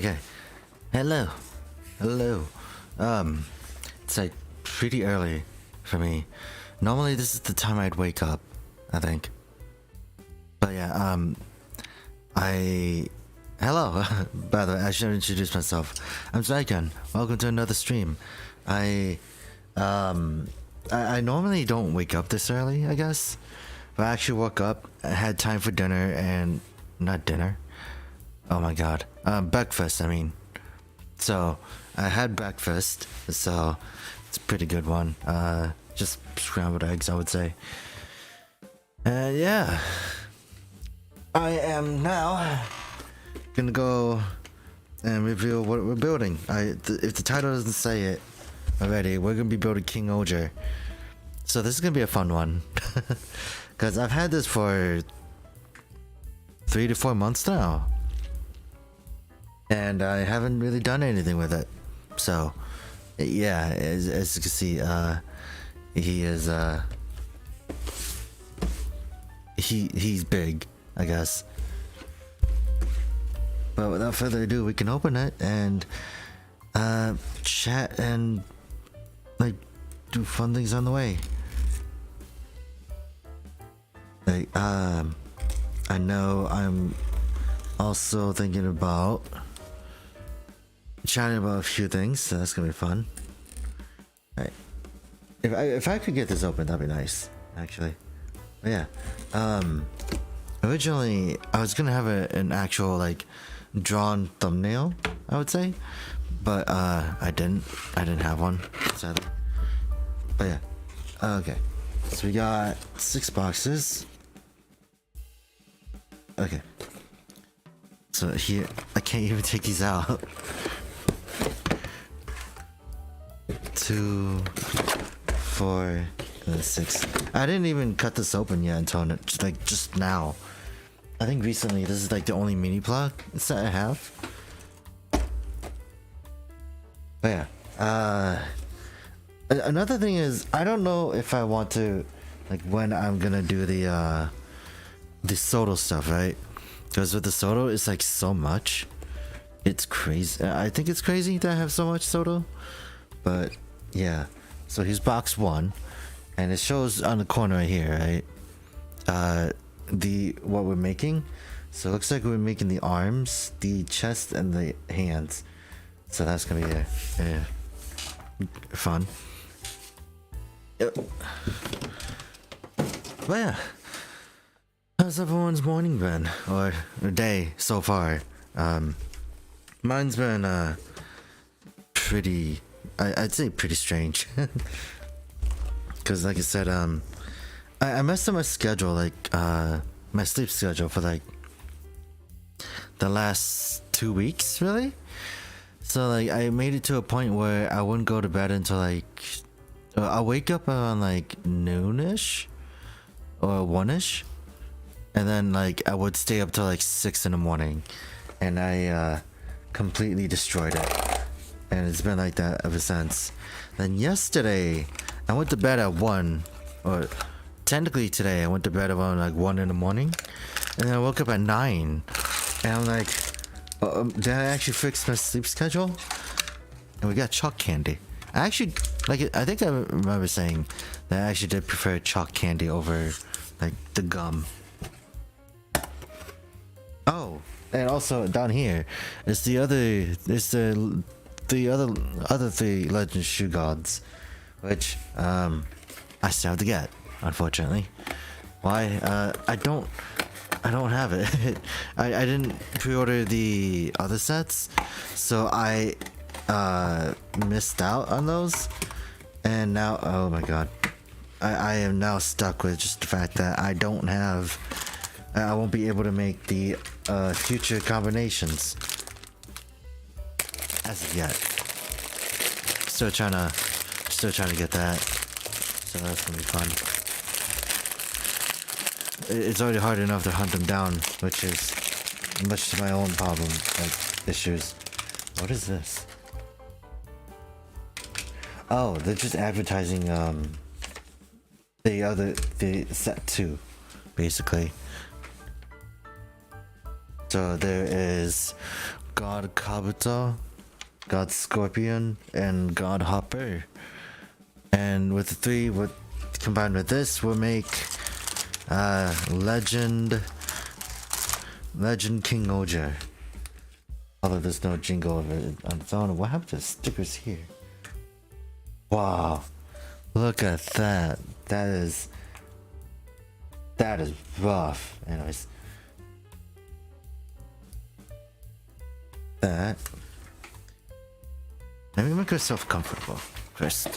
Okay. Hello. Hello. It's like pretty early for me. Normally this is the time I'd wake up, I think. But yeah, hello. By the way, I should introduce myself. I'm Zryken. Welcome to another stream. I normally don't wake up this early, I guess. But I actually woke up, I had time for dinner and not dinner. Oh my god. Breakfast, I mean. So, I had breakfast, so it's a pretty good one. Just scrambled eggs, I would say. And yeah. I am now gonna go and reveal what we're building. If the title doesn't say it already, we're gonna be building Kingohger. So this is gonna be a fun one. Because I've had this for 3 to 4 months now. And I haven't really done anything with it. So, yeah, as you can see, he is, he's big, I guess. But without further ado, we can open it and, chat and, like, do fun things on the way. Like, I know I'm also thinking about chatting about a few things, so that's gonna be fun. Alright. If I could get this open, that'd be nice, actually. But yeah. Originally I was gonna have an actual like drawn thumbnail, I would say. But I didn't have one, sadly. But yeah. Okay. So we got 6 boxes. Okay. So here, I can't even take these out. 2, 4, 6. I didn't even cut this open yet until just now. I think recently this is like the only mini plug set I have. But yeah. Another thing is, I don't know if I want to, like, when I'm gonna do the Soto stuff, right? Because with the Soto, it's like so much. It's crazy. I think it's crazy that I have so much Soto. But yeah. So here's box 1. And it shows on the corner right here, right? What we're making. So it looks like we're making the arms, the chest, and the hands. So that's gonna be fun. But yeah. How's everyone's morning been? Or day so far? Mine's been pretty, I'd say pretty strange. Cause like I said, I messed up my schedule, like my sleep schedule for like the last 2 weeks, really. So like I made it to a point where I wouldn't go to bed until like I'll wake up around like noonish or 1ish. And then like I would stay up till like 6 in the morning, and I completely destroyed it, and it's been like that ever since. Then yesterday I went to bed at 1, or technically today I went to bed around like 1 in the morning, and then I woke up at 9, and I'm like, did I actually fix my sleep schedule? And we got chalk candy. I actually I think I remember saying that I actually did prefer chalk candy over like the gum. Oh, and also down here is the other, other 3 legend shoe gods, which I still have to get, unfortunately. Why? I don't have it. I didn't pre-order the other sets, so I missed out on those, and now, oh my god, I am now stuck with just the fact that I won't be able to make the future combinations as of yet. Still trying to get that, so that's gonna be fun. It's already hard enough to hunt them down, which is much to my own problem, like issues. What is this? Oh, they're just advertising the set 2, basically. So there is God Kabuto, God Scorpion, and God Hopper. And with the three, combined with this, we'll make Legend Kingohger. Although there's no jingle of it on its own. What happened to the stickers here? Wow, look at that. That is rough. Anyways, that. Let me make yourself comfortable first.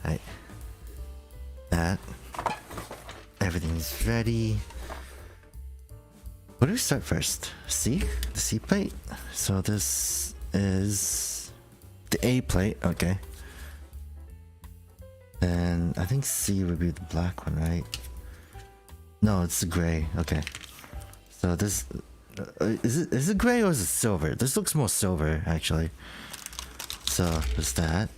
Right. That. Everything's ready. What do we start first? C? The C plate? So this is the A plate, okay. And I think C would be the black one, right? No, it's the gray, okay. So this, is it gray or is it silver? This looks more silver, actually. So, there's that.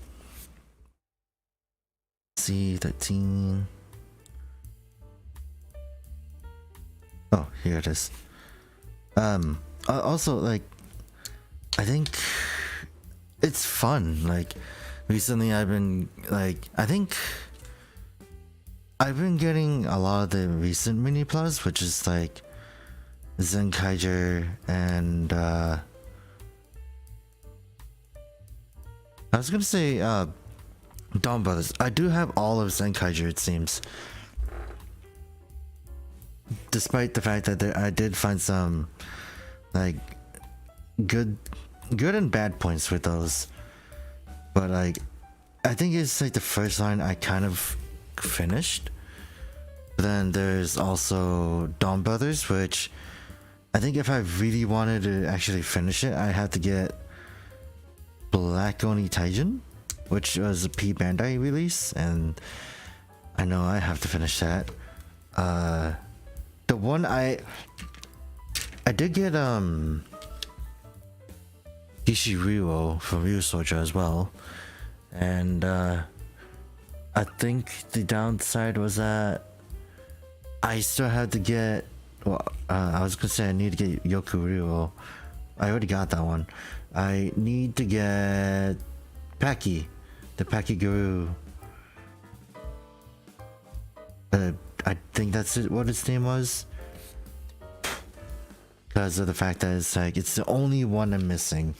C13. Oh, here it is. Also, like, I think it's fun. Like, recently I've been, like, I think I've been getting a lot of the recent mini plus, which is like Kingohger and I was gonna say Dawn Brothers. I do have all of Kingohger, it seems. Despite the fact that I did find some like good and bad points with those, but like I think it's like the first line I kind of finished. But then there's also Dawn Brothers, which I think if I really wanted to actually finish it, I had to get Black Oni Taijin, which was a P Bandai release, and I know I have to finish that. The one I did get Kishiryuo from Ryusoja as well, and I think the downside was that I still had to get, well, I was gonna say I need to get Yokuryuo. I already got that one. I need to get Paki, the Paki Guru. I think that's it, what its name was. Because of the fact that it's like, it's the only one I'm missing.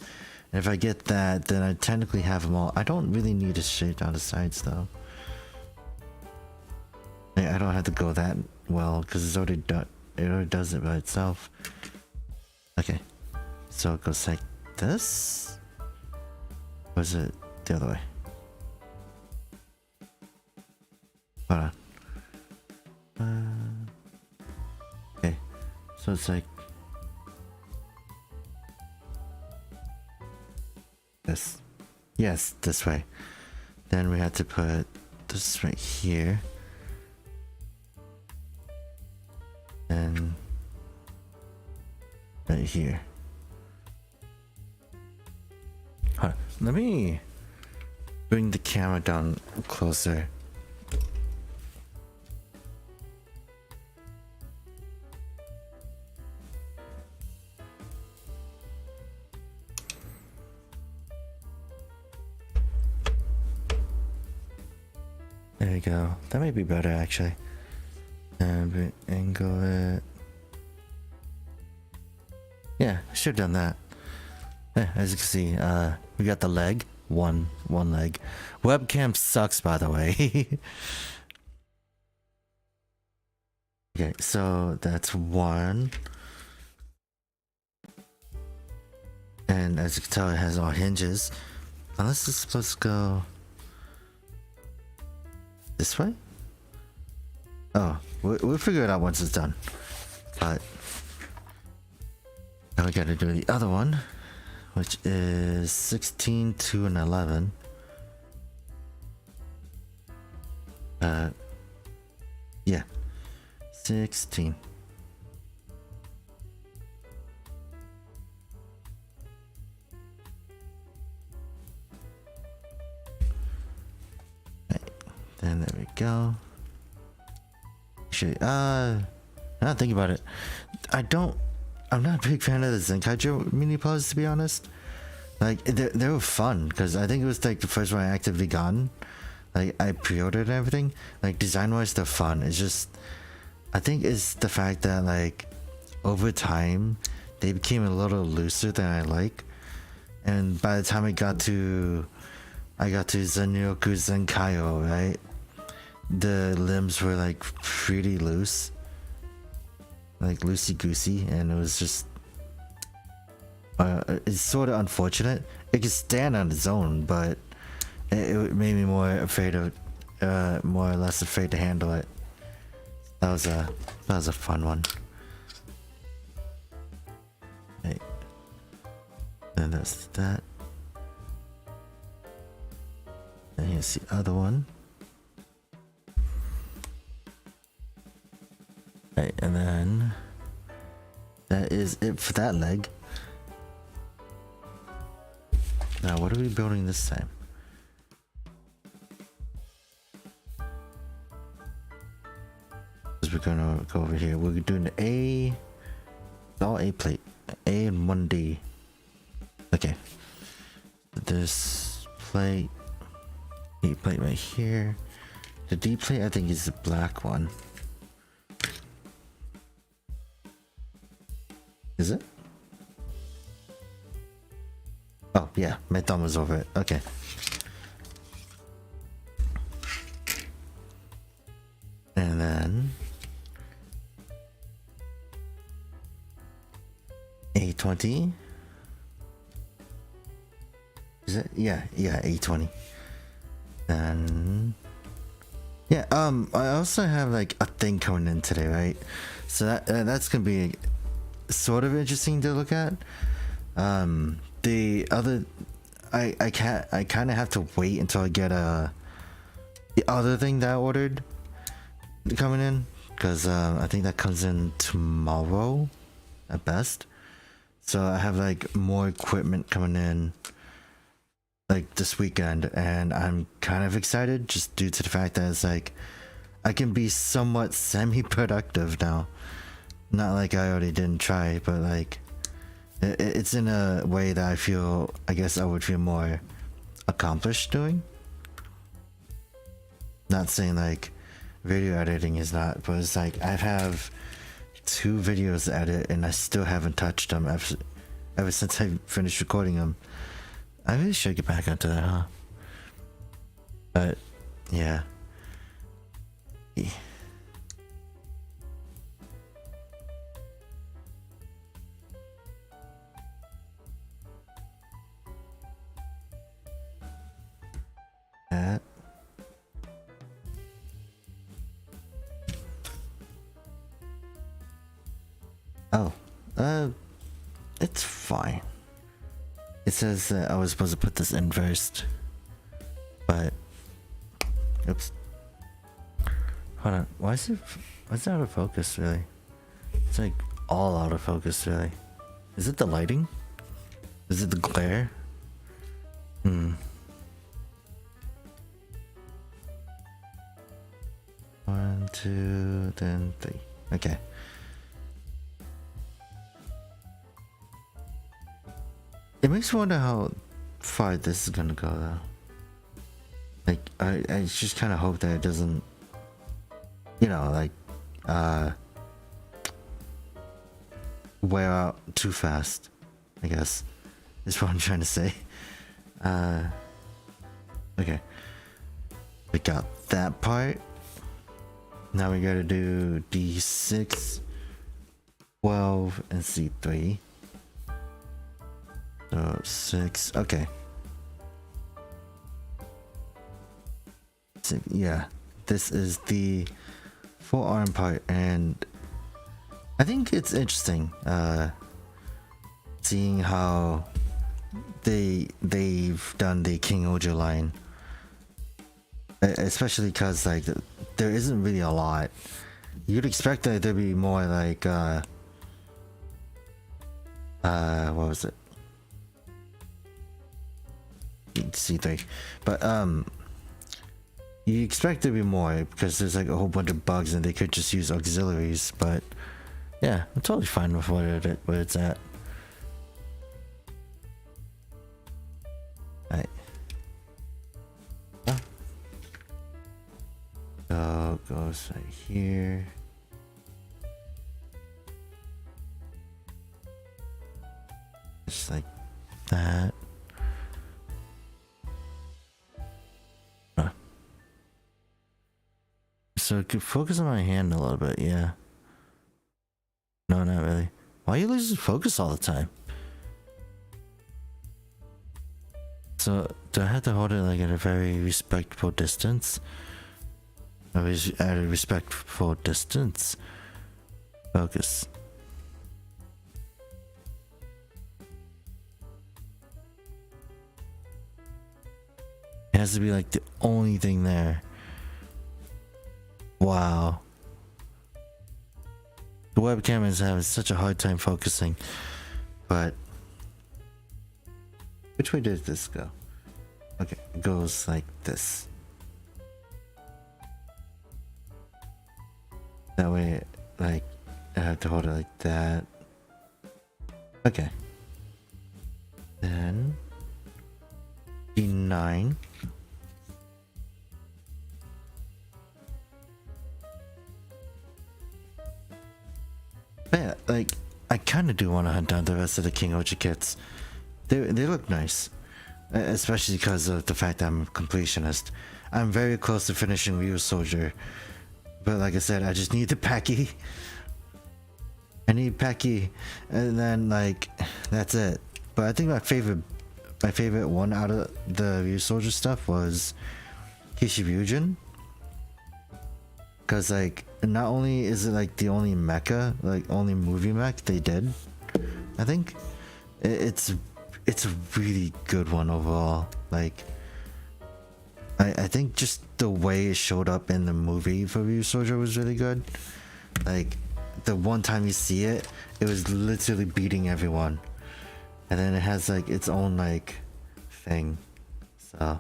And if I get that, then I technically have them all. I don't really need to shade down the sides though. I don't have to go that well, because it's already done. It already does it by itself. Okay. So it goes like this? Or is it the other way? Hold on. Okay, so it's like this. Yes, this way. Then we had to put this right here. And right here. Hold on. Let me bring the camera down closer. There we go. That might be better actually. And angle it. Yeah, I should have done that. Yeah, as you can see, we got the leg. One leg. Webcam sucks, by the way. Okay, so that's one. And as you can tell, it has all hinges. Unless it's supposed to go this way? Oh, we'll figure it out once it's done. But now we gotta do the other one, which is 16, 2, and 11. Yeah, 16. Right, then there we go. Actually, Now think about it, I'm not a big fan of the Zenkaiju mini pose, to be honest. Like they were fun because I think it was like the first one I actively gotten. Like I pre-ordered and everything. Like design wise, they're fun. It's just I think it's the fact that like over time they became a little looser than I like, and by the time I got to Zenryoku Zenkaio, right, the limbs were like pretty loose, like loosey goosey, and it was just it's sort of unfortunate. It could stand on its own, but it made me more afraid of, more or less afraid to handle it. That was a fun one. Hey, and that's that. And here's the other one. Right, and then that is it for that leg. Now, what are we building this time? We're gonna go over here. We're doing the A, all A plate, A and 1D. Okay, this plate, A plate right here. The D plate, I think, is the black one. Is it? Oh yeah, my thumb was over it. Okay. And then A20. Is it? Yeah, A20. And yeah, I also have like a thing coming in today, right? So that's gonna be sort of interesting to look at. The other, I kind of have to wait until I get the other thing that I ordered coming in, because I think that comes in tomorrow at best. So I have like more equipment coming in like this weekend, and I'm kind of excited just due to the fact that it's like I can be somewhat semi-productive now. Not like I already didn't try, but like it's in a way that I guess I would feel more accomplished doing. Not saying like video editing is not, but it's like I have 2 videos to edit and I still haven't touched them ever since I finished recording them. I really should get back onto that, huh? But yeah. That. Oh, it's fine. It says that I was supposed to put this in first, but oops. Hold on, why is it out of focus? Really, it's like all out of focus. Really, is it the lighting? Is it the glare? 1, 2, then 3. Okay. It makes me wonder how far this is gonna go, though. Like, I just kind of hope that it doesn't, you know, like, wear out too fast, I guess, is what I'm trying to say. Okay. We got that part. Now we gotta do D6, 12, and C3. So 6, okay. So, yeah, this is the forearm part, and I think it's interesting seeing how they've done the Kingohger line, especially because like there isn't really a lot. You'd expect that there'd be more like what was it? C3, but You expect there to be more because there's like a whole bunch of bugs and they could just use auxiliaries, but yeah, I'm totally fine with where it's at. Alright. So it goes right here. Just like that. So it could focus on my hand a little bit, yeah. No, not really. Why are you losing focus all the time? So do I have to hold it like at a very respectful distance? At a respectful distance. Focus. It has to be like the only thing there. Wow. The webcam is having such a hard time focusing. But which way did this go? Okay, it goes like this. That way, like, I have to hold it like that. Okay. Then D9. But yeah, like, I kind of do want to hunt down the rest of the Kingohger kits. They look nice, especially because of the fact that I'm a completionist. I'm very close to finishing Ryu Soldier, but like I said, I just need the Packy. I need Packy, and then like that's it. But I think my favorite one out of the Ryu Soldier stuff was Kishiryujin. Cause like not only is it like the only mecha, like only movie mech they did, I think it's a really good one overall. Like I think just the way it showed up in the movie for Ryu Soldier was really good. Like the one time you see it, it was literally beating everyone, and then it has like its own like thing. So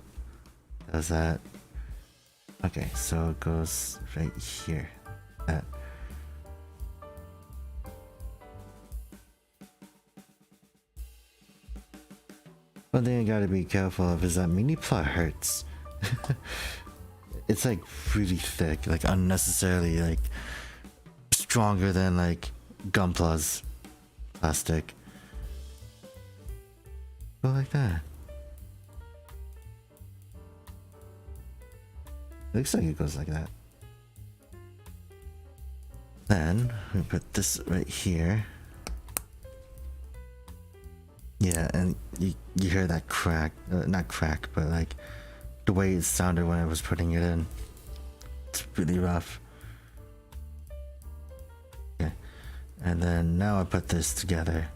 does that. Okay, so it goes right here. That. One thing I gotta be careful of is that mini plot hurts. It's like really thick, like unnecessarily like stronger than like Gunpla's plastic. Go like that. Looks like it goes like that. Then we put this right here. Yeah, and you hear that crack, not crack, but like the way it sounded when I was putting it in. It's really rough. Okay, and then now I put this together.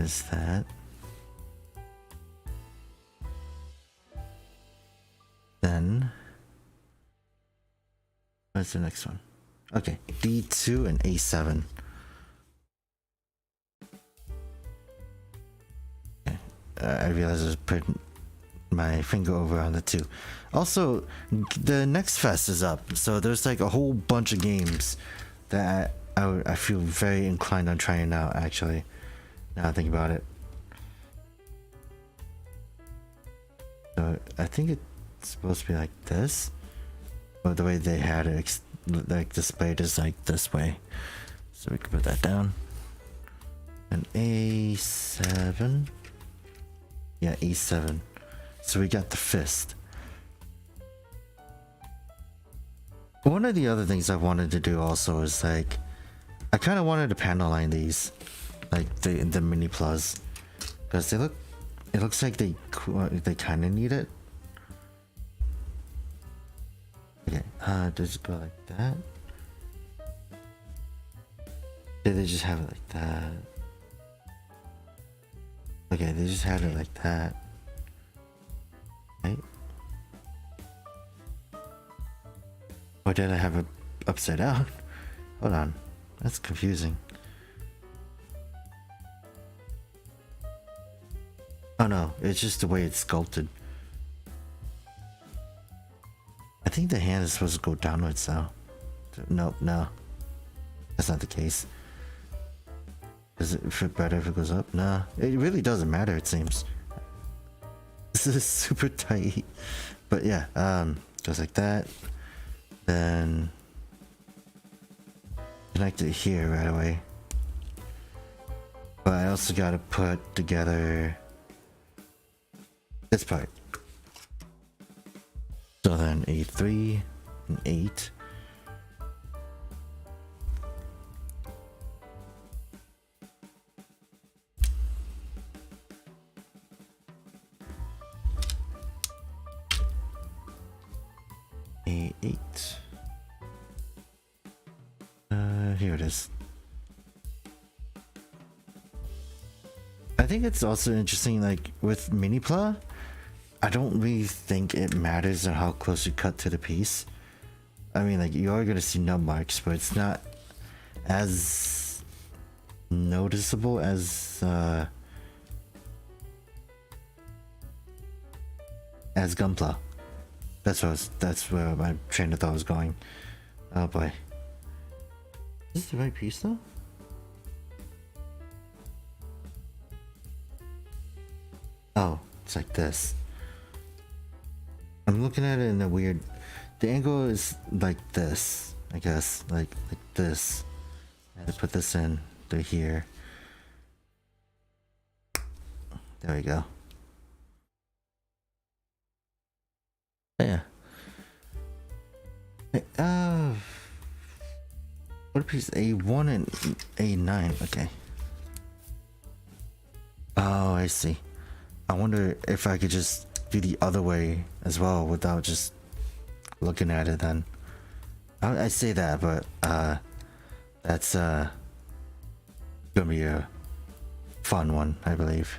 Is that? Then what's the next one? Okay, D2 and A7. Okay, I realized I was putting my finger over on the 2. Also, the next fest is up, so there's like a whole bunch of games that I feel very inclined on trying out actually. Now I think about it. So I think it's supposed to be like this, but the way they had it like displayed is like this way. So we can put that down. And A7. Yeah, A7. So we got the fist. One of the other things I wanted to do also is like, I kind of wanted to panel line these. Like the mini plus, because it looks like they kind of need it. Okay, does it go like that? Did they just have it like that? Okay, they just had it like that. Right? Or did I have it upside down? Hold on, that's confusing. Oh no, it's just the way it's sculpted. I think the hand is supposed to go downwards though. Nope, no. That's not the case. Does it fit better if it goes up? Nah, it really doesn't matter, it seems. This is super tight. But yeah, goes like that. Then connect it here right away. But I also gotta put together this part. So then a 3 and 8. A8. Here it is. I think it's also interesting, like with Minipla, I don't really think it matters on how close you cut to the piece. I mean, like, you are gonna see nub marks, but it's not as noticeable as Gunpla. That's where my train of thought was going. Oh boy. Is this the right piece though? Oh, it's like this. I'm looking at it in a weird... The angle is like this, I guess. Like this. I had to put this in through here. There we go. Yeah. Hey, what piece? A1 and A9. Okay. Oh, I see. I wonder if I could just do the other way as well without just looking at it then. I say that, but that's gonna be a fun one, I believe.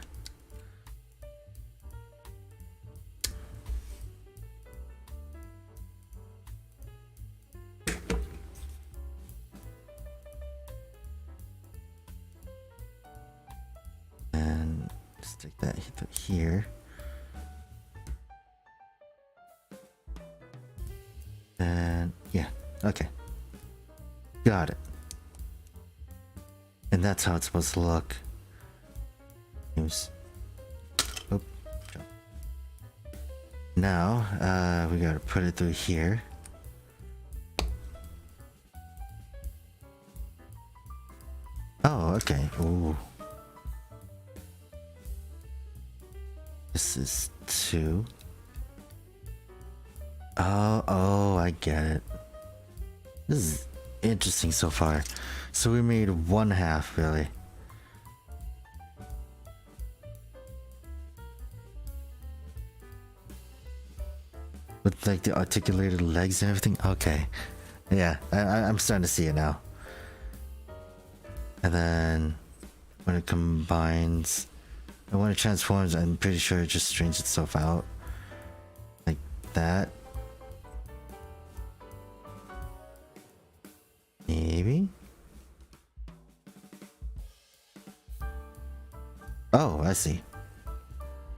And stick that here. And yeah, okay. Got it. And that's how it's supposed to look. Oops. Oop, jump. Now, we gotta put it through here. Oh, okay. Ooh. This is 2. Oh, I get it. This is interesting so far. So we made 1/2, really. With like the articulated legs and everything. Okay. Yeah, I'm starting to see it now. And then when it combines, and when it transforms, I'm pretty sure it just straightens itself out. Like that. Maybe? Oh, I see.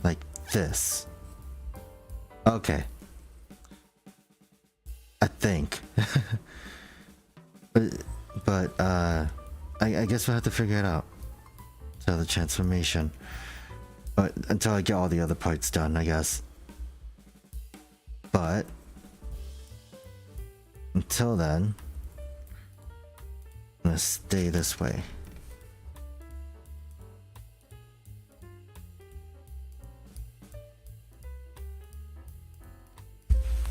Like this. Okay. I think. but I guess we'll have to figure it out. So the transformation. But until I get all the other parts done, I guess. But until then, I'm gonna stay this way.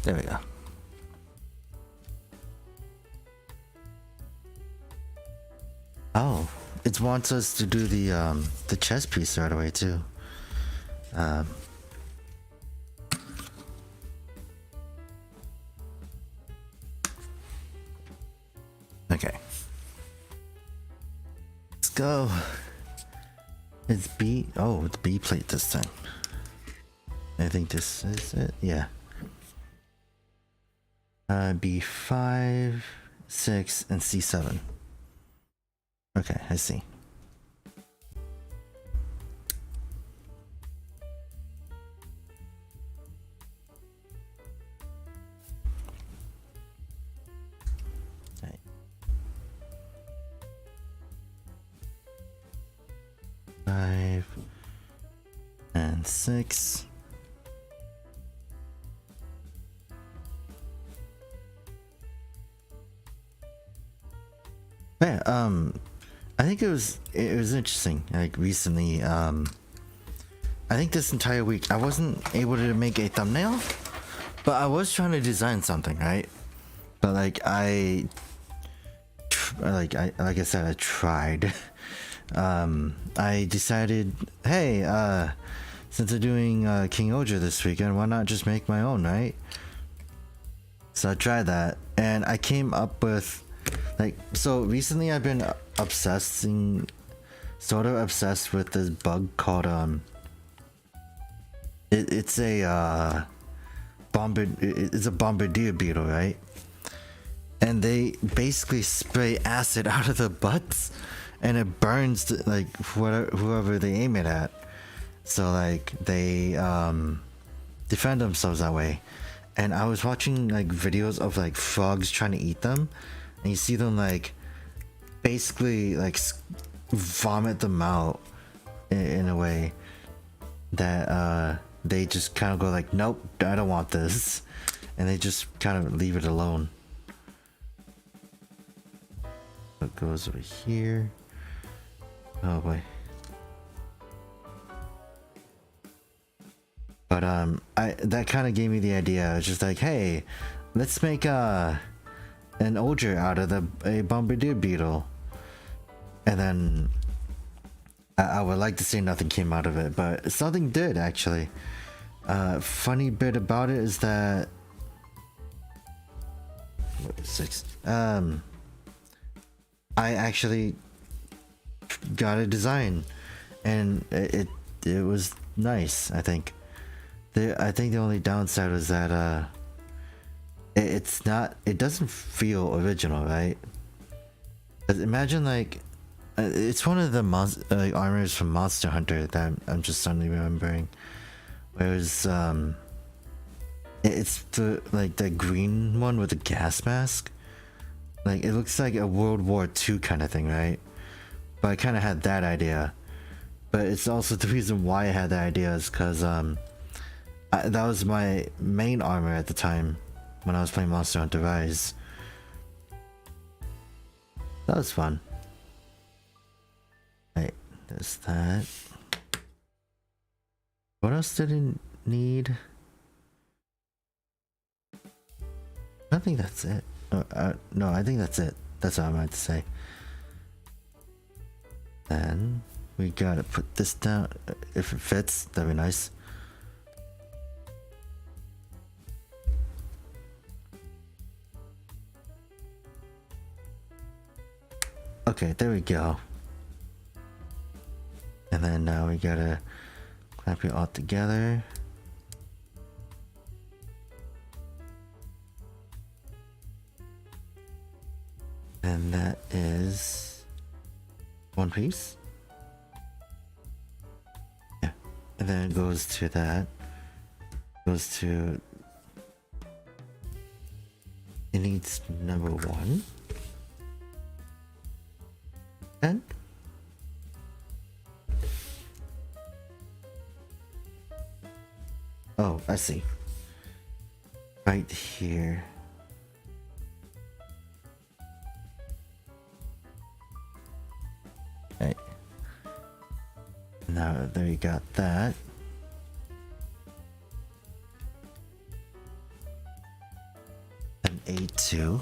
There we go. Oh, it wants us to do the chest piece right away too. Okay. Let's go. It's B. Oh, it's B plate this time. I think this is it. Yeah. B5, 6, and C7. Okay, I see. 5 and 6. Yeah, I think it was interesting. Like recently, I think this entire week I wasn't able to make a thumbnail, but I was trying to design something, right? But like I said, I tried. I decided, hey, since I'm doing Kingohger this weekend, why not just make my own, right? So I tried that, and I came up with, like, so recently I've been sort of obsessed with this bug called it's a bombardier beetle, right? And they basically spray acid out of the butts, and it burns like whoever they aim it at. So like they defend themselves that way. And I was watching like videos of like frogs trying to eat them, and you see them like basically like vomit them out in a way that they just kind of go like, nope, I don't want this, and they just kind of leave it alone. It goes over here. Oh boy. But that kind of gave me the idea. It's just like, hey, let's make an ogre out of a bombardier beetle. And then I would like to say nothing came out of it, but something did actually. Funny bit about it is that 6. I actually got a design, and it was nice. I think the only downside was that it doesn't feel original, right? Imagine like it's one of the armors from Monster Hunter that I'm just suddenly remembering. Whereas it's the green one with the gas mask. Like it looks like a World War II kind of thing, right? But I kind of had that idea. But it's also the reason why I had that idea is because that was my main armor at the time when I was playing Monster Hunter Rise. That was fun. Right, there's that. What else did it need? I think that's it. No, I think that's it. That's what I meant to say. Then we gotta put this down. If it fits, that'd be nice. Okay, there we go. And then now we gotta clamp it all together. And that is one piece. Yeah. And then it goes to that. Goes to... It needs number 1. And... Oh, I see. Right here. Right. Now there you got that. And A2.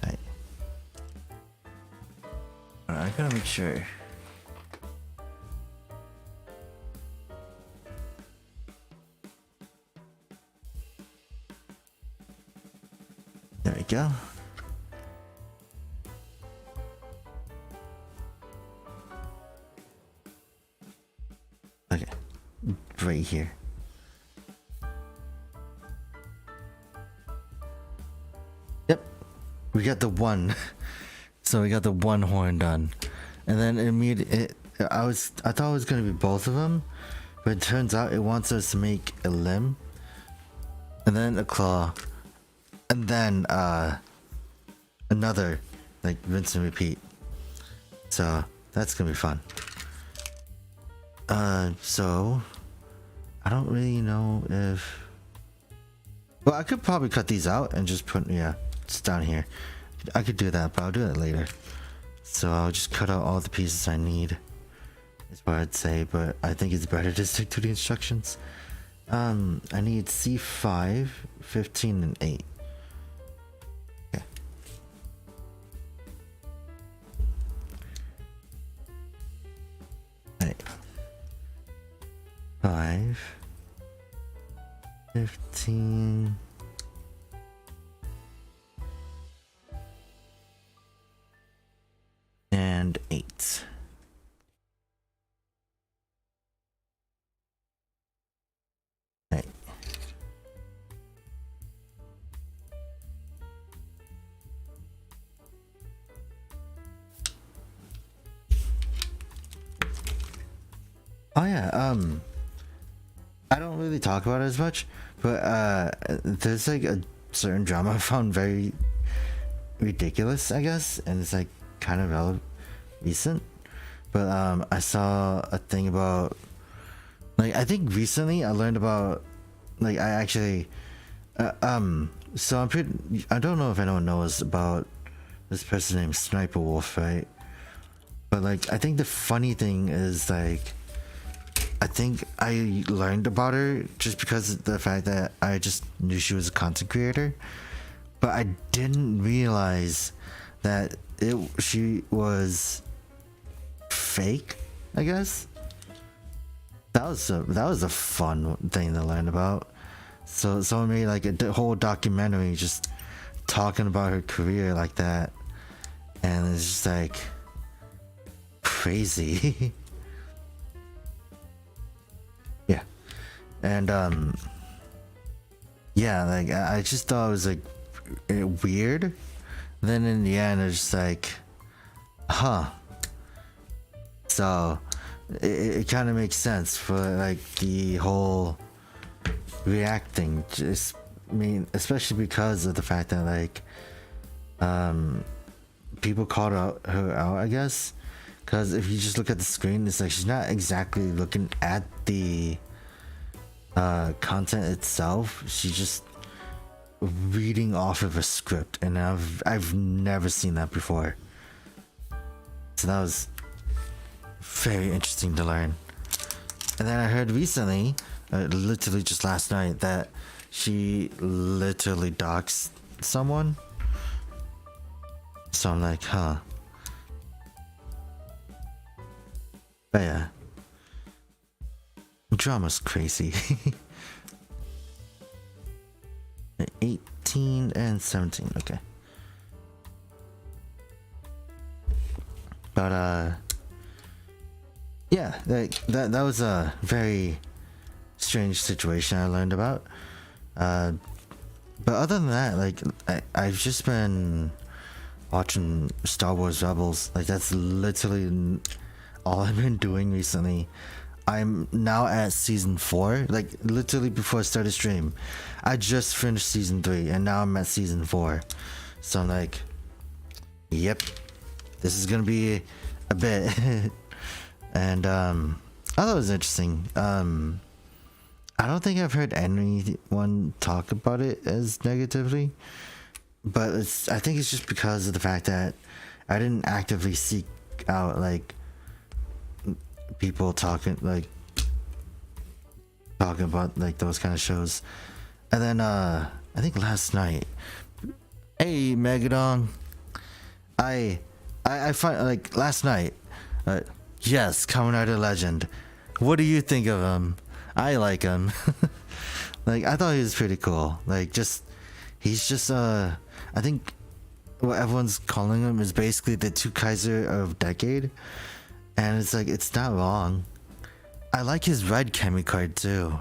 Right. I gotta make sure. There we go. Okay, right here. Yep, we got the one. So we got the one horn done, and then immediately I thought it was gonna be both of them, but it turns out it wants us to make a limb. and then a claw, and then another, like rinse and repeat. So that's gonna be fun. So I don't really know if, well, I could probably cut these out and just put, yeah, it's down here. I could do that, but I'll do that later. So I'll just cut out all the pieces I need, is what I'd say, but I think it's better to stick to the instructions. I need C5, 15, and 8. Okay. Alright. 5, 15, and 8. Right. Oh yeah, I don't really talk about it as much, but there's like a certain drama I found very ridiculous, I guess, and it's like kind of recent. But I saw a thing about, like, I think recently I learned about, like, I actually so I don't know if anyone knows about this person named Sniper Wolf, right? But like, I think the funny thing is, like, I think I learned about her just because of the fact that I just knew she was a content creator, but I didn't realize that she was fake, I guess. That was a fun thing to learn about. So someone made like a whole documentary just talking about her career like that, and it's just like crazy. Yeah, and yeah, like I just thought it was like weird. Then in the end, it's just like, huh. So it kind of makes sense for like the whole reacting. Just, I mean, especially because of the fact that like people called her out, I guess. Because if you just look at the screen, it's like she's not exactly looking at the content itself. She's just reading off of a script, and I've never seen that before. So that was very interesting to learn. And then I heard recently, literally just last night, that she literally doxed someone. So I'm like, huh. But yeah, drama's crazy. 18 and 17, okay. But yeah, that was a very strange situation I learned about. But other than that, like I've just been watching Star Wars Rebels. Like that's literally all I've been doing recently. I'm now at season 4. Like literally before I started stream, I just finished season 3, and now I'm at season 4. So I'm like, yep, this is gonna be a bit. And I thought it was interesting. I don't think I've heard anyone talk about it as negatively, but I think it's just because of the fact that I didn't actively seek out like people talking about like those kind of shows. And then I think last night, hey Megadon, I find like last night, yes, Kamen Rider Legend, what do you think of him? I like him. Like I thought he was pretty cool. Like he's just I think what everyone's calling him is basically the two Kaiser of Decade. And it's like, it's not wrong. I like his red Kemi card too.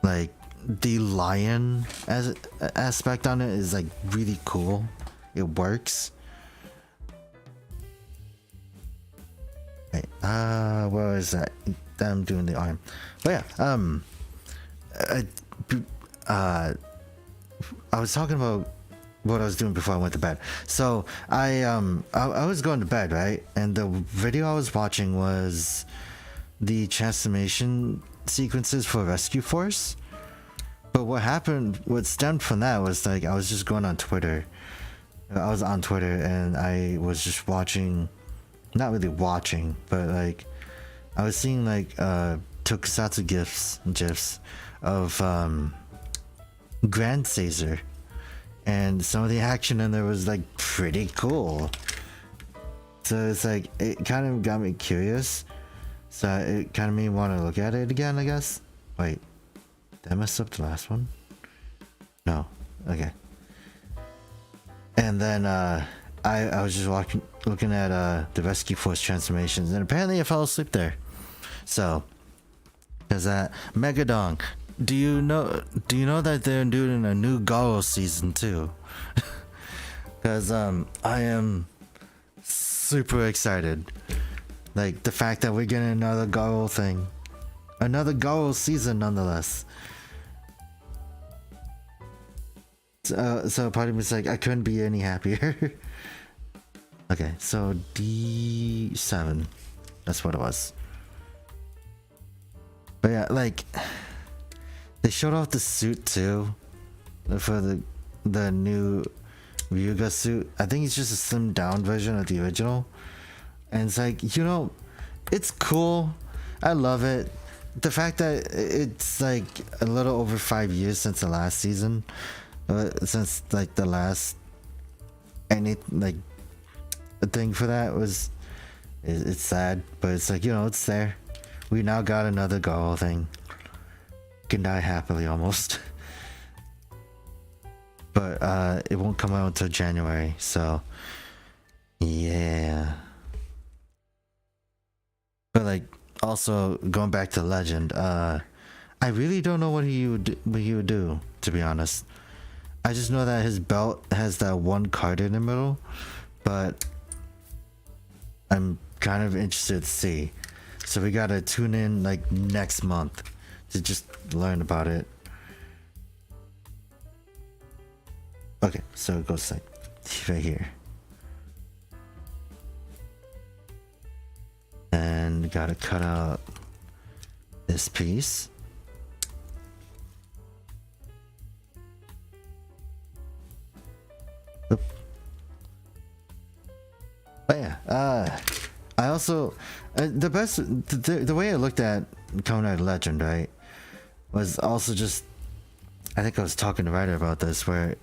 Like the lion aspect on it is like really cool. It works. Wait, where is that? I'm doing the arm. But yeah, I was talking about what I was doing before I went to bed. So I was going to bed, right? And the video I was watching was the transformation sequences for Rescue Force. But what stemmed from that was like I was just going on Twitter. I was on Twitter and I was just watching, not really watching, but like I was seeing like tokusatsu gifs of Grand Caesar, and some of the action in there was like pretty cool. So it's like it kind of got me curious. So it kind of made me want to look at it again, I guess. Wait, did I mess up the last one? No. Okay. And then I was just looking at the Rescue Force transformations, and apparently I fell asleep there. So, there's that. Megadonk. Do you know that they're doing a new Garo season too? Because I am super excited. Like the fact that we're getting another Garo thing, another Garo season nonetheless. So part of me is like, I couldn't be any happier. Okay, so D7. That's what it was. But yeah, like, they showed off the suit too. For the new Ryuga suit. I think it's just a slimmed down version of the original. And it's like, you know, it's cool. I love it. The fact that it's like a little over 5 years since the last season. Since like the last thing for that was, it's sad, but it's like, you know, it's there. We now got another Garo thing. Can die happily almost. But it won't come out until January, so yeah. But like, also going back to Legend, I really don't know what he would do, to be honest. I just know that his belt has that one card in the middle, but I'm kind of interested to see. So we gotta tune in like next month to just learn about it. Okay, so it goes like right here. And gotta cut out this piece. But yeah, I also the way I looked at Kamen Rider Legend, right, was also just, I think I was talking to Ryder about this, where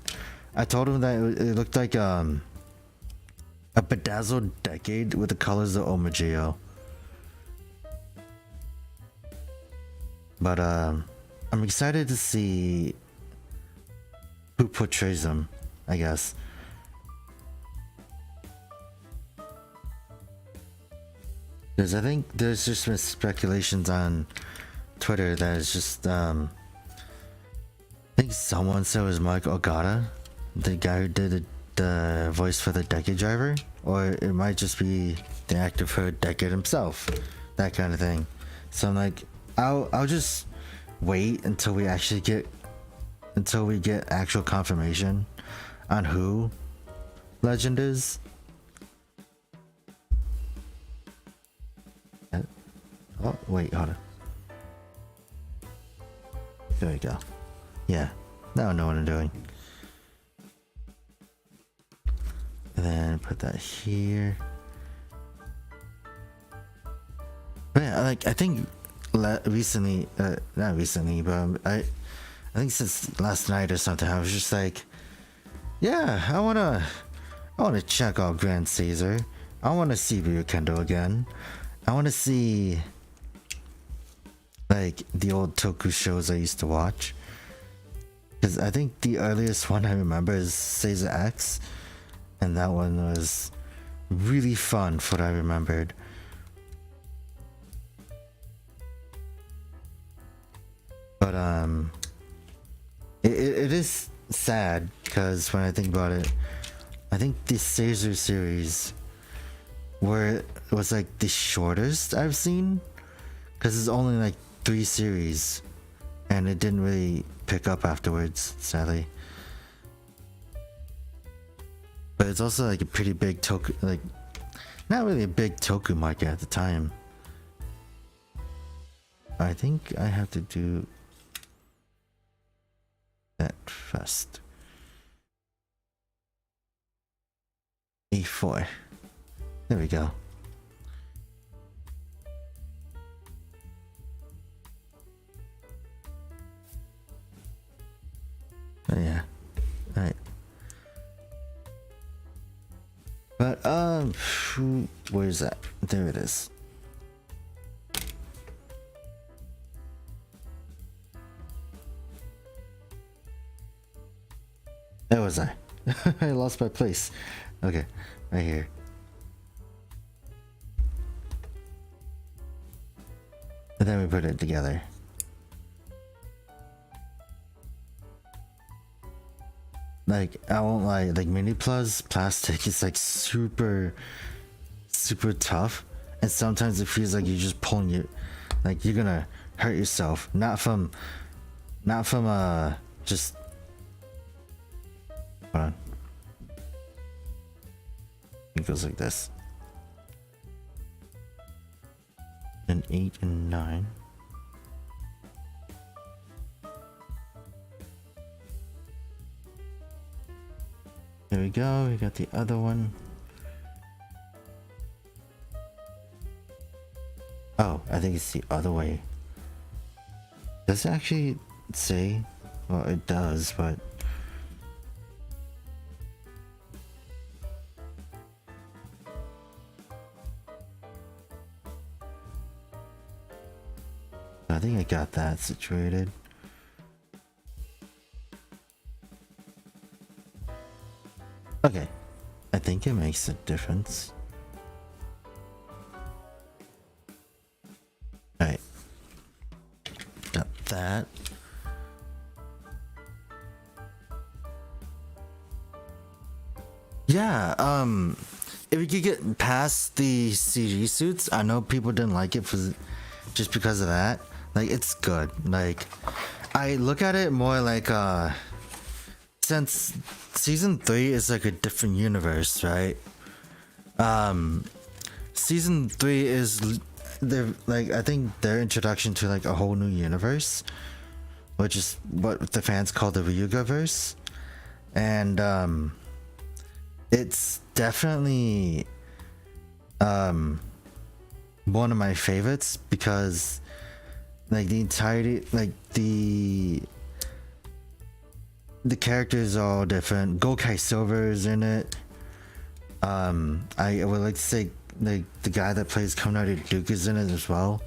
I told him that it looked like a bedazzled decade with the colors of Omageo. But I'm excited to see who portrays them, I guess. Because I think there's just been speculations on Twitter that it's just, I think someone said it was Mike Ogata, the guy who did the voice for the Decade Driver, or it might just be the actor for Decade himself, that kind of thing. So I'm like, I'll just wait until we get actual confirmation on who Legend is. Oh, wait, hold on. There we go. Yeah, now I know what I'm doing. And then put that here. But yeah, like, I think recently, not recently, but I think since last night or something, I was just like, yeah, I wanna check out Grand Caesar. I wanna see Ryukendo again. I wanna see like the old Toku shows I used to watch, because I think the earliest one I remember is Caesar X, and that one was really fun for what I remembered. But it is sad, because when I think about it, I think the Caesar series was like the shortest I've seen, because it's only like 3 series, and it didn't really pick up afterwards, sadly. But it's also like a pretty big toku, like not really a big toku market at the time. I think I have to do that first. A4. There we go. Oh yeah. Alright. But where's that? There it is. Where was I? I lost my place. Okay, right here. And then we put it together. Like, I won't lie, like Mini Plus plastic is like super tough, and sometimes it feels like you're just pulling it, like you're gonna hurt yourself. Not from just hold on. It goes like this. And 8 and 9. There we go, we got the other one. Oh, I think it's the other way. Does it actually say? Well, it does, but I think I got that situated. Okay, I think it makes a difference. Alright, got that. Yeah, if we could get past the CG suits, I know people didn't like it for just because of that. Like, it's good. Like, I look at it more like since season 3 is like a different universe, right? Season 3 is like, I think their introduction to like a whole new universe, which is what the fans call the Ryugaverse. And it's definitely one of my favorites because like the entirety, like the characters are all different. Gokai Silver is in it. I would like to say like the guy that plays Kaminari Duke is in it as well,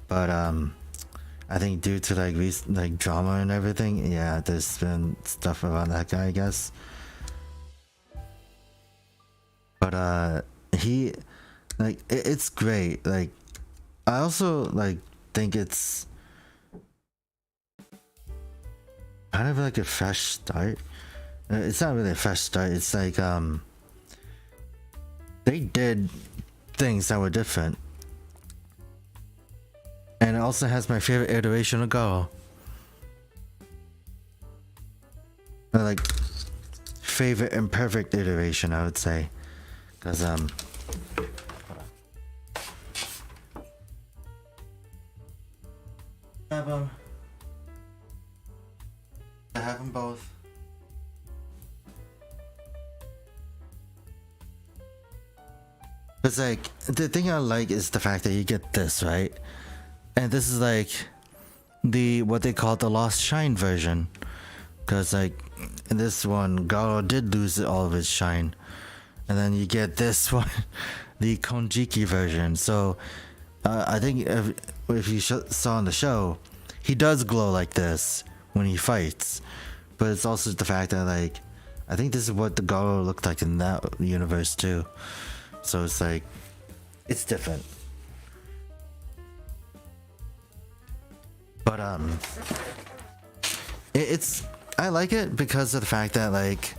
but I think due to like drama and everything, yeah, there's been stuff about that guy, I guess. But he, like, it's great. Like, I also like think it's kind of like a fresh start. It's not really a fresh start. It's like they did things that were different, and it also has my favorite iteration of Garo. Or like favorite imperfect iteration, I would say, because I have them both. It's like, the thing I like is the fact that you get this, right? And this is like what they call the Lost Shine version. Because like in this one, Garo did lose all of his shine. And then you get this one, the Konjiki version. So I think if you saw on the show, he does glow like this when he fights. But it's also the fact that like, I think this is what the Garo looked like in that universe too. So it's like, it's different. But it's, I like it because of the fact that like,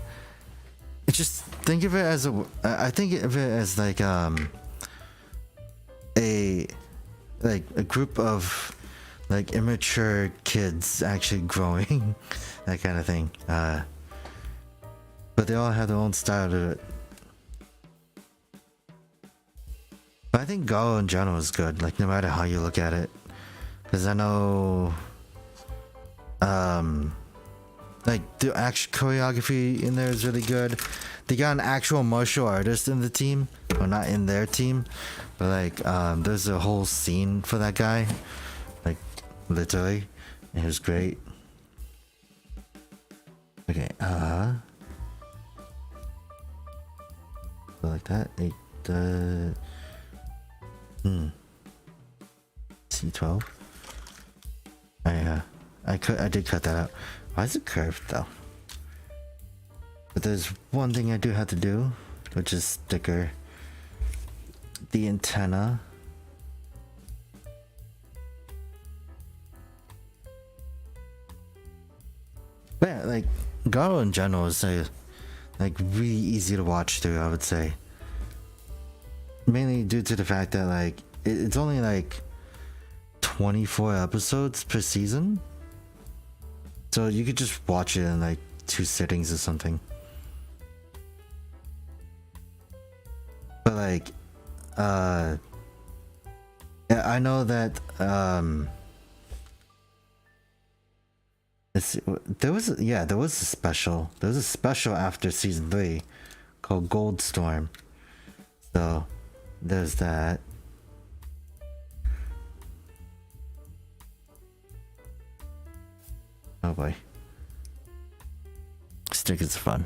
it's just, think of it as I think of it as like a group of like immature kids actually growing, that kind of thing. But they all have their own style to it. But I think Garo in general is good, like no matter how you look at it. Because I know, like the action choreography in there is really good. They got an actual martial artist in the team, or not in their team, but like there's a whole scene for that guy, like literally, and it was great. Okay, like that. C12. I did cut that out. Why is it curved though? But there's one thing I do have to do, which is sticker the antenna. But yeah, like Garo in general is like really easy to watch through, I would say. Mainly due to the fact that like it's only like 24 episodes per season. So you could just watch it in like 2 sittings or something. But like yeah, I know that there was a special after season 3 called Gold Storm. So there's that. Oh boy. Stickers are fun.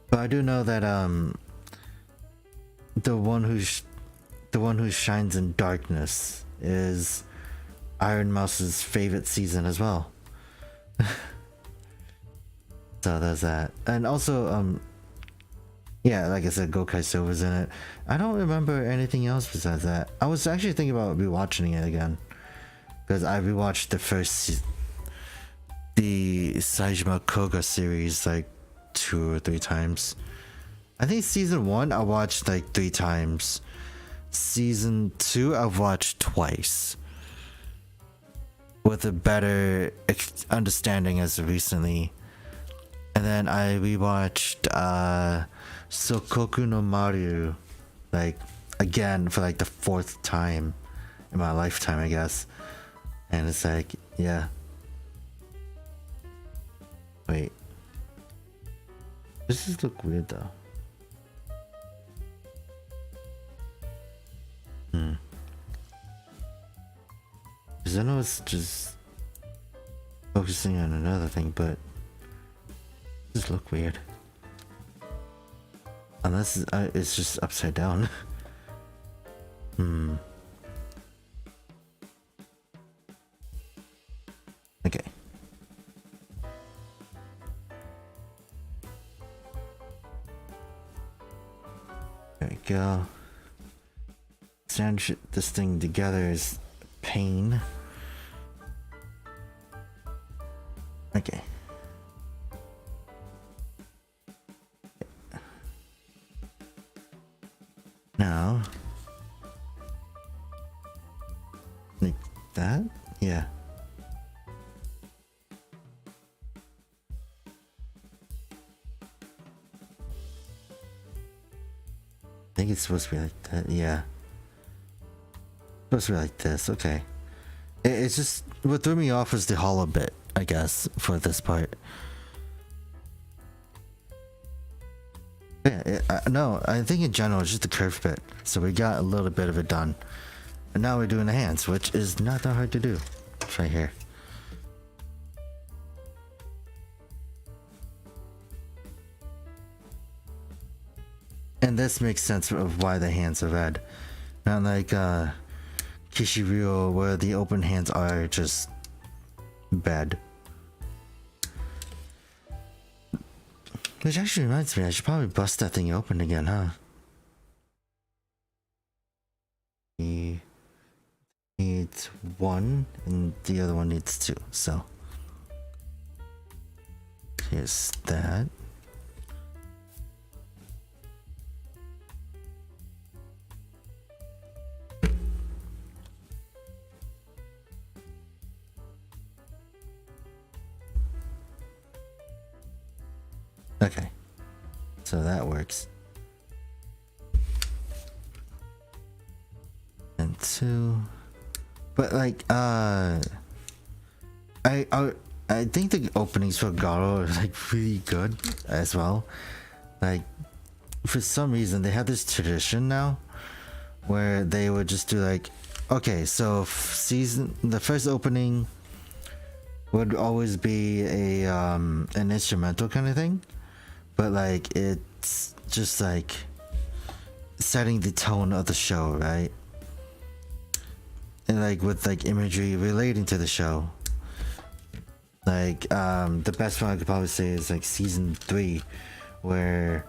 But I do know that the one who shines in darkness is Iron Mouse's favorite season as well. So there's that. And also yeah, like I said, Gokai Silver's in it. I don't remember anything else besides that. I was actually thinking about rewatching it again, because I rewatched the Saejima Koga series like 2 or 3 times. I think season 1 I watched like 3 times. Season 2 I've watched twice, with a better understanding as of recently. And then I rewatched Sokoku no Maru like again for like the 4th time in my lifetime, I guess. And it's like, yeah. Wait. This just look weird though. Because I know it's just focusing on another thing, but it just look weird. Unless it's just upside down. Okay. There we go. Sandwich this thing together is pain. Okay. Now, like that? Yeah. I think it's supposed to be like that, yeah. Supposed to be like this, okay. It's just, what threw me off was the hollow bit, I guess, for this part. Yeah, no, I think in general it's just the curved bit. So we got a little bit of it done. And now we're doing the hands, which is not that hard to do. It's right here. And this makes sense of why the hands are red. Not like Kishiryu, where the open hands are just bad. Which actually reminds me, I should probably bust that thing open again, huh? He needs 1, and the other one needs 2, so. Here's that. Okay, so that works. And 2, but like I think the openings for Garo are like really good as well. Like for some reason they have this tradition now where they would just do like, okay, so the first opening would always be a an instrumental kind of thing, but like it's just like setting the tone of the show, right? And like with like imagery relating to the show. Like the best one I could probably say is like season 3, where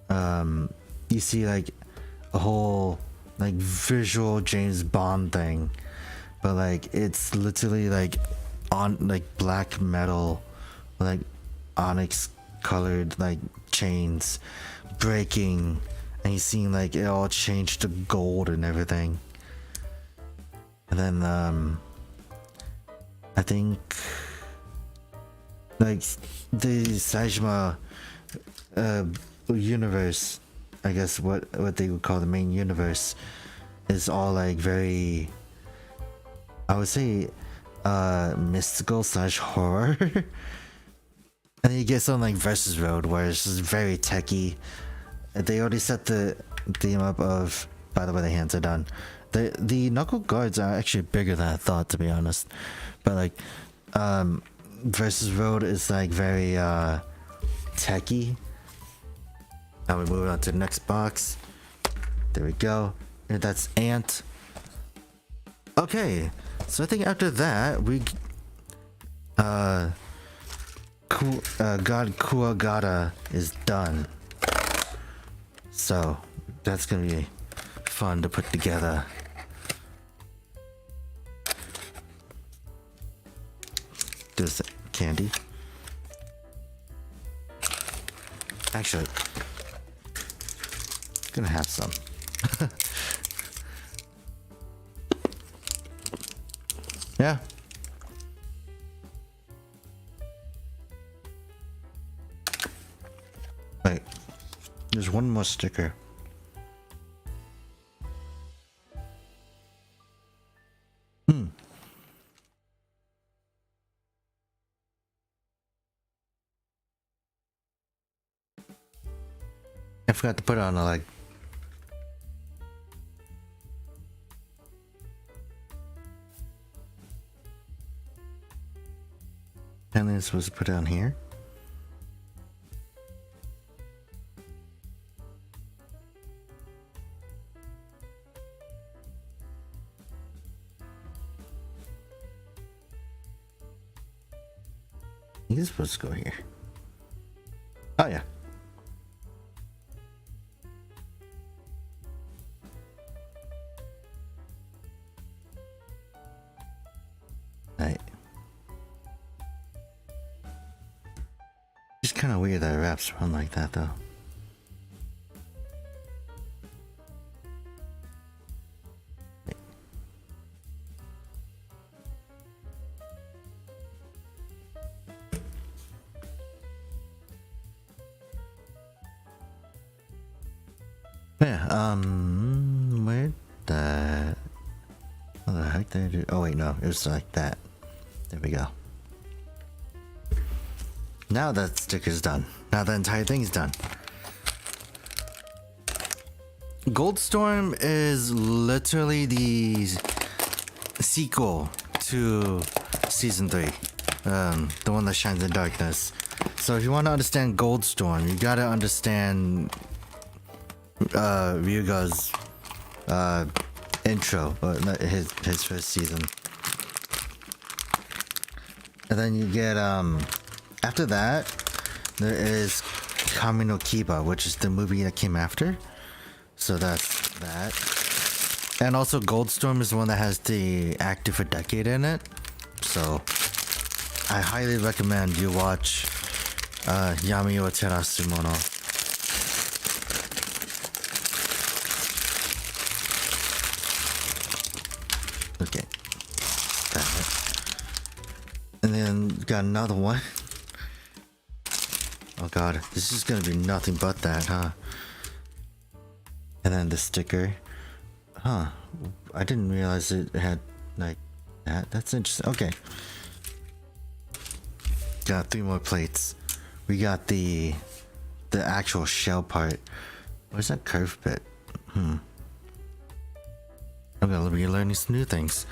you see like a whole like visual James Bond thing, but like it's literally like on like black metal, like onyx colored like chains breaking, and you seeing like it all change to gold and everything. And then I think like the Saejima universe, I guess what they would call the main universe, is all like very, I would say, mystical / horror. And then you get something like Versus Road, where it's just very techy. They already set the theme up of, by the way, the hands are done. The knuckle guards are actually bigger than I thought, to be honest. But like Versus Road is like very techy. Now we move on to the next box. There we go. And that's Ant. Okay, so I think after that we God Kuwagata is done. So that's gonna be fun to put together. There's candy. Actually, gonna have some. Yeah. Wait, there's one more sticker. I forgot to put it on a leg. And then it's supposed to put it on here. He's supposed to go here. Oh yeah. Right. It's kind of weird that it wraps around like that, though. Yeah, where the... What the heck did I do? Oh wait, no, it was like that. There we go. Now that sticker's done. Now the entire thing's done. Goldstorm is literally the sequel to Season 3. The one that shines in darkness. So if you want to understand Goldstorm, you gotta understand Ryuga's intro, his first season. And then you get after that there is Kami no Kiba, which is the movie that came after. So that's that. And also Goldstorm is the one that has the Active for Decade in it. So I highly recommend you watch Yami wa Terasu Mono. Okay. And then got another one. Oh god, this is gonna be nothing but that, huh? And then the sticker. Huh. I didn't realize it had like that. That's interesting. Okay. Got 3 more plates. We got the actual shell part. Where's that curved bit? I'm gonna be learning some new things.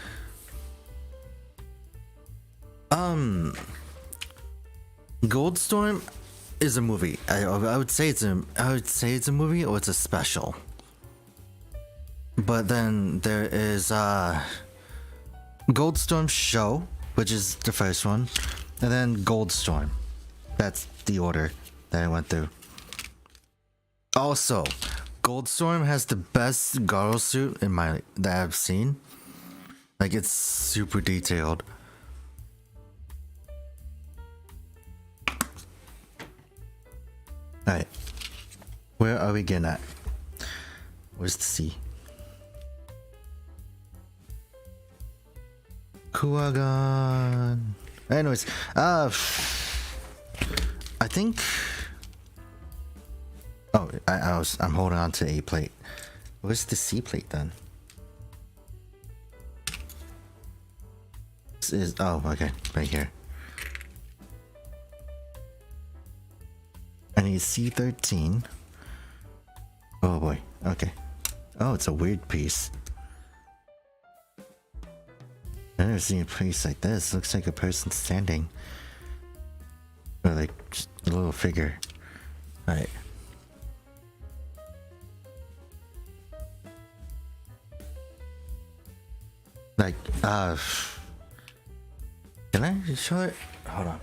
Goldstorm is a movie. I would say it's a movie or it's a special. But then there is Goldstorm Show, which is the first one, and then Goldstorm. That's the order that I went through. Also, Goldstorm has the best Garo suit that I've seen. Like, it's super detailed. Alright. Where are we getting at? Where's the C? Kuwagan. Anyways, I think. Oh, I'm holding on to A plate. Where's the C plate then? This is okay, right here. I need C13. Oh boy. Okay. Oh, it's a weird piece. I've never seen a piece like this. Looks like a person standing. Or like just a little figure. Alright. Like, can I show it? Hold on.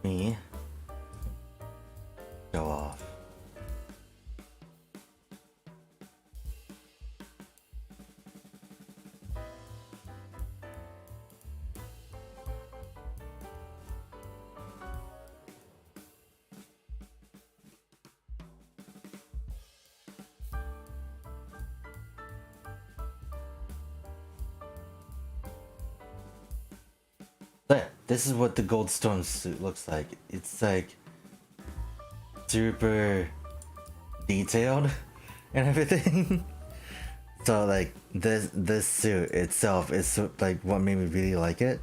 Me go off. But this is what the Goldstorm suit looks like. It's like super detailed and everything. So like this suit itself is like what made me really like it.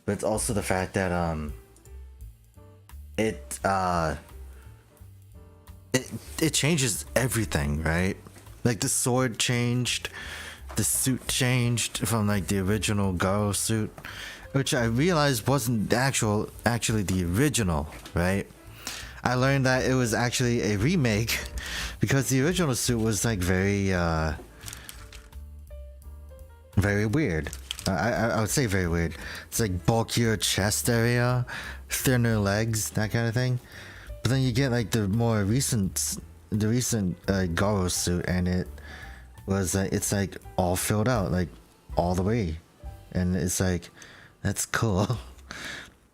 But it's also the fact that it changes everything, right? Like the sword changed, the suit changed from like the original Garo suit, which I realized wasn't actually the original, right? I learned that it was actually a remake because the original suit was like very weird. I would say very weird. It's like bulkier chest area, thinner legs, that kind of thing. But then you get like the recent Garo suit, and it was it's like all filled out, like all the way, and it's like that's cool.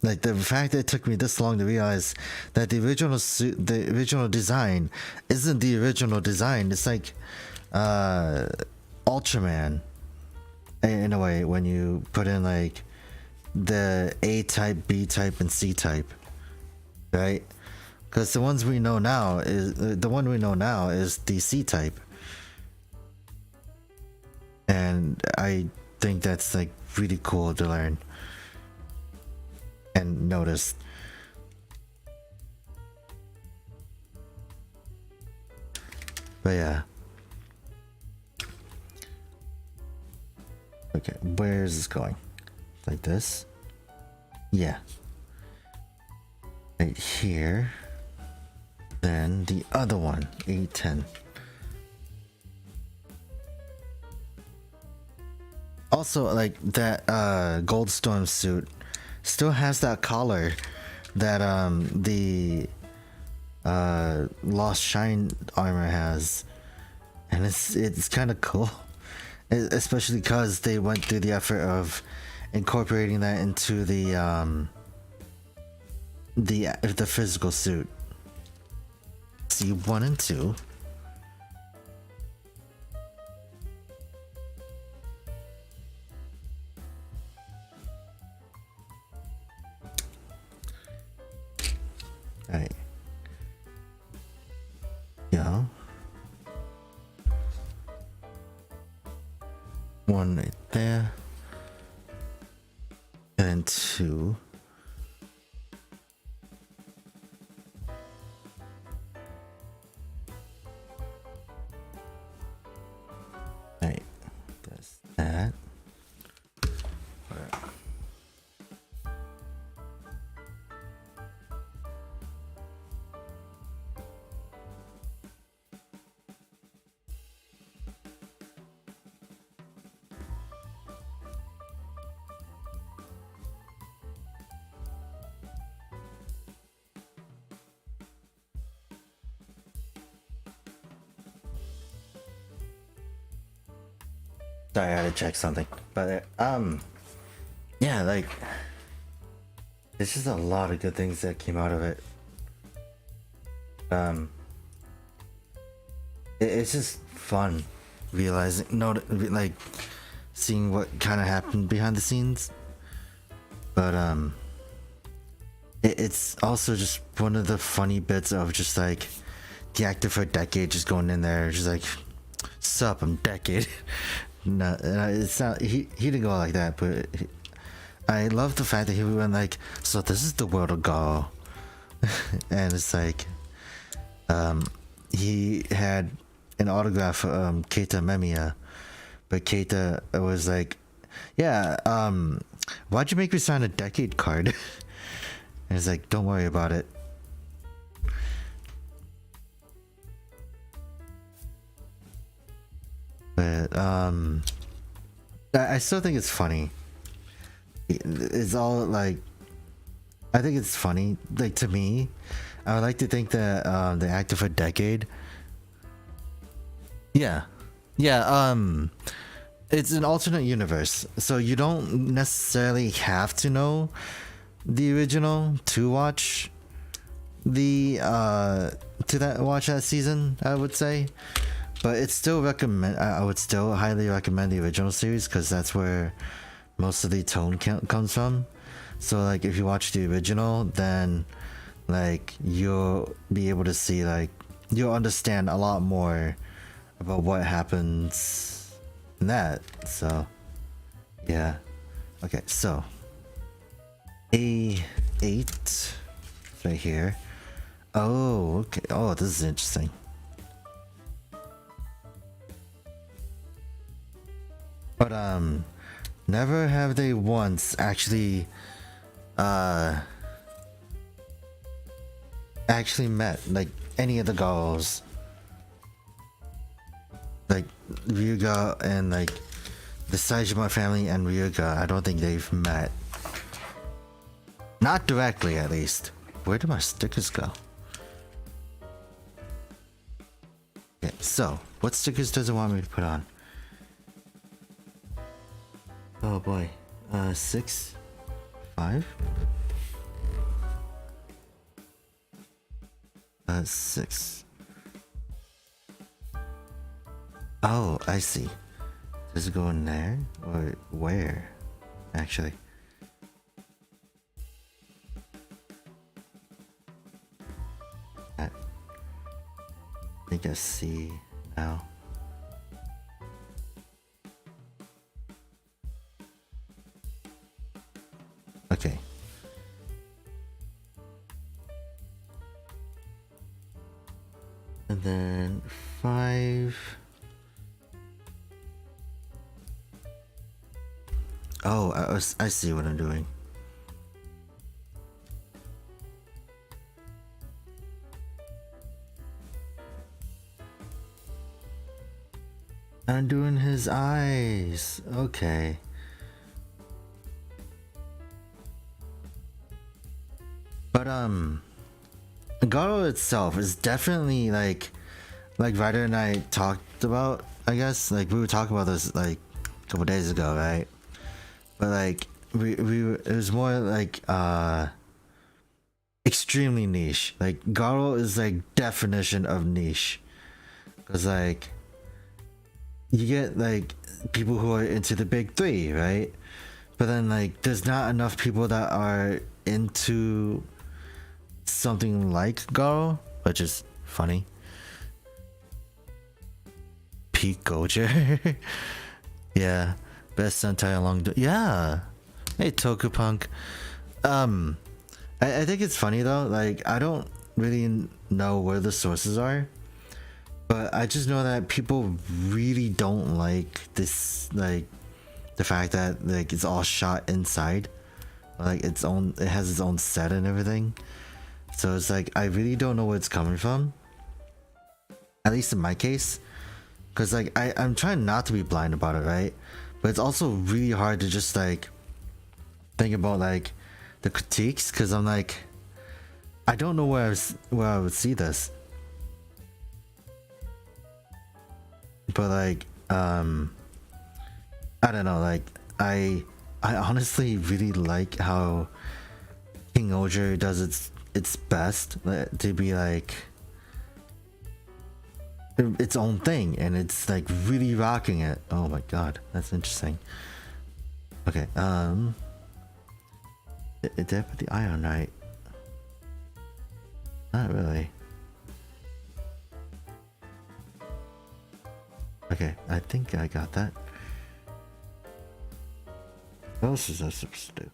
Like the fact that it took me this long to realize that the original suit, the original design, isn't the original design. It's like Ultraman, in a way, when you put in like the A type, B type, and C type, right? Because the one we know now is the C type, and I think that's like really cool to learn and notice. But yeah. Okay, where is this going? Like this? Yeah. Right here. Then the other one, A10. Also, like that Goldstorm suit still has that collar that the Lost Shine armor has, and it's kind of cool, especially because they went through the effort of incorporating that into the physical suit. See 1 and 2. Alright. Yeah. 1 right there. And 2. Alright. That's that. Sorry, I had to check something. But yeah, like there's just a lot of good things that came out of it. It's just fun realizing, like seeing what kind of happened behind the scenes. But it's also just one of the funny bits of just like the actor for Decade just going in there, just like, "Sup, I'm Decade." No, it's not. He didn't go like that, but I love the fact that he went like, "So this is the world of Go," and it's like, he had an autograph for Keita Memiya, but Keita was like, "Yeah, why'd you make me sign a Decade card?" And it's like, "Don't worry about it." But I still think it's funny. It's all like, I think it's funny. Like, to me, I would like to think that the actor for Decade. Yeah, it's an alternate universe, so you don't necessarily have to know the original to watch watch that season, I would say. But it's still I would still highly recommend the original series, because that's where most of the tone comes from. So like, if you watch the original, then like you'll be able to see, like, you'll understand a lot more about what happens in that. So yeah. Okay, so A8 right here. Oh, okay. Oh, this is interesting. But never have they once actually met like any of the girls, like Ryuga and like the Saejima family and Ryuga. I don't think they've met, not directly at least. Where do my stickers go? Okay, so what stickers does it want me to put on? Oh boy, 6, 5, 6. Oh, I see. Does it go in there or where? Actually, I think I see now. Okay. And then 5. Oh, I see what I'm doing. I'm doing his eyes. Okay. But Garo itself is definitely like Ryder and I talked about. I guess like we were talking about this like a couple days ago, right? But like it was more like extremely niche. Like Garo is like definition of niche, because like you get like people who are into the big three, right? But then like there's not enough people that are into something like Garo, which is funny. Kingohger. Yeah, best Sentai along the, yeah. Hey Tokupunk. I think it's funny though, like I don't really know where the sources are, but I just know that people really don't like this, like the fact that like it's all shot inside, like it has its own set and everything. So it's like I really don't know where it's coming from, at least in my case, because like I'm trying not to be blind about it, right? But it's also really hard to just like think about like the critiques, because I'm like I don't know where I would see this. But like I don't know, like I honestly really like how Kingohger does its best to be like its own thing, and it's like really rocking it. Oh my god, that's interesting. Okay, did I put the eye on right? Not really. Okay, I think I got that. What else is I supposed to do?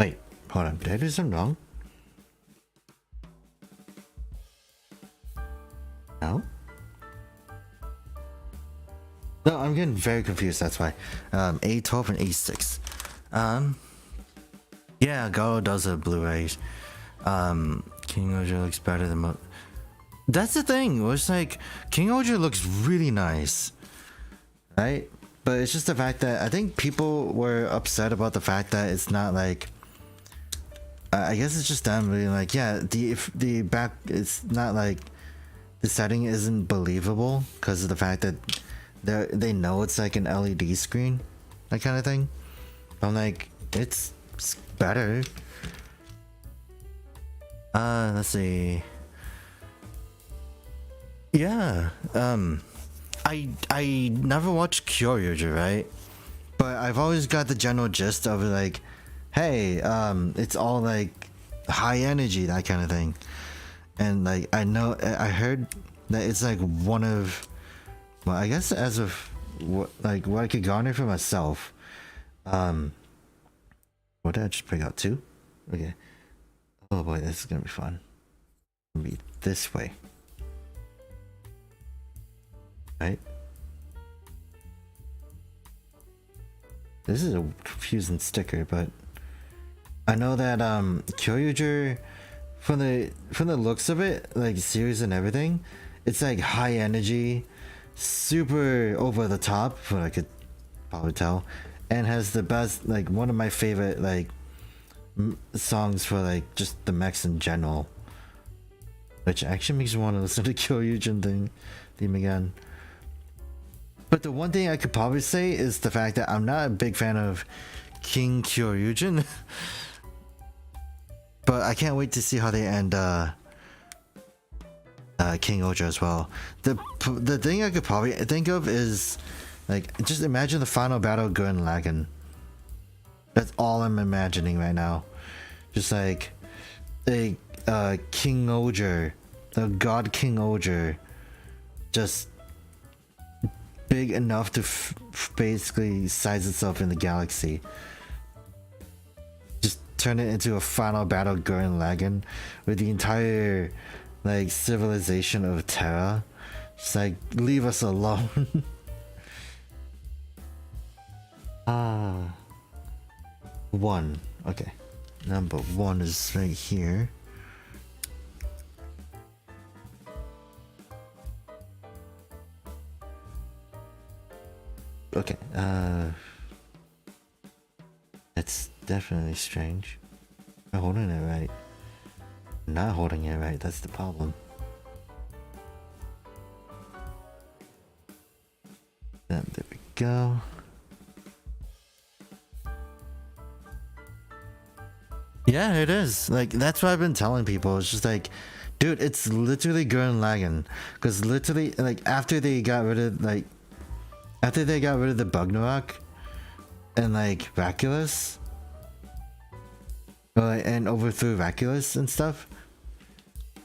Wait, hold on. Did I do something wrong? No? No, I'm getting very confused, that's why. A12 and A6. Yeah, Garo does have Blu-rays. Kingohger looks better than that's the thing. It's like Kingohger looks really nice, right? But it's just the fact that I think people were upset about the fact that it's not like. I guess it's just them being like, yeah, the back, it's not like the setting isn't believable because of the fact that they know it's like an LED screen, that kind of thing. I'm like, it's better. Let's see. Yeah. I never watched Kingohger, right? But I've always got the general gist of it, like, hey, it's all like high energy, that kind of thing. And like I heard that it's like one of, well, I guess as of what I could garner for myself. What did I just pick out? 2? Okay. Oh boy, this is gonna be fun. It's gonna be this way. Right? This is a confusing sticker, but I know that Kingohger, from the looks of it, like series and everything, it's like high energy, super over the top, what I could probably tell, and has the best, like one of my favorite like songs for like just the mechs in general, which actually makes me want to listen to Kingohger theme again. But the one thing I could probably say is the fact that I'm not a big fan of Kingohger. But I can't wait to see how they end Kingohger as well. The thing I could probably think of is like, just imagine the final battle of Gurren Lagann. That's all I'm imagining right now. Just like a Kingohger, the god Kingohger, just big enough to basically size itself in the galaxy. Just turn it into a final battle Gurren Lagann with the entire like civilization of Terra. Just like, leave us alone. One. Okay. Number 1 is right here. Okay, that's definitely strange. I'm holding it right. Not holding it right, that's the problem. Then there we go. Yeah, it is. Like, that's what I've been telling people. It's just like, dude, it's literally going lagging. Because literally, like, after they got rid of the Bugnarok and like Vaculus, and overthrew Vaculus and stuff,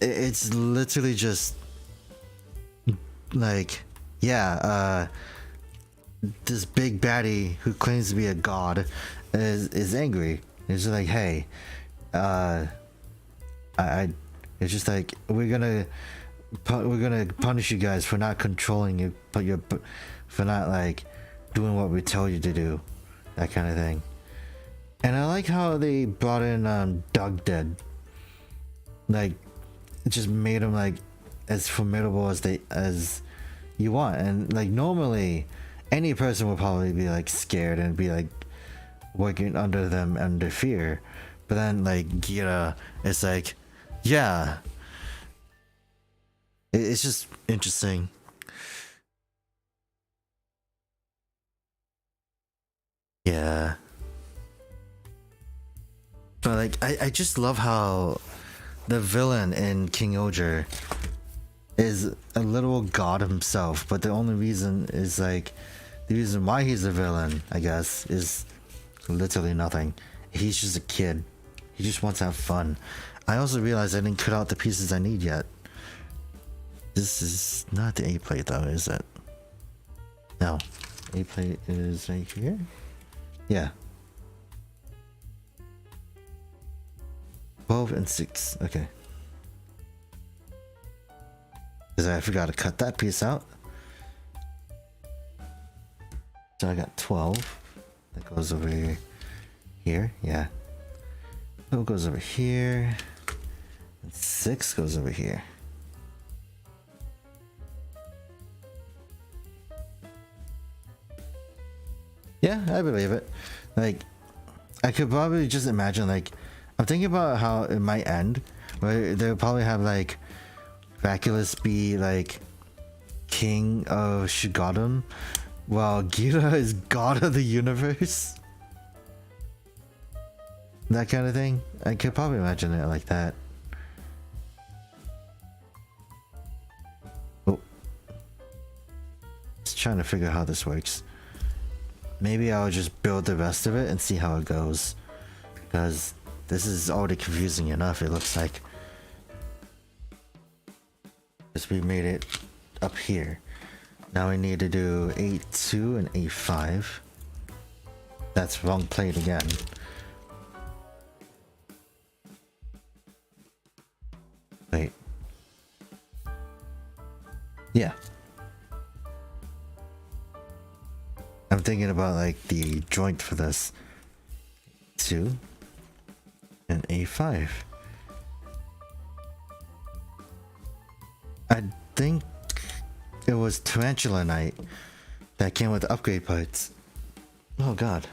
it's literally just like, yeah, this big baddie who claims to be a god is angry. It's just like, hey, it's just like, we're gonna punish you guys for not controlling you, for not like doing what we tell you to do, that kind of thing. And I like how they brought in Dog Dead. Like, it just made him like as formidable as you want. And like, normally any person would probably be like scared and be like working under them under fear, but then like Gira, it's like, yeah, it's just interesting. Yeah, but like I just love how the villain in Kingohger is a literal god himself, but the only reason is like, the reason why he's a villain, I guess, is literally nothing. He's just a kid. He just wants to have fun. I also realized I didn't cut out the pieces I need yet. This is not the A plate though, is it? No. A plate is right here? Yeah. 12 and 6. Okay. Because I forgot to cut that piece out. So I got 12. That goes over here. Yeah. 12 goes over here. And 6 goes over here. Yeah, I believe it. Like, I could probably just imagine, like, I'm thinking about how it might end, where they'll probably have, like, Vaculus be, like, king of Shigadum, while Gira is god of the universe. That kind of thing. I could probably imagine it like that. Oh. Just trying to figure out how this works. Maybe I'll just build the rest of it and see how it goes. Because this is already confusing enough, it looks like. Because we made it up here. Now we need to do A2 and A5. That's wrong plate again. Wait. Yeah. I'm thinking about like the joint for this. 2 and A5. I think it was Tarantula Knight that came with upgrade parts. Oh god.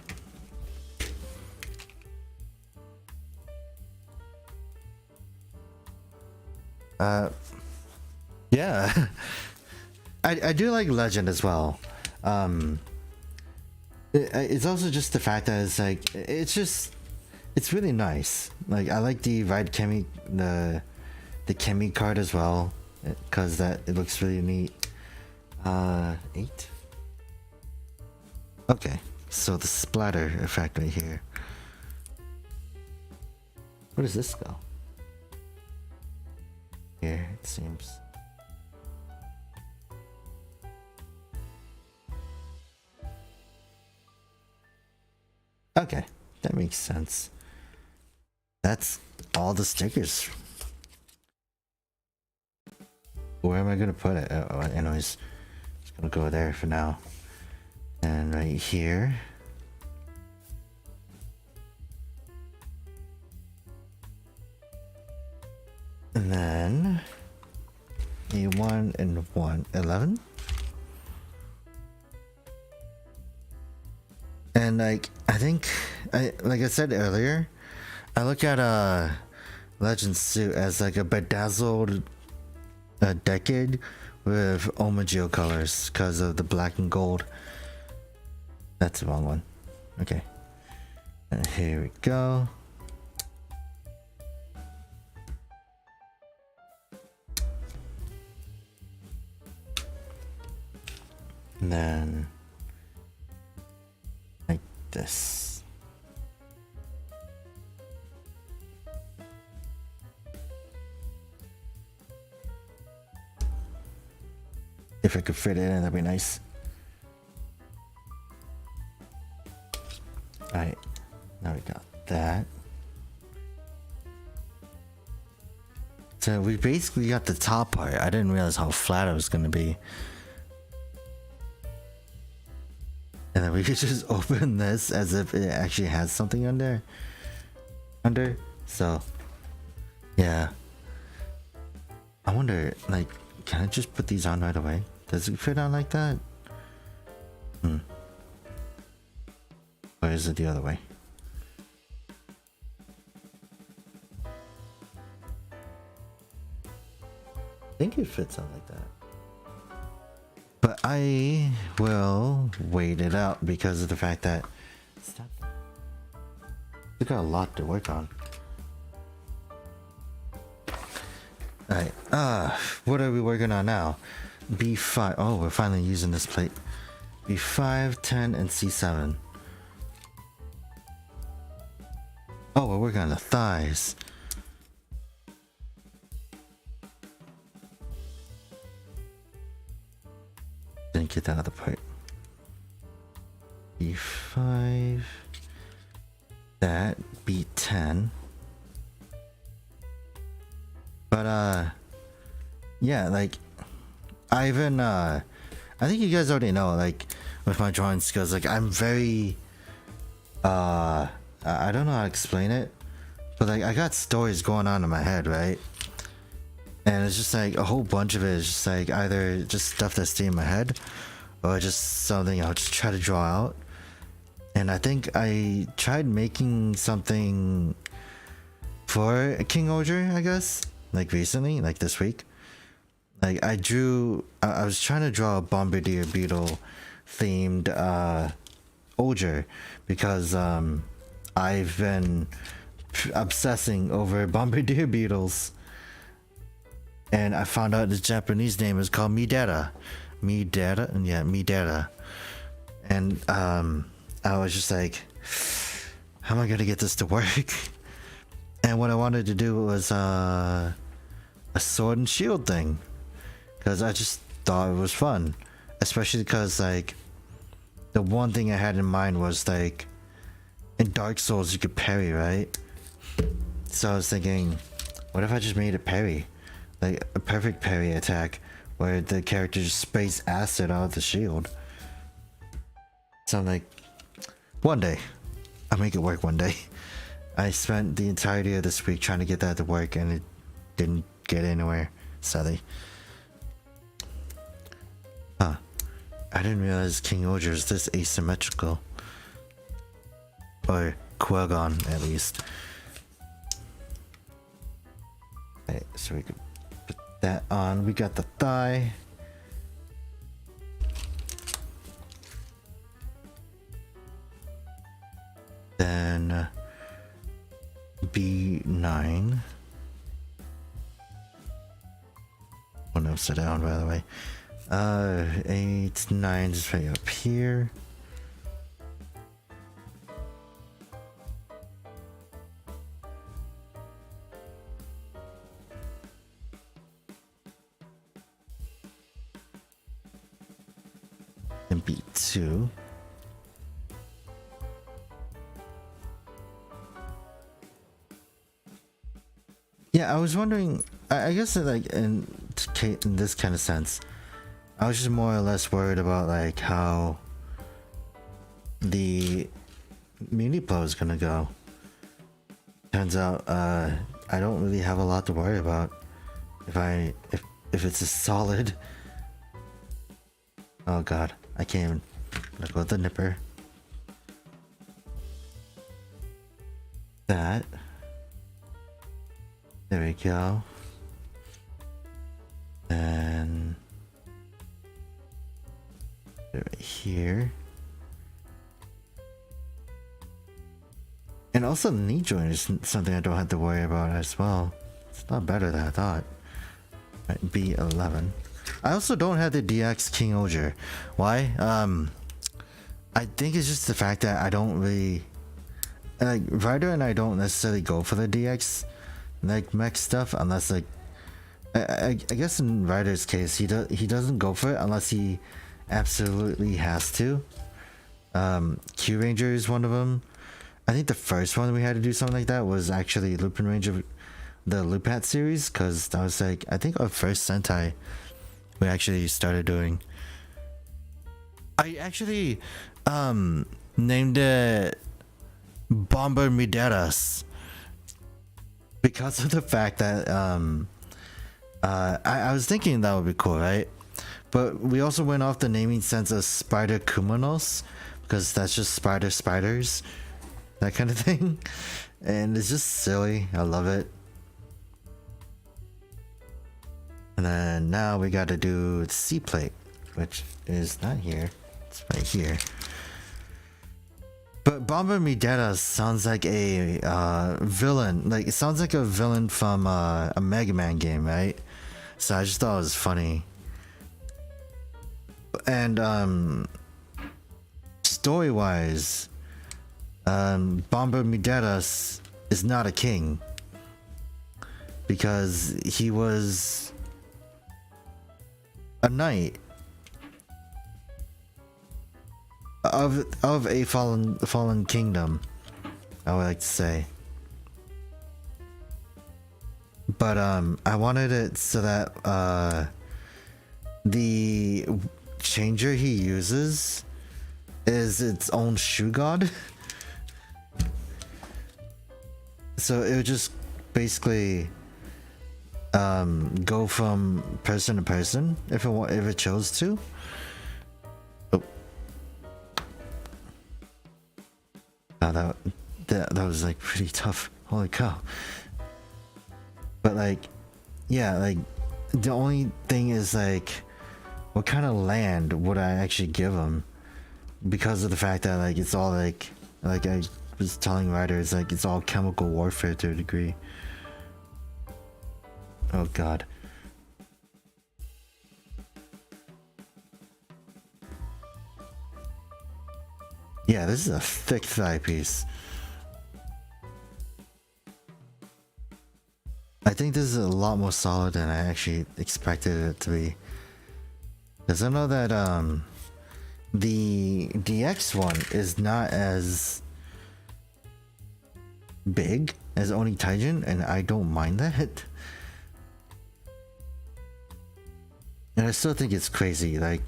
Yeah. I do like Legend as well. It's also just the fact that it's like, it's really nice. Like, I like the Ride Chemi, the Chemi card as well, because it looks really neat. 8. Okay, so the splatter effect right here. Where does this go? Here, it seems. Okay, that makes sense. That's all the stickers. Where am I gonna put it? Oh, anyways, just gonna go there for now. And right here. And then A1 and 1, 11. And like I think like I said earlier, I look at Legend suit as like a bedazzled decade with Omageo colors because of the black and gold. That's the wrong one. Okay. And here we go. And then like this. If I could fit it in, that'd be nice. Alright, now we got that. So we basically got the top part. I didn't realize how flat it was gonna be. And then we could just open this as if it actually has something under. So, yeah. I wonder, like, can I just put these on right away? Does it fit on like that? Or is it the other way? I think it fits on like that. But I will wait it out because of the fact that we got a lot to work on. Alright, what are we working on now? B5. Oh, we're finally using this plate. B5, 10, and C7. Oh, we're working on the thighs. Didn't get that other part. B5. That. B10. But, yeah, like, I think you guys already know, like, with my drawing skills, like, I'm very, I don't know how to explain it, but, like, I got stories going on in my head, right? And it's just, like, a whole bunch of it is just, like, either just stuff that's staying in my head, or just something I'll just try to draw out. And I think I tried making something for a Kingohger, I guess, like, recently, like, this week. Like, I was trying to draw a Bombardier Beetle themed Oger because I've been obsessing over Bombardier Beetles, and I found out the Japanese name is called Midera. Midera. And I was just like, how am I gonna get this to work? And what I wanted to do was a sword and shield thing, because I just thought it was fun, especially because, like, the one thing I had in mind was, like, in Dark Souls you could parry, right? So I was thinking, what if I just made a parry, like a perfect parry attack where the character just sprays acid out of the shield. So I'm like, one day I'll make it work one day. I spent the entirety of this week trying to get that to work, and it didn't get anywhere, sadly. Huh. I didn't realize Kingohger is this asymmetrical. Or Quagon, at least. Okay, so we could put that on. We got the thigh. Then B9. Oh no, sit down, by the way. 8, 9 is right up here. And B2. Yeah, I was wondering, I guess that, like, in this kind of sense, I was just more or less worried about, like, how the mini pro is gonna go. Turns out, I don't really have a lot to worry about if it's a solid. Oh god, I can't even look at the nipper. that. There we go. And right here. And also the knee joint is something I don't have to worry about as well. It's not better than I thought. Right, B11. I also don't have the DX Kingohger. Why? I think it's just the fact that I don't really like Ryder, and I don't necessarily go for the DX like mech stuff unless like I guess in Ryder's case he doesn't go for it unless he absolutely has to. Q Ranger is one of them. I think the first one we had to do something like that was actually Lupin Ranger, the Lupat series, because that was like I think our first Sentai we actually started doing. I actually named it Bomber Mideras because of the fact that I was thinking that would be cool, right? But we also went off the naming sense of Spider Kumonos because that's just spiders, that kind of thing, and it's just silly. I love it. And then now we got to do the C plate, which is not here. It's right here. But Bomber Mideras sounds like a villain. Like it sounds like a villain from a Mega Man game, right? So I just thought it was funny. And story-wise, Bomber Mideras is not a king because he was a knight of a fallen kingdom, I would like to say. But I wanted it so that the changer he uses is its own shoe god. So it would just basically go from person to person if it chose to. Oh, that was like pretty tough. Holy cow! But like, yeah, like the only thing is like, what kind of land would I actually give him? Because of the fact that like it's all like I was telling writers, like it's all chemical warfare to a degree. Oh god. Yeah, this is a thick thigh piece. I think this is a lot more solid than I actually expected it to be. Because I know that the DX one is not as big as Oni Taijin, and I don't mind that. And I still think it's crazy, like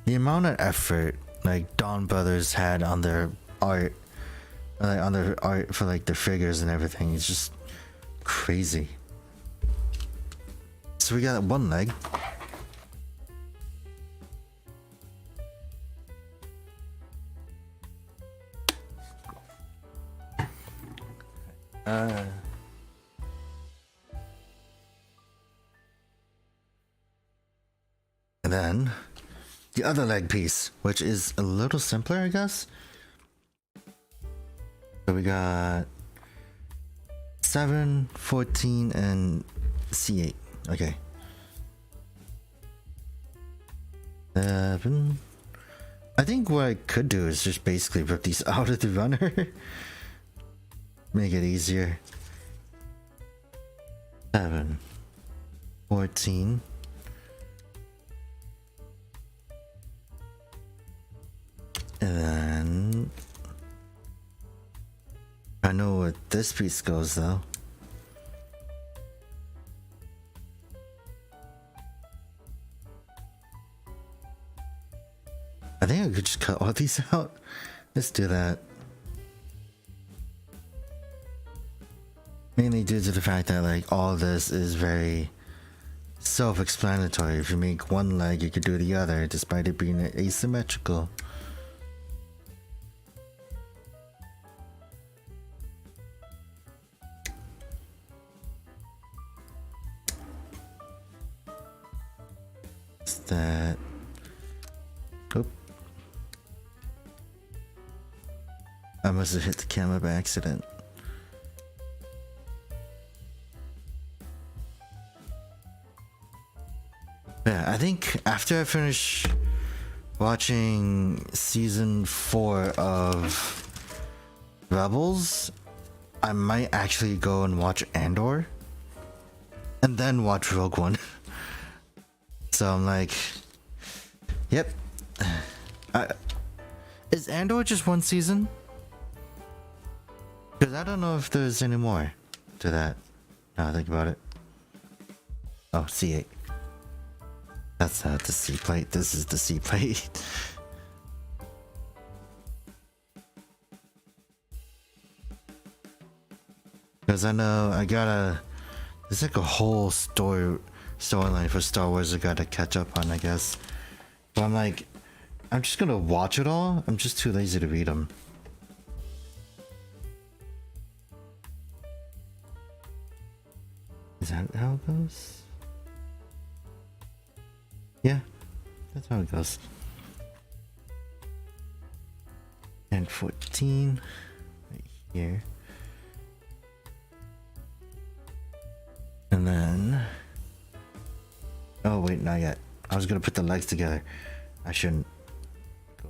the amount of effort like Dawn Brothers had on their art, for like their figures and everything. It's just crazy. So we got one leg. And then the other leg piece, which is a little simpler, I guess. So we got 7, 14, and C8. Okay. 7. I think what I could do is just basically rip these out of the runner. Make it easier. 7, 14. And then I know where this piece goes though. I think I could just cut all these out. Let's do that. Mainly due to the fact that like all this is very self-explanatory. If you make one leg, you could do the other despite it being asymmetrical. I must have hit the camera by accident. Yeah, I think after I finish watching season 4 of Rebels, I might actually go and watch Andor and then watch Rogue One. So I'm like, yep. Is Andor just one season? Because I don't know if there's any more to that. Now I think about it. Oh, C8. That's not the C plate. This is the C plate. Because I know I gotta. There's like a whole storyline for Star Wars I gotta catch up on, I guess. But I'm like, I'm just gonna watch it all. I'm just too lazy to read them. Is that how it goes? Yeah, that's how it goes. And 14 right here. And then, oh wait, not yet. I was gonna put the legs together. I shouldn't go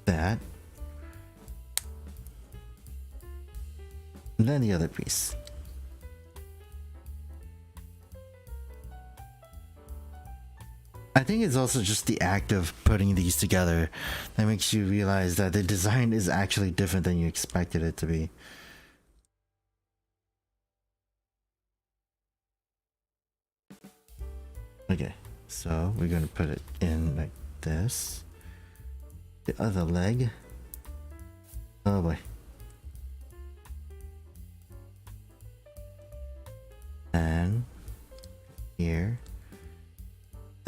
that. And then the other piece. I think it's also just the act of putting these together that makes you realize that the design is actually different than you expected it to be. Okay, so we're gonna put it in like this. The other leg. Oh boy. And here.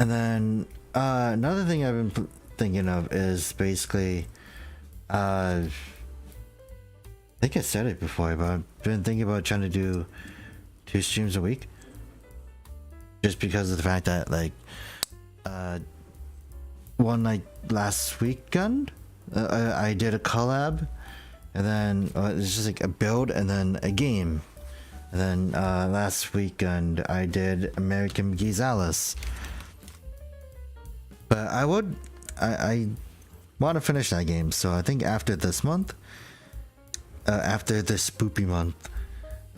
And then another thing I've been thinking of is basically, I think I said it before, but I've been thinking about trying to do 2 streams a week. Just because of the fact that, like, one night last weekend, I did a collab, and then it's just like a build and then a game. And then last weekend I did American McGee's Alice. But I want to finish that game, so I think after this month, after this spoopy month,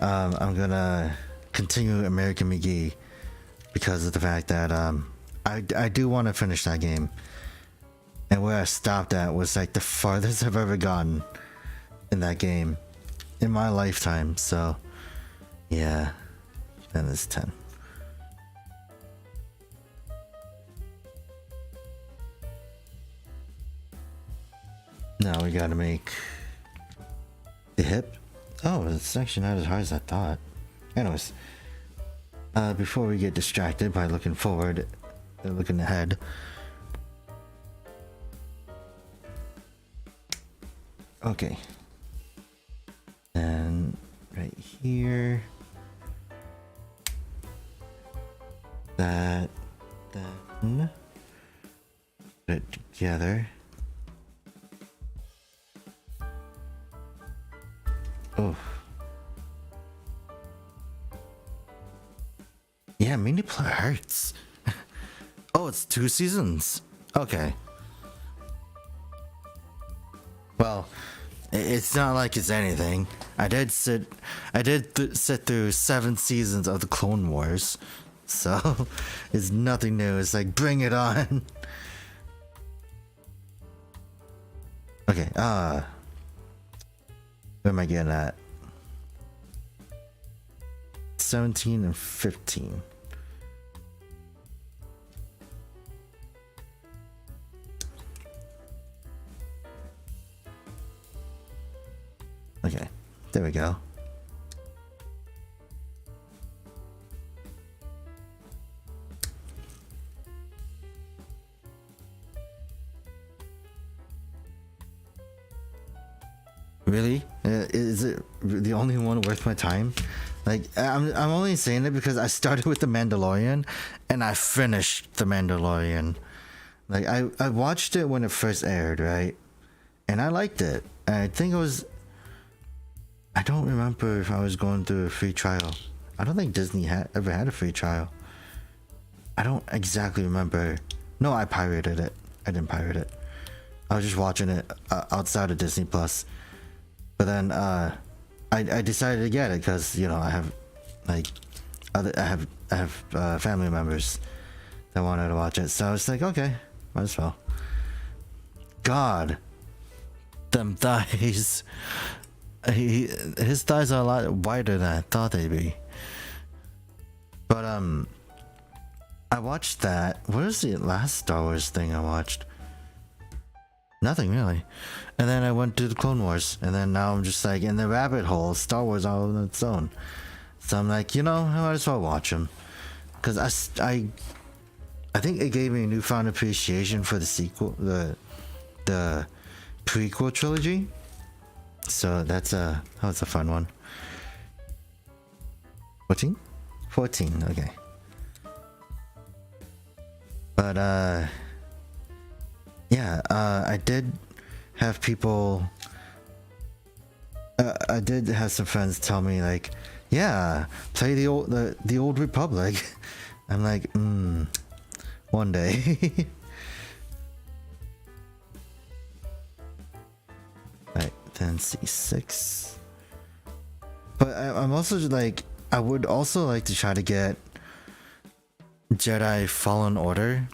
I'm gonna continue American McGee. Because of the fact that I do want to finish that game, and where I stopped at was like the farthest I've ever gotten in that game in my lifetime. So yeah, then it's 10. Now we gotta make the hip. Oh, it's actually not as hard as I thought. Anyways. Before we get distracted by looking forward, looking ahead. Okay. And right here. That. Then. Put it together. Oh. Yeah, mini play hurts. Oh, it's 2 seasons. Okay. Well, it's not like it's anything. I did sit through 7 seasons of the Clone Wars, so it's nothing new. It's like, bring it on. Okay. Where am I getting at? 17 and 15. Okay, there we go. Really? Is it the only one worth my time? Like, I'm only saying it because I started with The Mandalorian and I finished The Mandalorian. Like, I watched it when it first aired, right? and I liked it. I think it was. I don't remember if I was going through a free trial. I don't think Disney ever had a free trial. I don't exactly remember. No, I pirated it. I didn't pirate it. I was just watching it outside of Disney Plus. But then I decided to get it because, you know, I have like I have family members that wanted to watch it. So I was like, okay, might as well. God, them thighs. His thighs are a lot wider than I thought they'd be. But I watched that. What was the last Star Wars thing I watched? Nothing really. And then I went to the Clone Wars, and then now I'm just like in the rabbit hole. Star Wars all on its own. So I'm like, you know, I might as well watch them, because I think it gave me a newfound appreciation for the sequel, the prequel trilogy. So that's a fun one. 14? 14, okay. But yeah, I did have people. I did have some friends tell me like, yeah, play the old Republic. I'm like, one day. Right, then C6. But I'm also like, I would also like to try to get Jedi Fallen Order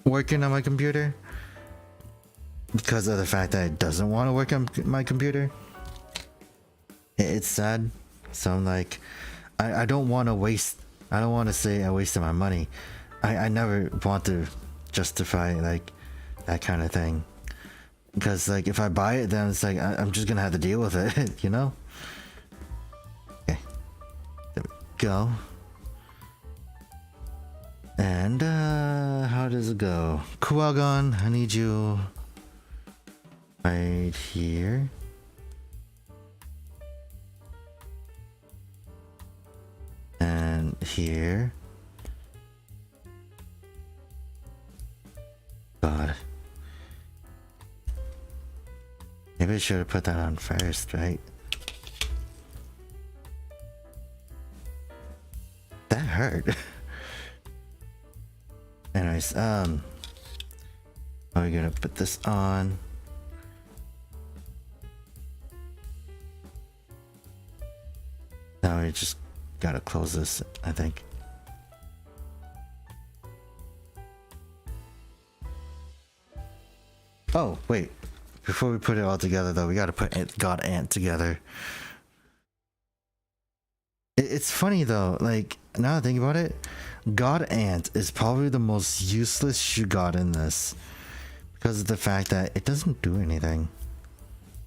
working on my computer, because of the fact that it doesn't want to work on my computer. It's sad. So I'm like, I don't want to waste. I don't want to say I wasted my money. I never want to justify like that kind of thing, because like if I buy it, then it's like I'm just gonna have to deal with it, you know. Okay, there we go. And how does it go? Kingohger, I need you right here. And here. God. Maybe I should have put that on first, right? That hurt. Anyways, are we gonna put this on? Now we just gotta close this, I think. Oh, wait. Before we put it all together, though, we gotta put God Ant together. It's funny, though. Like, now that I think about it, God Ant is probably the most useless Shugot in this, because of the fact that it doesn't do anything.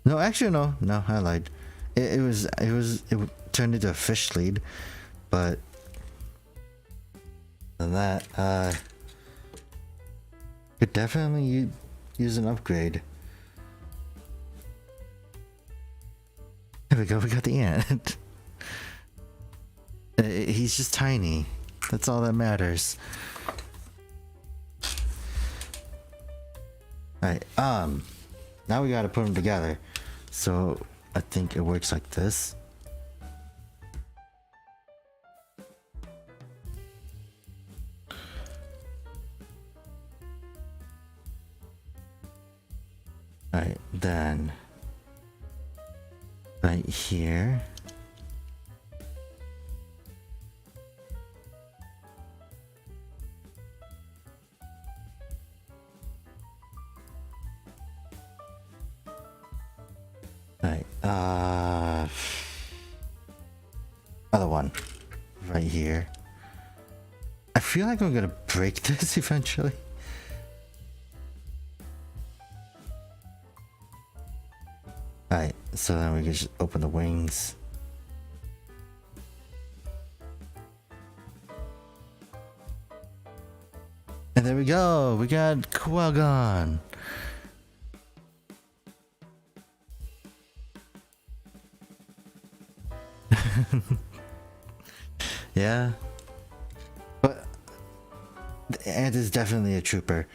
No, actually, no, I lied. It turned into a fish lead, but than that, could definitely use an upgrade. There we go. We got the ant. He's just tiny. That's all that matters. Alright, now we gotta put them together. So I think it works like this. Alright, then right here. Right, other one right here. I feel like I'm gonna break this eventually. Alright, so then we can just open the wings. And there we go, we got Kingohger. Yeah, but the ant is definitely a trooper.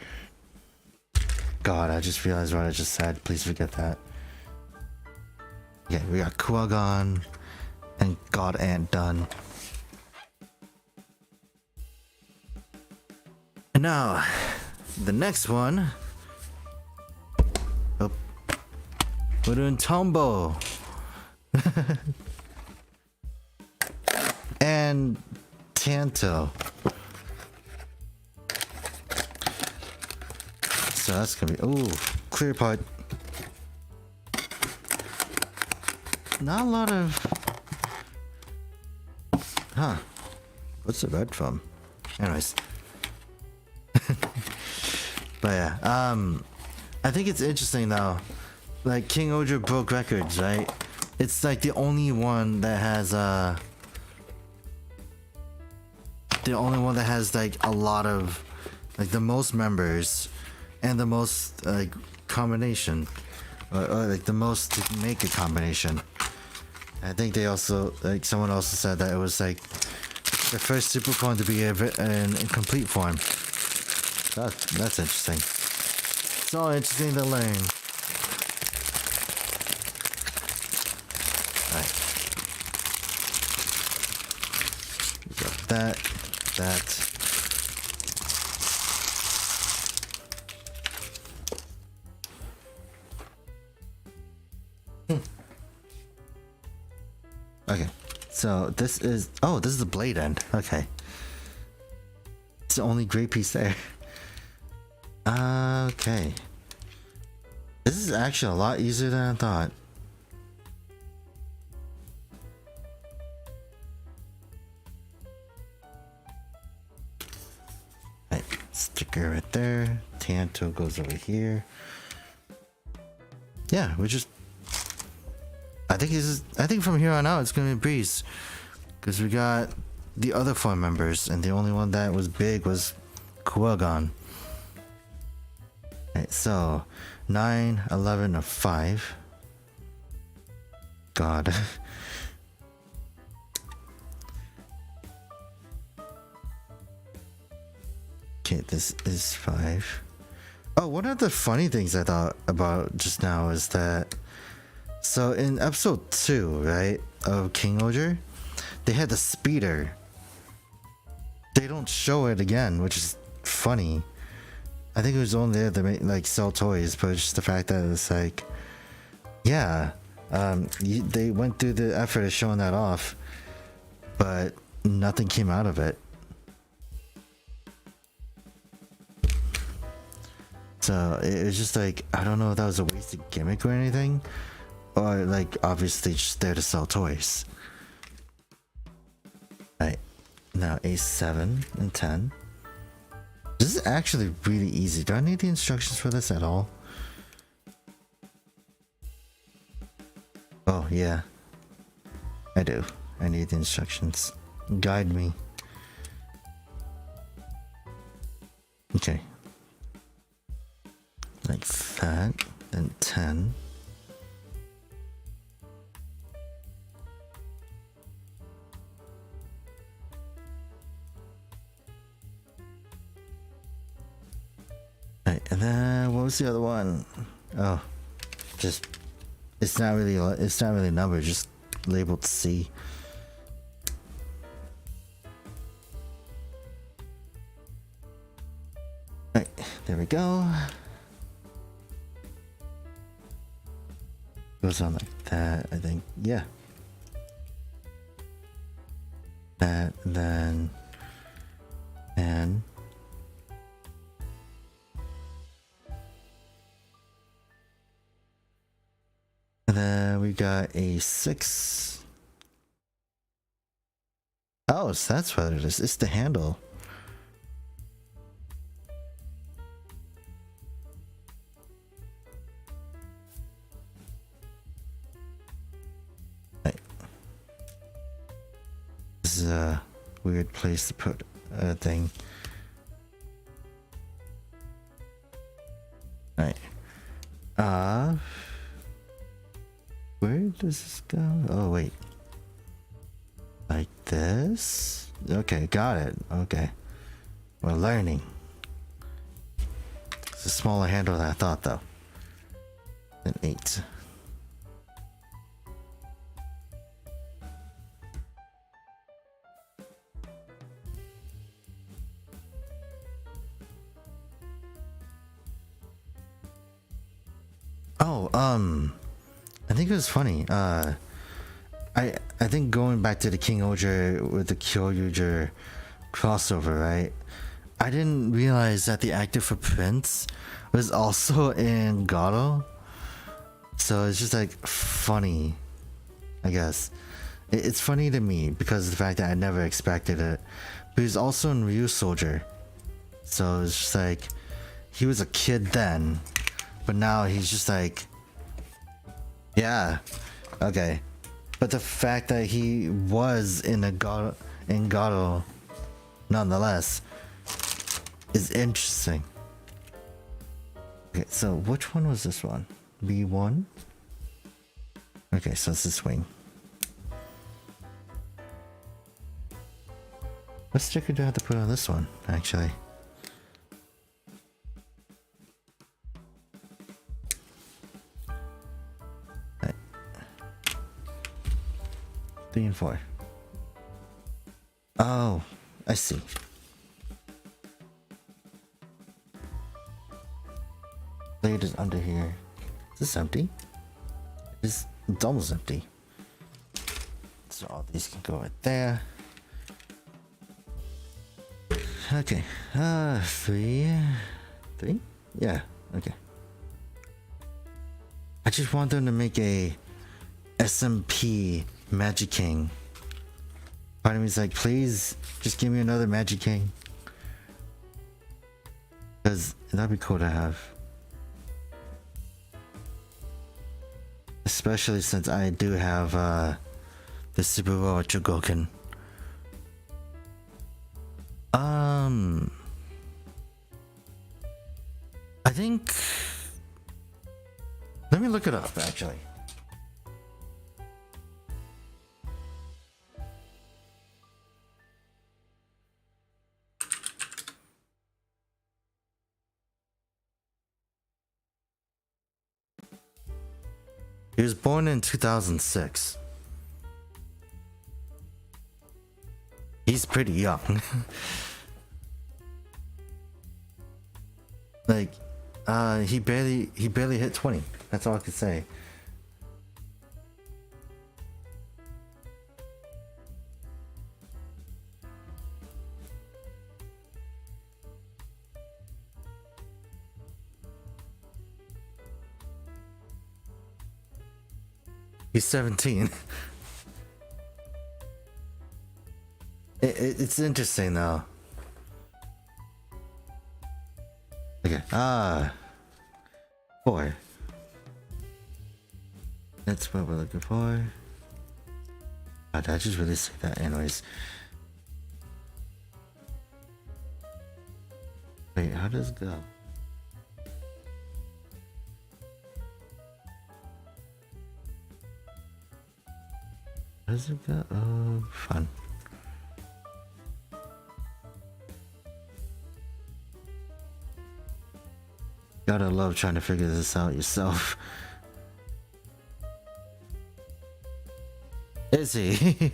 God, I just realized what I just said. Please forget that. Yeah, we got Kuwagon and God Ant done. And now, the next one. Oh, we're doing Tombo. And Tanto. So that's gonna be, ooh, clear part. Not a lot of, huh? What's the red from? Anyways, but yeah, I think it's interesting though. Like Kingohger broke records, right? It's like the only one that has like a lot of, like the most members and the most like combination, or like the most to make a combination. I think they also, like someone also said that it was like the first super form to be in complete form. That's interesting. It's all interesting to learn. Alright. We got that. Okay, so this is, oh, this is the blade end. Okay, it's the only gray piece there. Okay, this is actually a lot easier than I thought. Right, sticker right there. Tanto goes over here. Yeah, we just, I think from here on out it's gonna be a breeze, because we got the other 4 members, and the only one that was big was Kuwagon. Right, so 9, 11, or 5. God. Okay, this is 5. Oh, one of the funny things I thought about just now is that, so in episode 2, right, of Kingohger, they had the speeder. They don't show it again, which is funny. I think it was only there to make, like, sell toys, but it's just the fact that it's like, yeah, they went through the effort of showing that off, but nothing came out of it. So it was just like, I don't know if that was a wasted gimmick or anything, or like obviously just there to sell toys. Right, now A7 and 10. This is actually really easy. Do I need the instructions for this at all? Oh yeah, I do. I need the instructions. Guide me. Okay. Like that, then 10. Right, and then what was the other one? Oh, just it's not really numbered, just labeled C. Right, there we go. Goes on like that, I think. Yeah. That, and then, and then we got a 6. Oh, so that's what it is. It's the handle. This is a weird place to put a thing. Right. Where does this go? Oh, wait. Like this? Okay, got it. Okay. We're learning. It's a smaller handle than I thought, though. An 8. Oh, I think it was funny. I think going back to the Kingohger with the Kingohger crossover, right? I didn't realize that the actor for Prince was also in Gato. So it's just like funny, I guess. It's funny to me because of the fact that I never expected it. But he's also in Ryu Soldier. So it's just like, he was a kid then, but now he's just like, yeah, okay. But the fact that he was in Gato, nonetheless, is interesting. Okay, so which one was this one? B1? Okay, so it's this wing. What sticker do I have to put on this one, actually? Right. 3 and 4. Oh, I see. Blade is under here. Is this empty? It's almost empty. So all these can go right there. Okay. 3. 3? Yeah, okay. I just want them to make a SMP Magic King. Part of me is like, please, just give me another Magic King. Because that'd be cool to have. Especially since I do have the Super Ultra Goken. I think. Let me look it up actually. He was born in 2006. He's pretty young. Like, he barely hit 20. That's all I could say. He's 17. It's interesting though. Okay. 4. That's what we're looking for. God, I just really say that anyways. Wait, how does it go? How does it go? Oh, fun. Gotta love trying to figure this out yourself. Is he?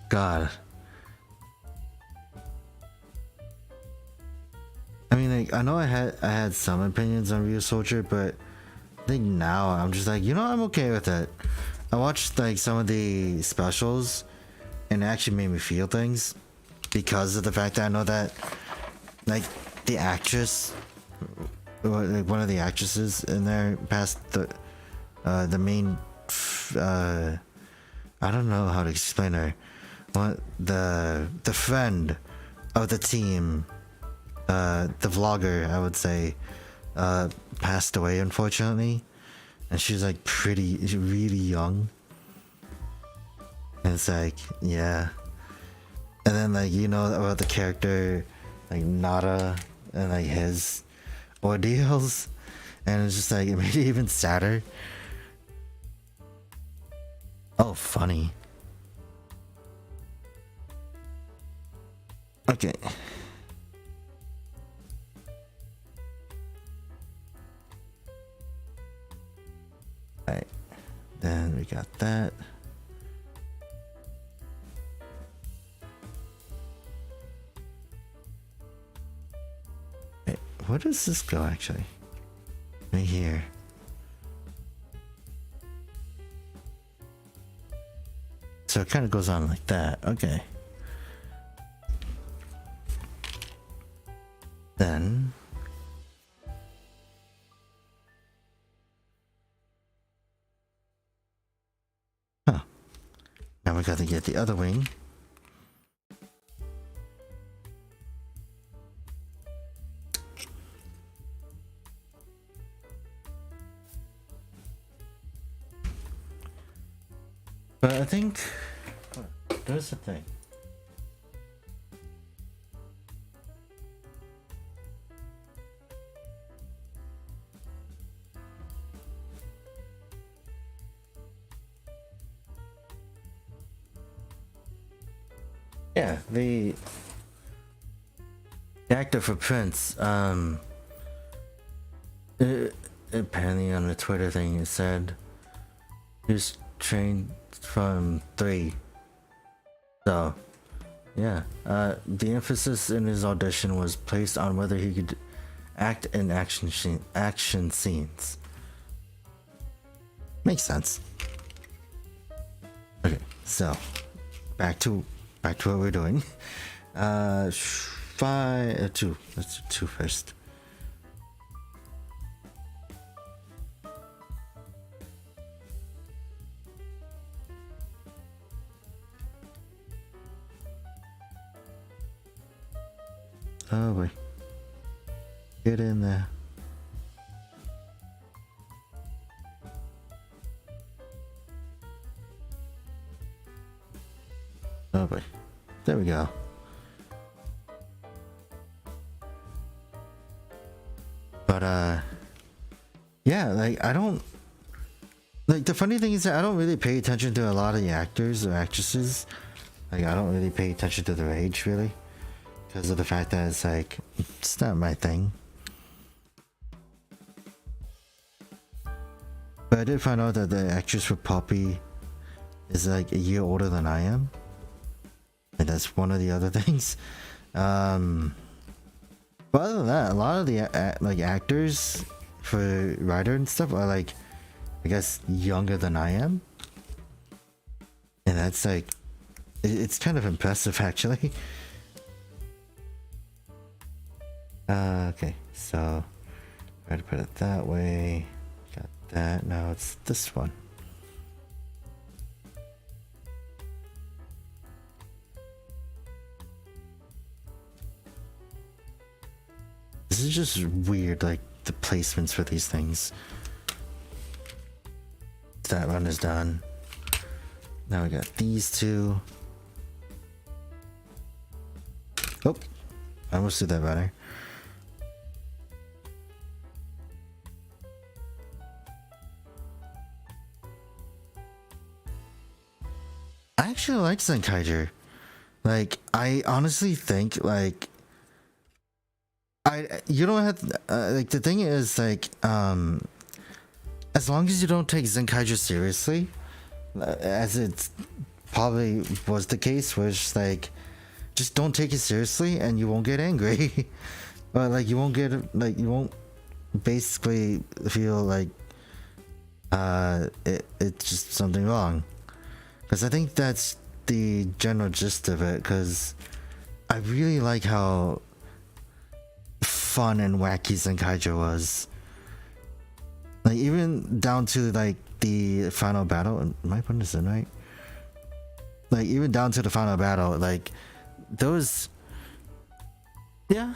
God. I mean, like, I know I had some opinions on Ryu Soldier, but I think now I'm just like, you know, I'm okay with it. I watched like some of the specials, and it actually made me feel things because of the fact that I know that, like, the actress, like one of the actresses in there passed the main. I don't know how to explain her. The friend of the team, the vlogger, I would say, passed away unfortunately, and she's like really young. And it's like, yeah. And then, like, you know about the character, like Nada, and like his ordeals, and it's just like, it made it even sadder. Oh, funny. Okay. got that. Wait, where does this go actually? Right here. So it kind of goes on like that. Okay. Then now we got to get the other wing. But I think there's the thing. Yeah, the actor for Prince, apparently on the Twitter thing, it said he was trained from 3. So, yeah, the emphasis in his audition was placed on whether he could act in action scenes. Makes sense. Okay, so back to what we're doing. 2. Let's do 2 first. Oh boy. Get in there. Oh boy. There we go. But yeah, like I don't like the funny thing is that I don't really pay attention to a lot of the actors or actresses. Like I don't really pay attention to their age really. Because of the fact that it's like, it's not my thing. But I did find out that the actress for Poppy is like a year older than I am. And that's one of the other things. But other than that, a lot of the like actors for Ryder and stuff are like, I guess, younger than I am. And that's like, it's kind of impressive actually. Okay, so try to put it that way. Got that. Now it's this one. This is just weird, like the placements for these things. That one is done. Now we got these 2. Oh, I almost did that better. I actually like Kingohger. Like, I honestly think, like, you don't have to, like, the thing is, like, as long as you don't take Kingohger seriously, as it probably was the case, where it's like, just don't take it seriously and you won't get angry. But, like, you won't get, like, you won't basically feel like, it's just something wrong. Because I think that's the general gist of it, because I really like how fun and wacky Kingohger was. Like, even down to, like, the final battle. Am I putting this in right? Like, even down to the final battle, like, those... Yeah.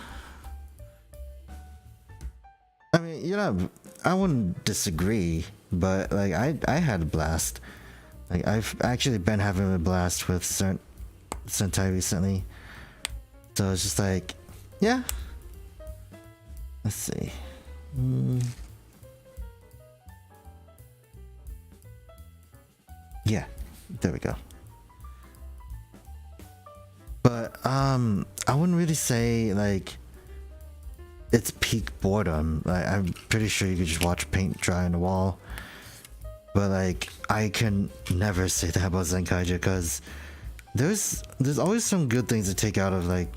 I mean, you know, I wouldn't disagree, but, like, I had a blast. Like, I've actually been having a blast with Sentai recently. So it's just like, yeah. Let's see. Yeah, there we go. But, I wouldn't really say, like, it's peak boredom. Like, I'm pretty sure you could just watch paint dry on the wall. But like, I can never say that about Zenkaiger because there's always some good things to take out of like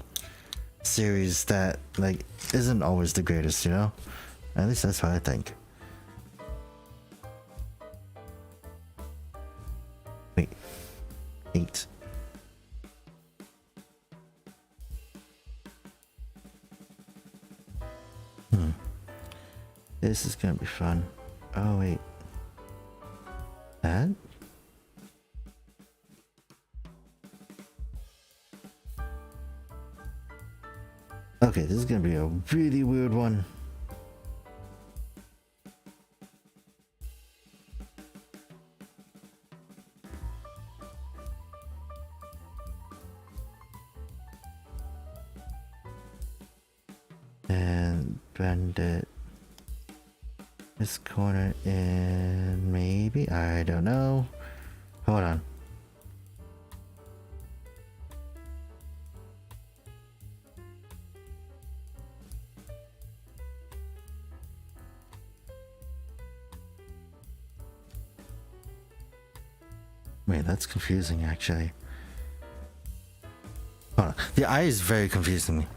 series that like isn't always the greatest, you know? At least that's what I think. Wait, 8. This is gonna be fun. Oh wait. That? Okay, this is gonna be a really weird one. And bend it this corner and maybe, I don't know. Hold on. Wait, that's confusing actually. Hold on. The eye is very confusing me.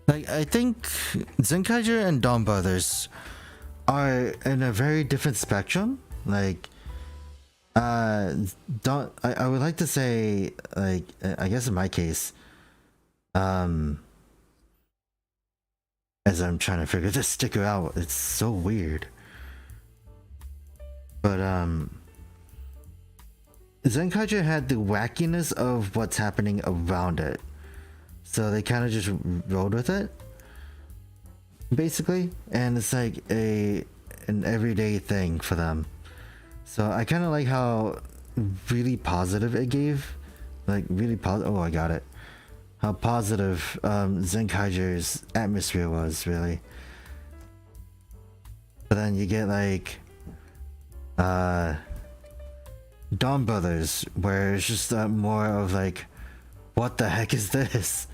Like, I think Zenkaiger and Dawn Brothers are in a very different spectrum. Like, I would like to say, like, I guess in my case, as I'm trying to figure this sticker out, it's so weird. But, Zenkaiger had the wackiness of what's happening around it. So they kind of just rode with it, basically, and it's like an everyday thing for them. So I kind of like how really positive it gave, like really positive. Oh, I got it. How positive Zenkaiger's atmosphere was, really. But then you get like Dawn Brothers, where it's just more of like, what the heck is this?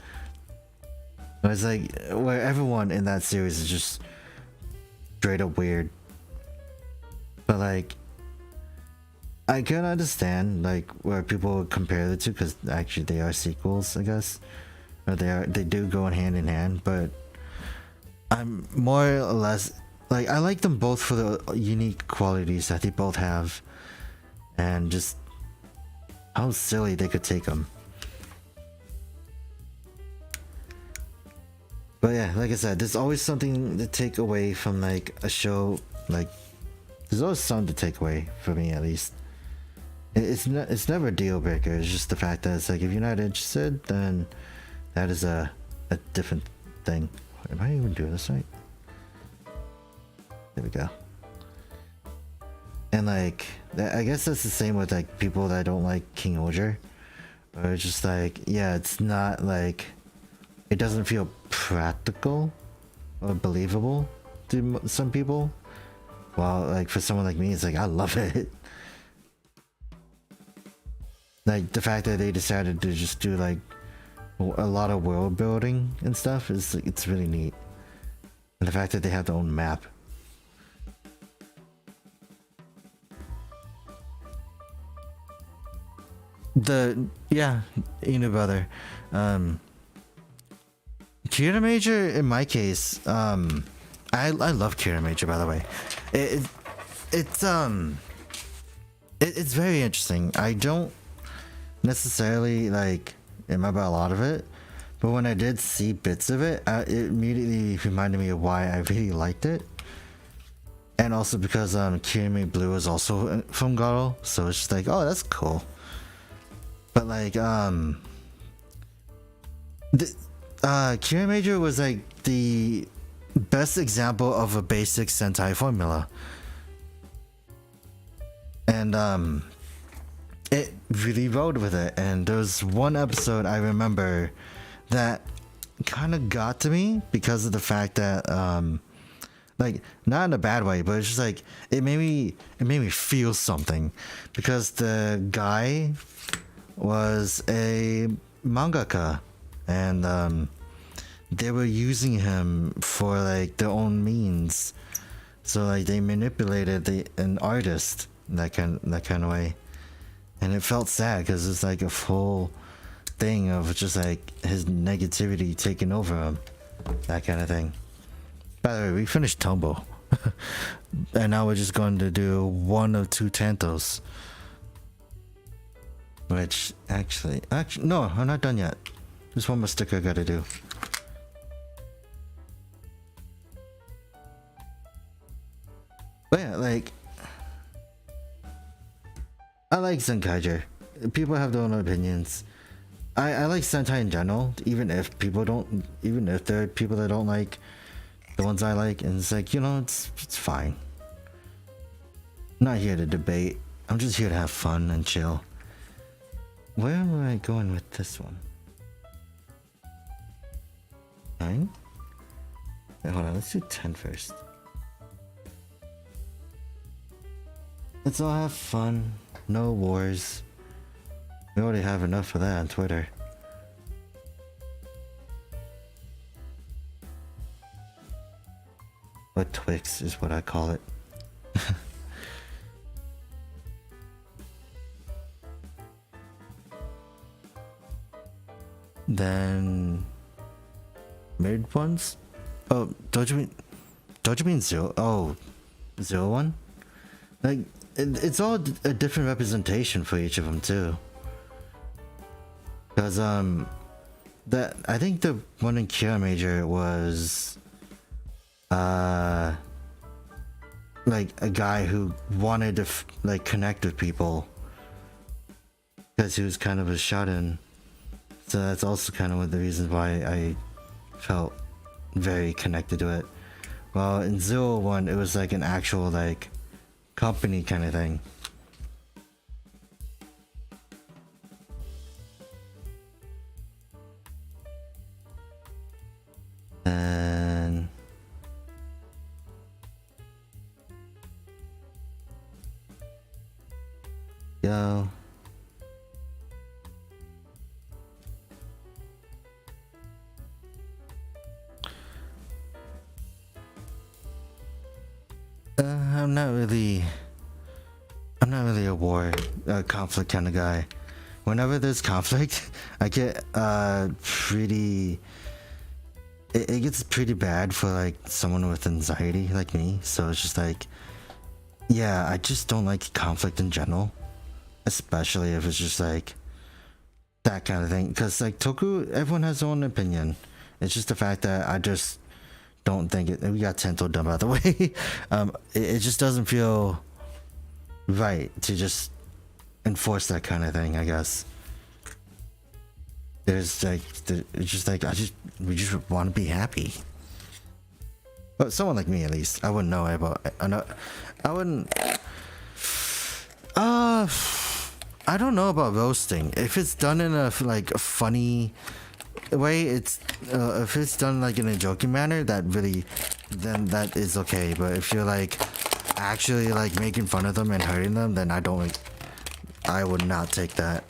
It's like where everyone in that series is just straight up weird. But like, I can understand like where people would compare the two, because actually they are sequels, I guess, or they do go hand in hand. But I'm more or less like, I like them both for the unique qualities that they both have, and just how silly they could take them. But yeah, like I said, there's always something to take away from like a show. Like, there's always something to take away for me, at least. It's never a deal breaker. It's just the fact that it's like, if you're not interested, then that is a different thing. Am I even doing this right? There we go. And like, I guess that's the same with like people that don't like Kingohger, or it's just like, yeah, it's not like, it doesn't feel practical or believable to some people. Well, like for someone like me, it's like, I love it. Like the fact that they decided to just do like a lot of world building and stuff is, it's really neat. And the fact that they have their own map. Inu brother. Kira Major, in my case, I love Kira Major, by the way. It's very interesting. I don't necessarily like remember a lot of it, but when I did see bits of it, it immediately reminded me of why I really liked it. And also because Kirame Blue is also from Garo, so it's just like, oh, that's cool. But like Kira Major was like the best example of a basic Sentai formula, and it really rode with it. And there was one episode I remember that kind of got to me because of the fact that like, not in a bad way, but it's just like, it made me feel something, because the guy was a mangaka, and they were using him for like their own means. So like they manipulated an artist that kind of way, and it felt sad because it's like a full thing of just like his negativity taking over him, that kind of thing. By the way, we finished Tombo, and now we're just going to do 1 of 2 Tantos. Which actually no, I'm not done yet. There's one more sticker I gotta do. But yeah, like I like Zenkaiger. People have their own opinions. I like Sentai in general, even if there are people that don't like the ones I like, and it's like, you know, it's fine. I'm not here to debate. I'm just here to have fun and chill. Where am I going with this one? 9? Wait, hold on, let's do 10 first. Let's all have fun. No wars. We already have enough of that on Twitter. But Twix is what I call it. Then mid ones? Oh, don't you mean 0? Oh, 01? Like it's all a different representation for each of them too. Cause that I think the one in Kira Major was like a guy who wanted to like connect with people because he was kind of a shut-in. So that's also kind of one of the reasons why I felt very connected to it. Well, in 01, it was like an actual like company kind of thing. And yo. I'm not really a conflict kind of guy. Whenever there's conflict, I get pretty. It gets pretty bad for like someone with anxiety like me. So it's just like, yeah, I just don't like conflict in general, especially if it's just like that kind of thing. Because like Toku, everyone has their own opinion. It's just the fact that I just don't think it. We got Tento done, by the way. It just doesn't feel right to just enforce that kind of thing, I guess. There's like, it's just like we just want to be happy. But someone like me, at least, I wouldn't know about. I wouldn't. I don't know about roasting. If it's done in a like a funny way, it's if it's done like in a joking manner, then that is okay. But if you're like actually like making fun of them and hurting them, then I would not take that.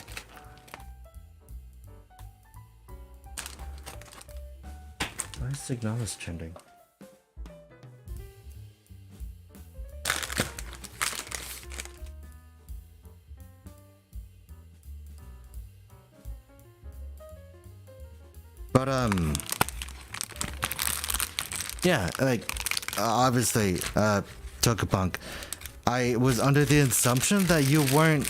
Why is Signalis trending? But yeah, like obviously, Tokapunk, I was under the assumption that you weren't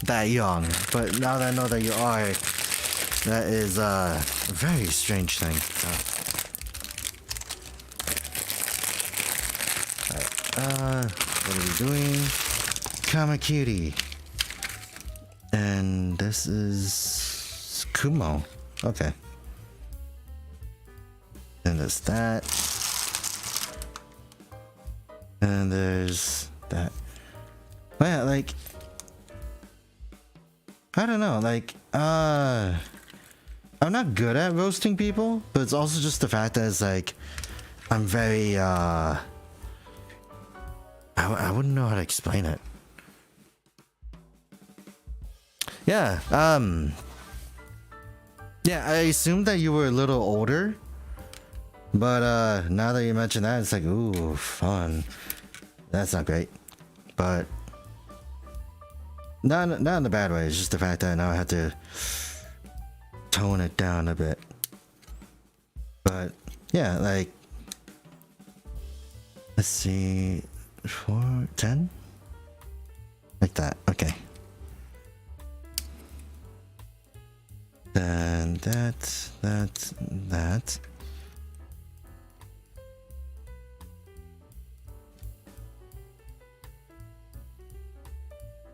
that young, but now that I know that you are, that is a very strange thing. Alright, what are we doing? Kamakiri. And this is Kumo. Okay. And there's that. And there's that. But yeah, like, I don't know, like, I'm not good at roasting people, but it's also just the fact that it's like, I'm very, I wouldn't know how to explain it. Yeah, I assumed that you were a little older, but now that you mention that, it's like, ooh, fun. That's not great, but not in a bad way. It's just the fact that now I have to tone it down a bit. But yeah, like, let's see, 4, 10, like that. Okay. Then that.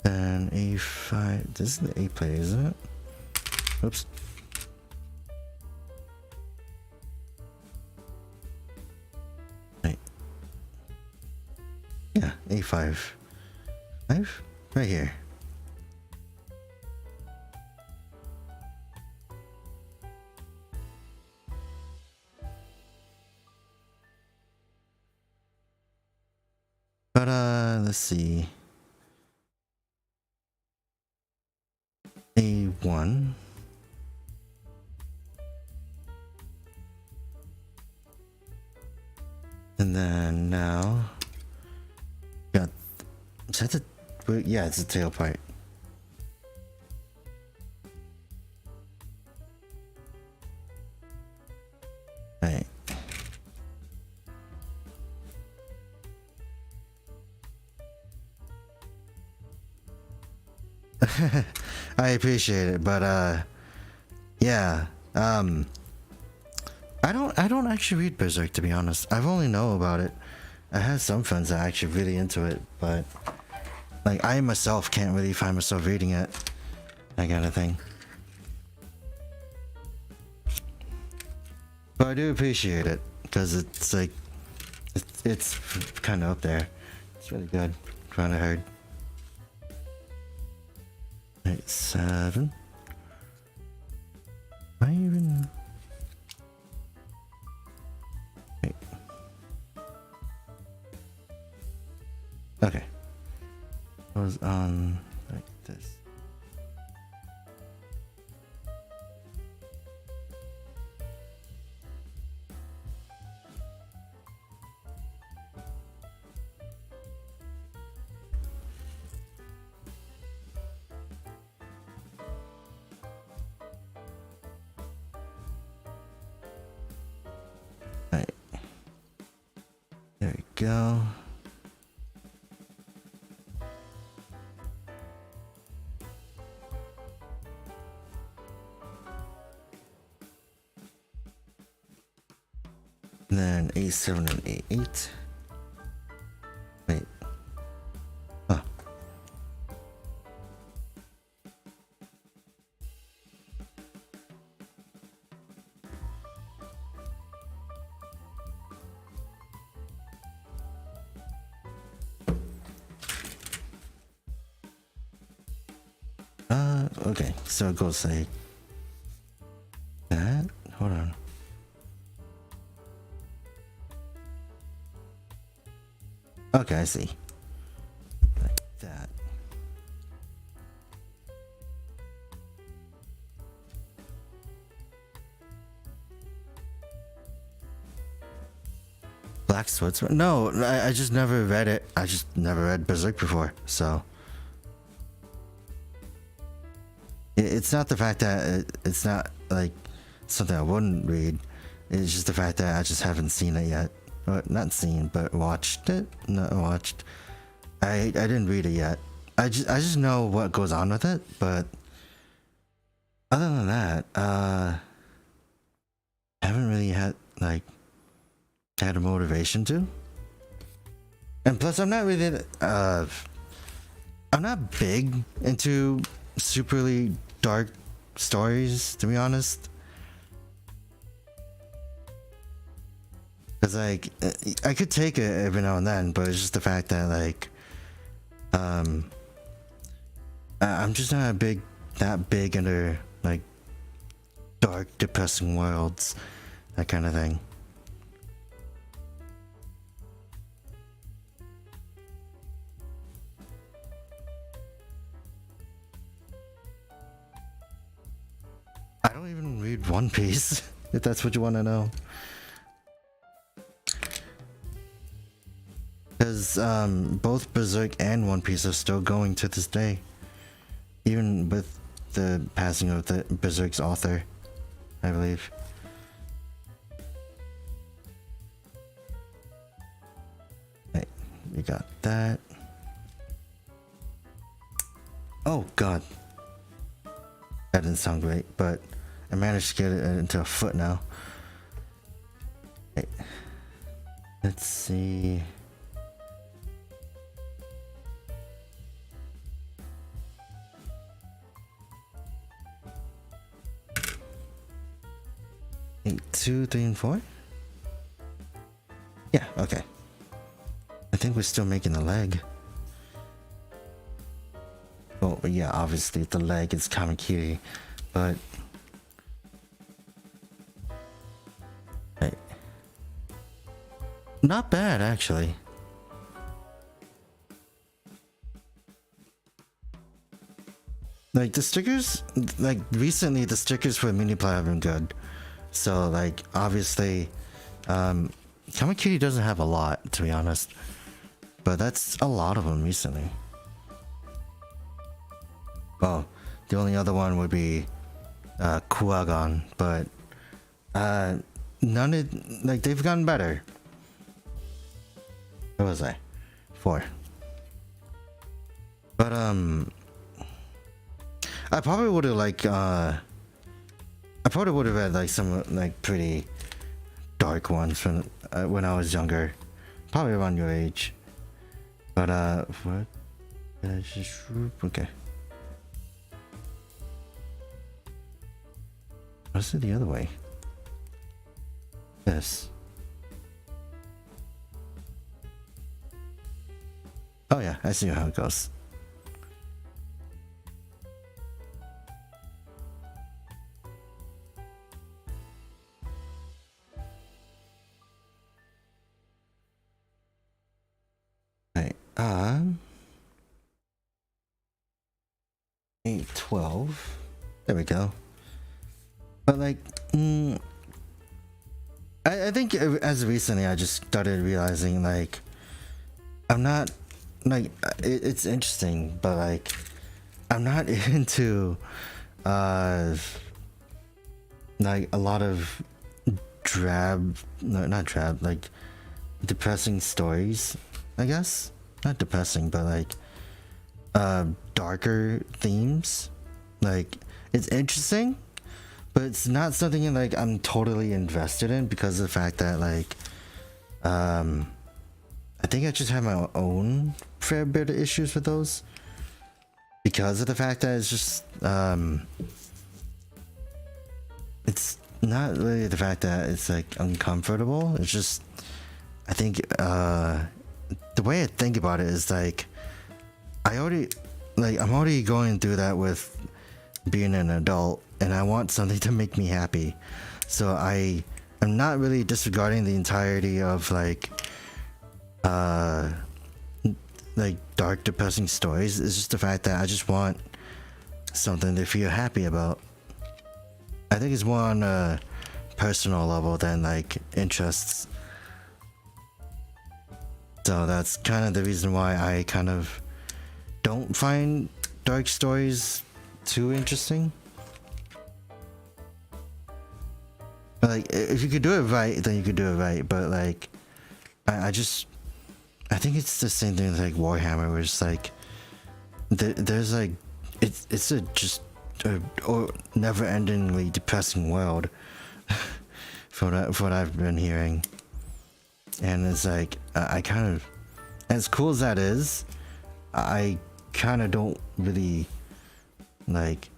Then A5. This is the A play, isn't it? Oops. Wait. Yeah, A5. 5? Right here. But let's see. A1. And then now got, is that the, yeah, it's the tail part. Right. I appreciate it, but yeah, I don't actually read Berserk, to be honest. I've only know about it. I have some friends that are actually really into it, but like I myself can't really find myself reading it, that kind of thing. But I do appreciate it because it's like it's kind of up there. It's really good. Kind of heard. 7. Why even? Wait. Okay. Goes on like this. Right. There we go. And then A7 and A8. Wait. Oh. Okay. So it goes like that. Hold on. Okay, I see. Like that. Black Swordsman? No, I just never read it. I just never read Berserk before, so. It's not the fact that it's not like something I wouldn't read. It's just the fact that I just haven't seen it yet. Or not seen, but watched it. Not watched. I didn't read it yet. I just know what goes on with it, but other than that, I haven't really had a motivation to. And plus, I'm not really I'm not big into superly dark stories, to be honest. Cause like I could take it every now and then, but it's just the fact that like I'm just not that big into like dark, depressing worlds, that kind of thing. don't even read One Piece, if that's what you want to know. Because both Berserk and One Piece are still going to this day. Even with the passing of the Berserk's author, I believe. Right, we got that. Oh god. That didn't sound great, but I managed to get it into a foot now. Right. Let's see. Eight, 2, 3, and 4? Yeah, okay. I think we're still making the leg. Well, yeah, obviously the leg is Kamakiri, but... Hey. Not bad, actually. Like, the stickers... Like, recently the stickers for Mini-Ply have been good. So, like, obviously... Kamakiri doesn't have a lot, to be honest. But that's a lot of them recently. Well, the only other one would be Kuwagon, but none of, like, they've gotten better. What was I? 4. But I probably would have I probably would have had like some like pretty dark ones from when I was younger, probably around your age. But what? Okay. What's it the other way? This. Oh yeah, I see how it goes. Right. 8, 12. There we go. But like, I think as recently I just started realizing like, I'm not like it's interesting, but like, I'm not into like a lot of not drab, like depressing stories, I guess. Not depressing, but like darker themes. Like, it's interesting, but it's not something like I'm totally invested in because of the fact that like I think I just have my own fair bit of issues with those because of the fact that it's just it's not really the fact that it's like uncomfortable. It's just, I think the way I think about it is like I'm already going through that with being an adult, and I want something to make me happy. So I'm not really disregarding the entirety of like dark depressing stories. It's just the fact that I just want something to feel happy about. I think it's more on a personal level than like interests. So that's kind of the reason why I kind of don't find dark stories too interesting. Like, if you could do it right, then you could do it right. But like, I think it's the same thing with like Warhammer, where it's like there's like it's a just a never-endingly depressing world for what I've been hearing, and it's like I kind of, as cool as that is, I kind of don't really like.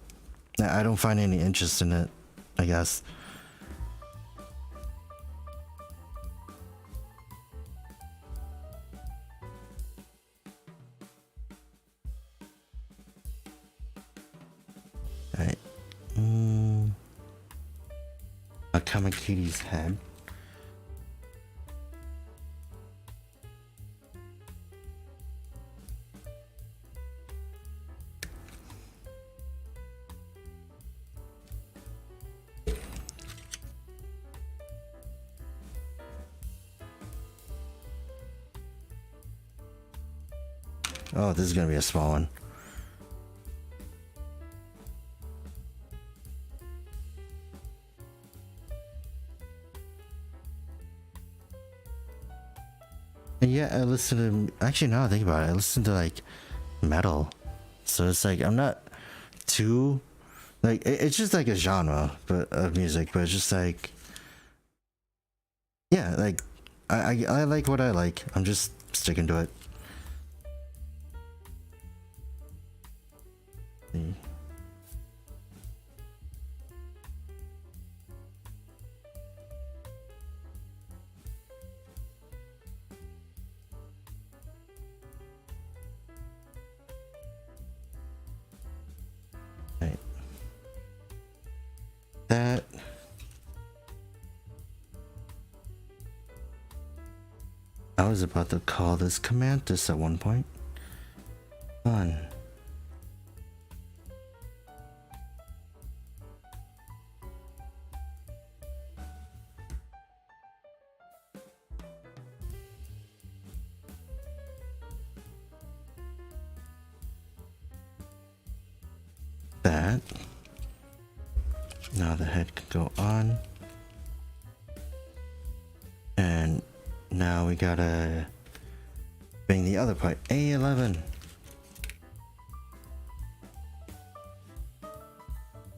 I don't find any interest in it, I guess. Alright. A Kamakiri's head. Oh, this is gonna be a small one. And yeah, I listen to, actually now I think about it, I listen to like metal. So it's like, I'm not too, like, it's just like a genre of music, but it's just like, yeah, like, I like what I like. I'm just sticking to it. Right. That. I was about to call this Comantus at one point. Fun. That. Now the head can go on. And now we gotta bring the other part. A11.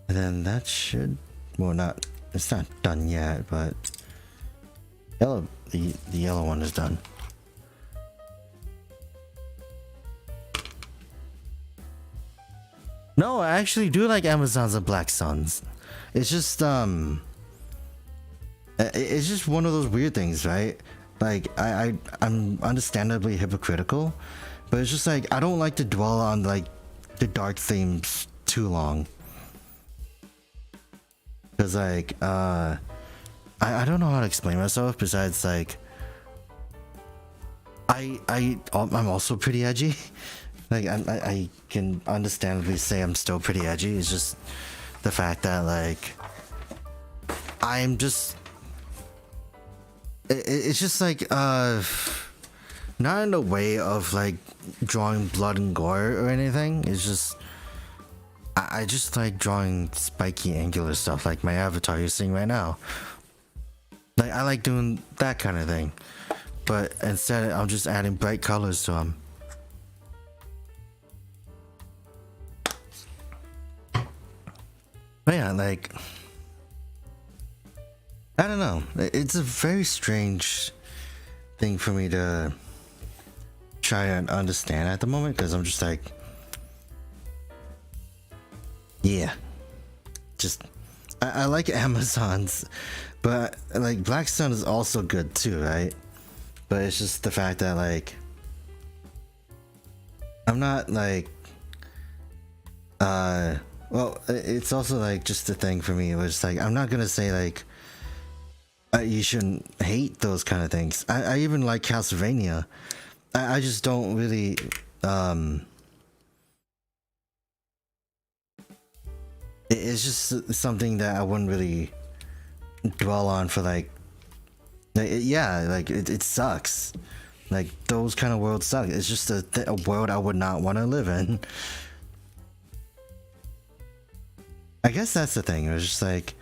And then that should, well, not, it's not done yet, but yellow, the yellow one is done. No, I actually do like Amazons and Black Suns. It's just it's just one of those weird things, right? Like I'm understandably hypocritical, but it's just like I don't like to dwell on like the dark themes too long. Cause like I don't know how to explain myself besides like I'm also pretty edgy. Like I can understandably say I'm still pretty edgy. It's just the fact that like I'm just it's just like not in a way of like drawing blood and gore or anything. It's just I just like drawing spiky angular stuff like my avatar you're seeing right now. Like I like doing that kind of thing, but instead I'm just adding bright colors to them. But yeah, like I don't know. It's a very strange thing for me to try and understand at the moment because I'm just like, yeah, just I like Amazons, but like Black Sun is also good too, right? But it's just the fact that like I'm not like well, it's also like just a thing for me. It was like I'm not gonna say like you shouldn't hate those kind of things. I even like Castlevania. I just don't really it's just something that I wouldn't really dwell on for like yeah, like it sucks. Like those kind of worlds suck. It's just a world I would not want to live in. I guess that's the thing. It was just like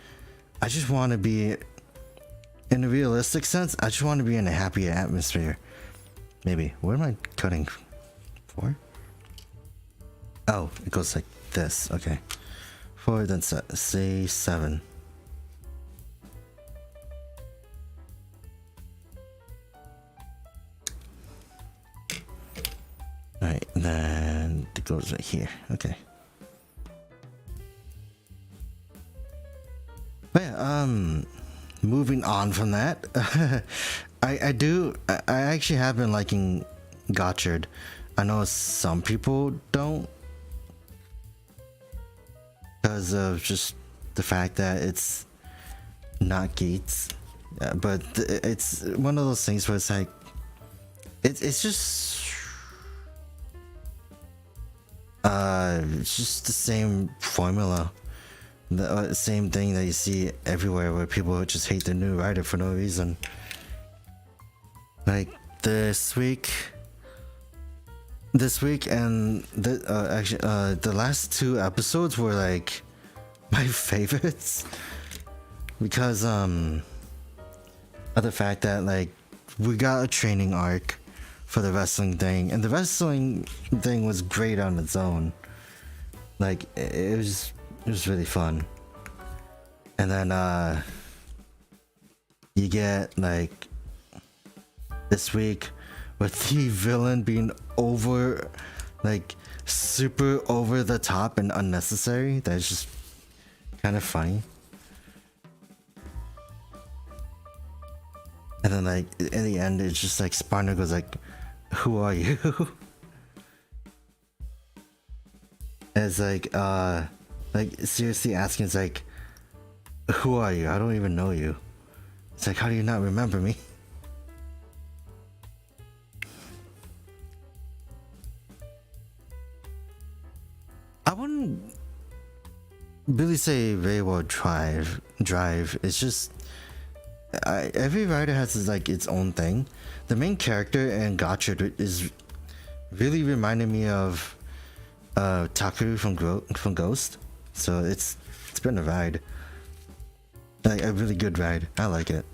I just want to be in a realistic sense. I just want to be in a happy atmosphere. Maybe. What am I cutting for? Oh, it goes like this. Okay. 4, then say 7. Alright, then it goes right here. Okay. But yeah, moving on from that, I actually have been liking Gotchard. I know some people don't because of just the fact that it's not Gates, but it's one of those things where it's like it's just the same formula. The same thing that you see everywhere where people just hate the new writer for no reason. Like this week this week, and the last two episodes were like my favorites because of the fact that like we got a training arc for the wrestling thing, and the wrestling thing was great on its own. Like it was really fun. And then you get like this week with the villain being super over the top and unnecessary. That's just kind of funny. And then like in the end, it's just like Sparner goes like, "Who are you?" It's like seriously asking, it's like, "Who are you? I don't even know you." It's like, how do you not remember me? I wouldn't really say Railroad Drive. It's just every rider has like its own thing. The main character in Gotcha is really reminding me of Takeru from Ghost. So it's been a ride, like a really good ride. I like it.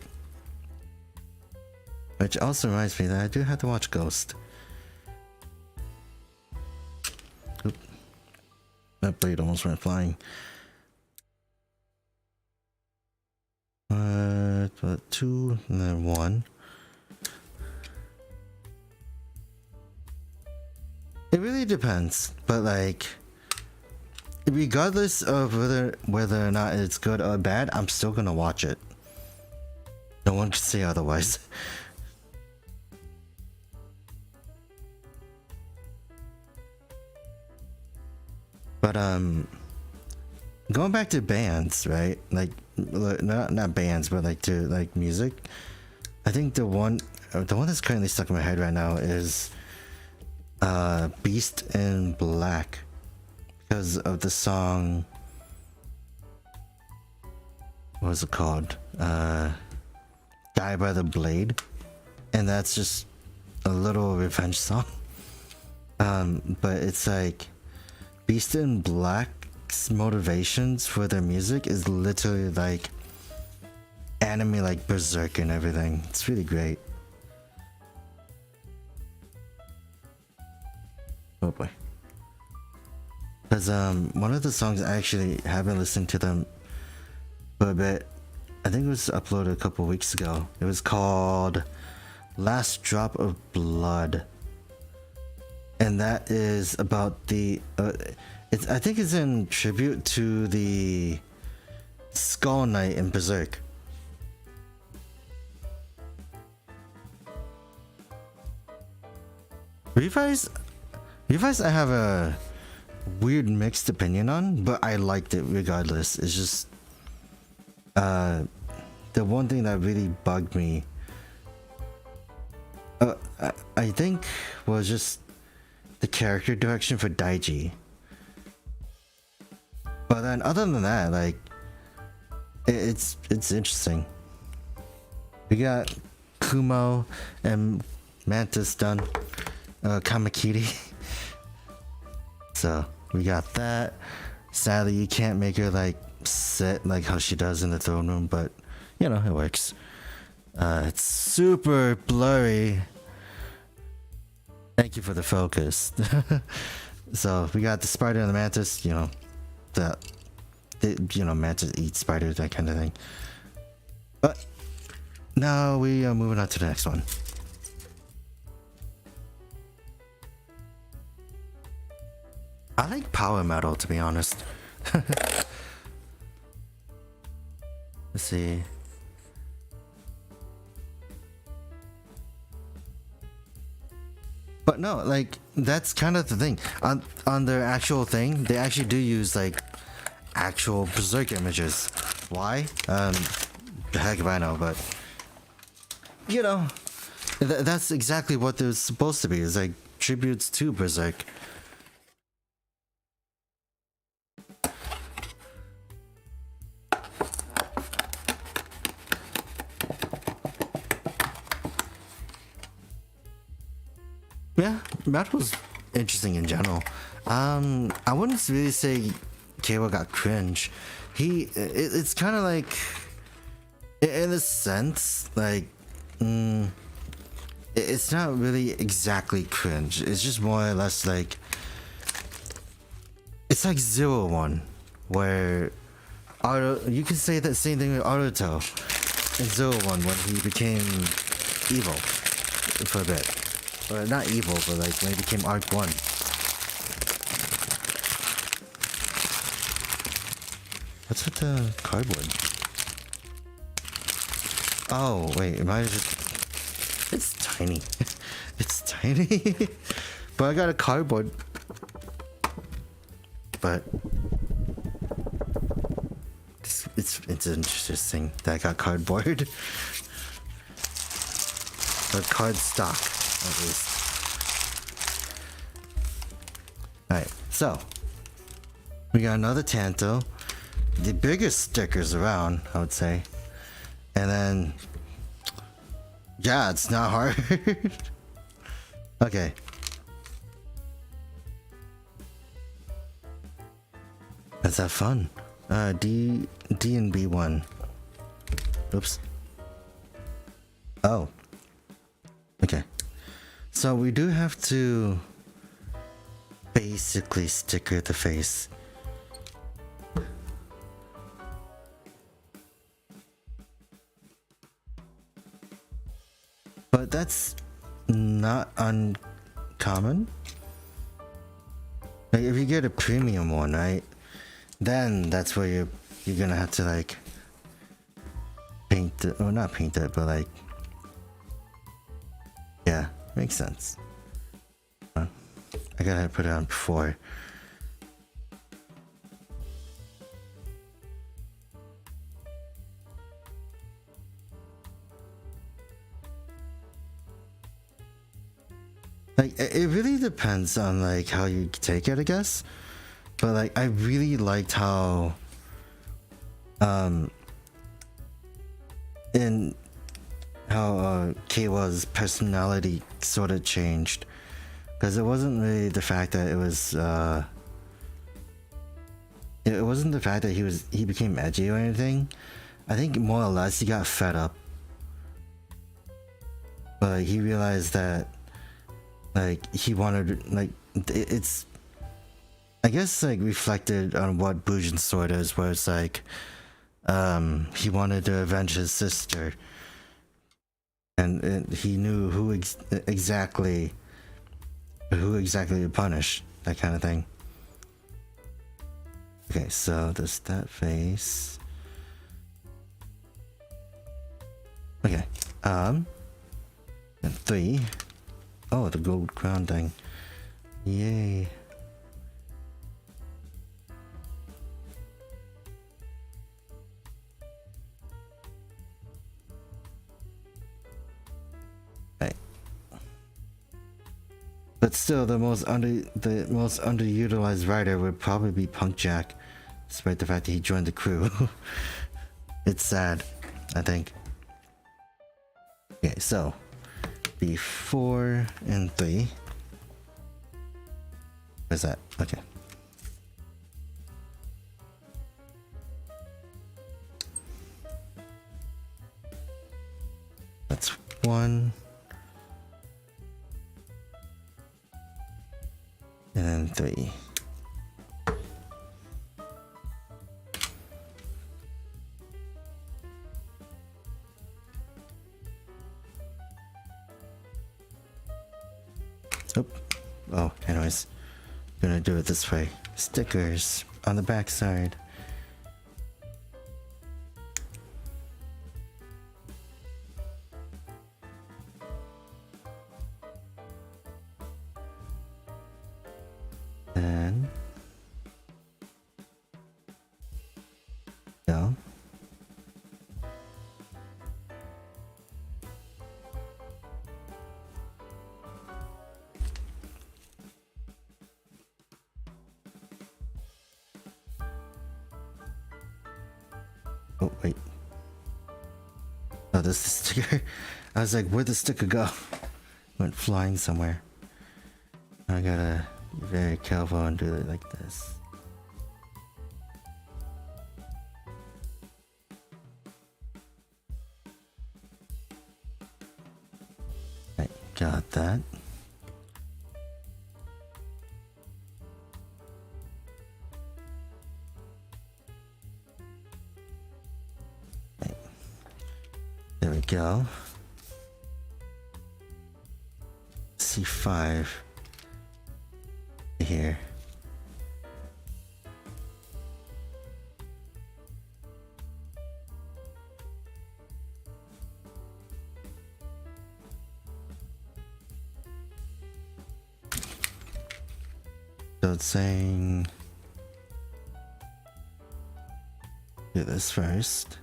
Which also reminds me that I do have to watch Ghost. Oop. That blade almost went flying. Two and then one. It really depends, but like, regardless of whether or not it's good or bad, I'm still gonna watch it. No one can say otherwise. But going back to bands, right? Like not bands, but like to like music. I think the one that's currently stuck in my head right now is Beast in Black, because of the song. What was it called? Die by the Blade, and that's just a little revenge song. But it's like Beast in Black's motivations for their music is literally like anime, like Berserk and everything. It's really great. Oh boy. Because one of the songs, I actually haven't listened to them for a bit. I think it was uploaded a couple weeks ago. It was called Last Drop of Blood, and that is about the I think it's in tribute to the Skull Knight in Berserk. Revice I have a weird mixed opinion on, but I liked it regardless. It's just the one thing that really bugged me, I think, was just the character direction for Daiji. But then other than that, like, it's interesting. We got Kumo and Mantis done, Kamakiri. So we got that. Sadly, you can't make her like sit like how she does in the throne room, but you know, it works. It's super blurry. Thank you for the focus. So we got the spider and the mantis, you know, mantis eat spiders, that kind of thing. But now we are moving on to the next one. I like power metal, to be honest. Let's see. But no, like, that's kind of the thing. On their actual thing, they actually do use like actual Berserk images. Why? The heck if I know, but you know, that's exactly what they're supposed to be. It's like tributes to Berserk. Yeah, that was interesting in general. I wouldn't really say Keiwa got cringe. It's kind of like, in a sense, like, it's not really exactly cringe. It's just more or less like, it's like 01, where you can say that same thing with Aruto in 01 when he became evil for a bit. Or not evil, but like when he became Arc 1. What's with the cardboard? Oh, wait, am I just... It's tiny. It's tiny. But I got a cardboard. But... It's interesting that I got cardboard. Or card stock, at least. Alright, so. We got another Tanto. The biggest stickers around, I would say. And then... Yeah, it's not hard. Okay. Let's have fun. D and B1. Oops. Oh. Okay. So we do have to basically sticker the face. But that's not uncommon. Like if you get a premium one, right? Then that's where you're gonna have to like paint it, or not paint it, but like, yeah, makes sense. I gotta put it on before. Like it really depends on like how you take it, I guess. But like I really liked how in how Keiwa's personality sort of changed, because it wasn't really the fact that it wasn't the fact that he became edgy or anything. I think more or less he got fed up, but he realized that like he wanted, like, it's, I guess, like reflected on what Bujin Sword is, where it's like he wanted to avenge his sister, and he knew who exactly to punish, that kind of thing. Okay, so there's that face. Okay, and 3. Oh, the gold crown thing. Yay. Right. But still, the most underutilized writer would probably be Punk Jack, despite the fact that he joined the crew. It's sad, I think. Okay, so B4 and 3. Where's that? Okay. That's 1. And then 3. Oh, anyways, gonna do it this way. Stickers on the back side. And down. Oh, wait. Oh, this is the sticker. I was like, where'd the sticker go? Went flying somewhere. I gotta be very careful and do it like this. Right, got that. Right. There we go. C5 here. So it's saying do this first.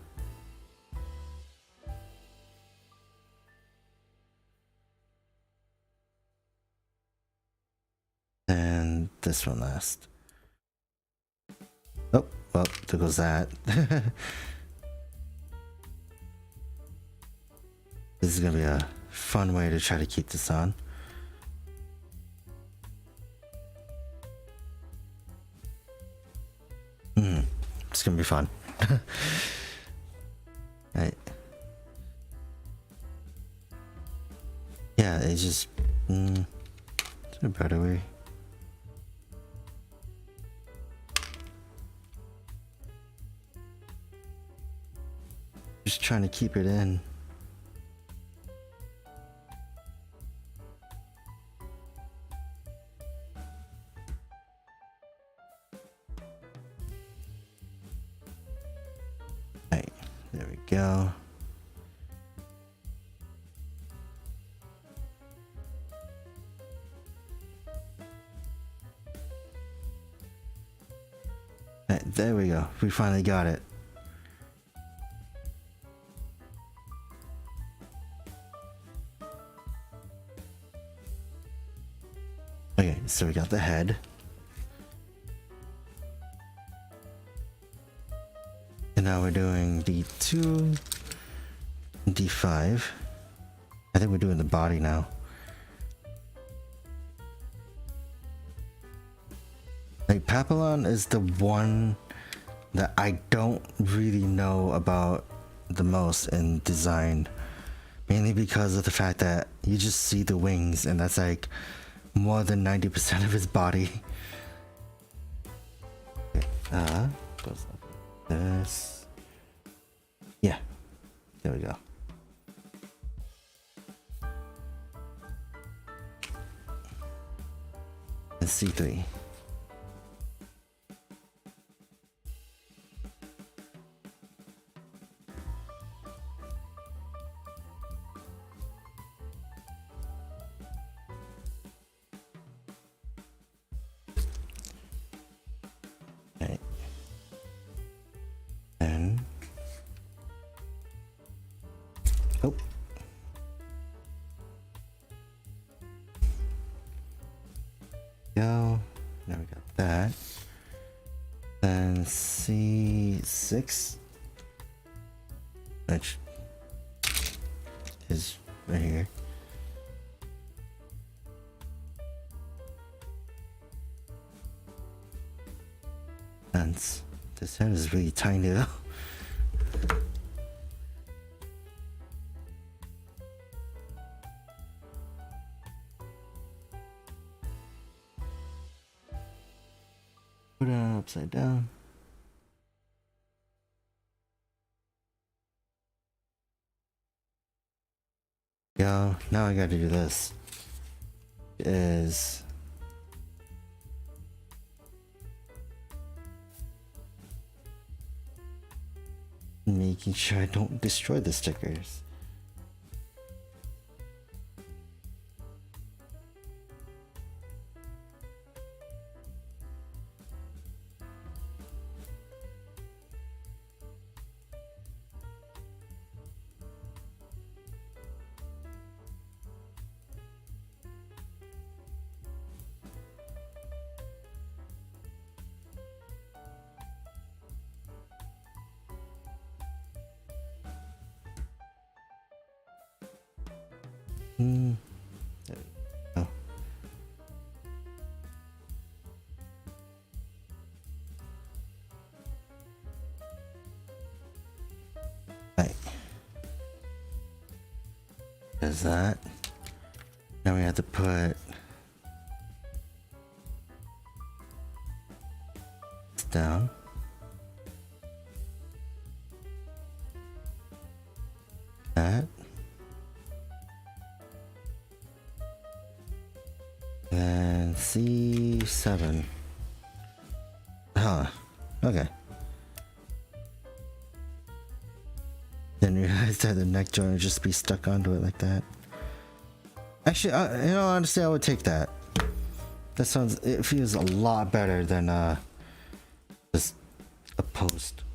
And this one last. Oh, well, there goes that. This is gonna be a fun way to try to keep this on. It's gonna be fun. Right. Yeah, it's just it's a better way. Just trying to keep it in. Right, there we go. Right, there we go. We finally got it. Okay, so we got the head. And now we're doing D2, D5. I think we're doing the body now. Like, Papillon is the one that I don't really know about the most in design. Mainly because of the fact that you just see the wings and that's like more than 90% of his body. Okay, goes like this. Yeah, there we go. And C3. Okay. And oh. Go. Now we got that. Then C6, which is right here. And this head is really tiny though. Put it upside down. Go. Now I gotta do this. Is making sure I don't destroy the stickers. There we go. There's that. Now we have to put this down. That. And C7. Huh. Okay. Didn't realize that the neck joint would just be stuck onto it like that. Actually, you know, honestly, I would take that. That sounds, it feels a lot better than just a post.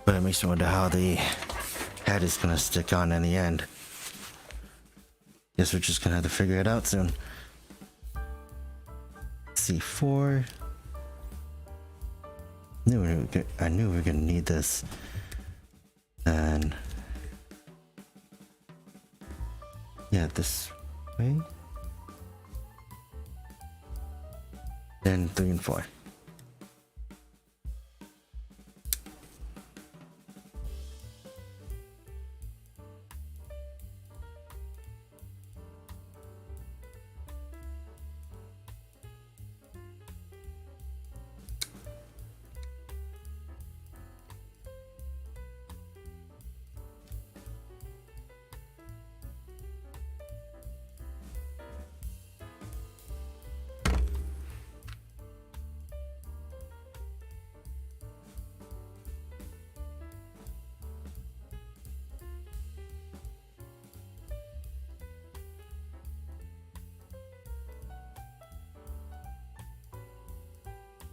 But it makes me wonder how the head is gonna stick on in the end. Guess we're just gonna have to figure it out soon. C4. I knew we were gonna need this. And yeah, this way. Then 3 and 4.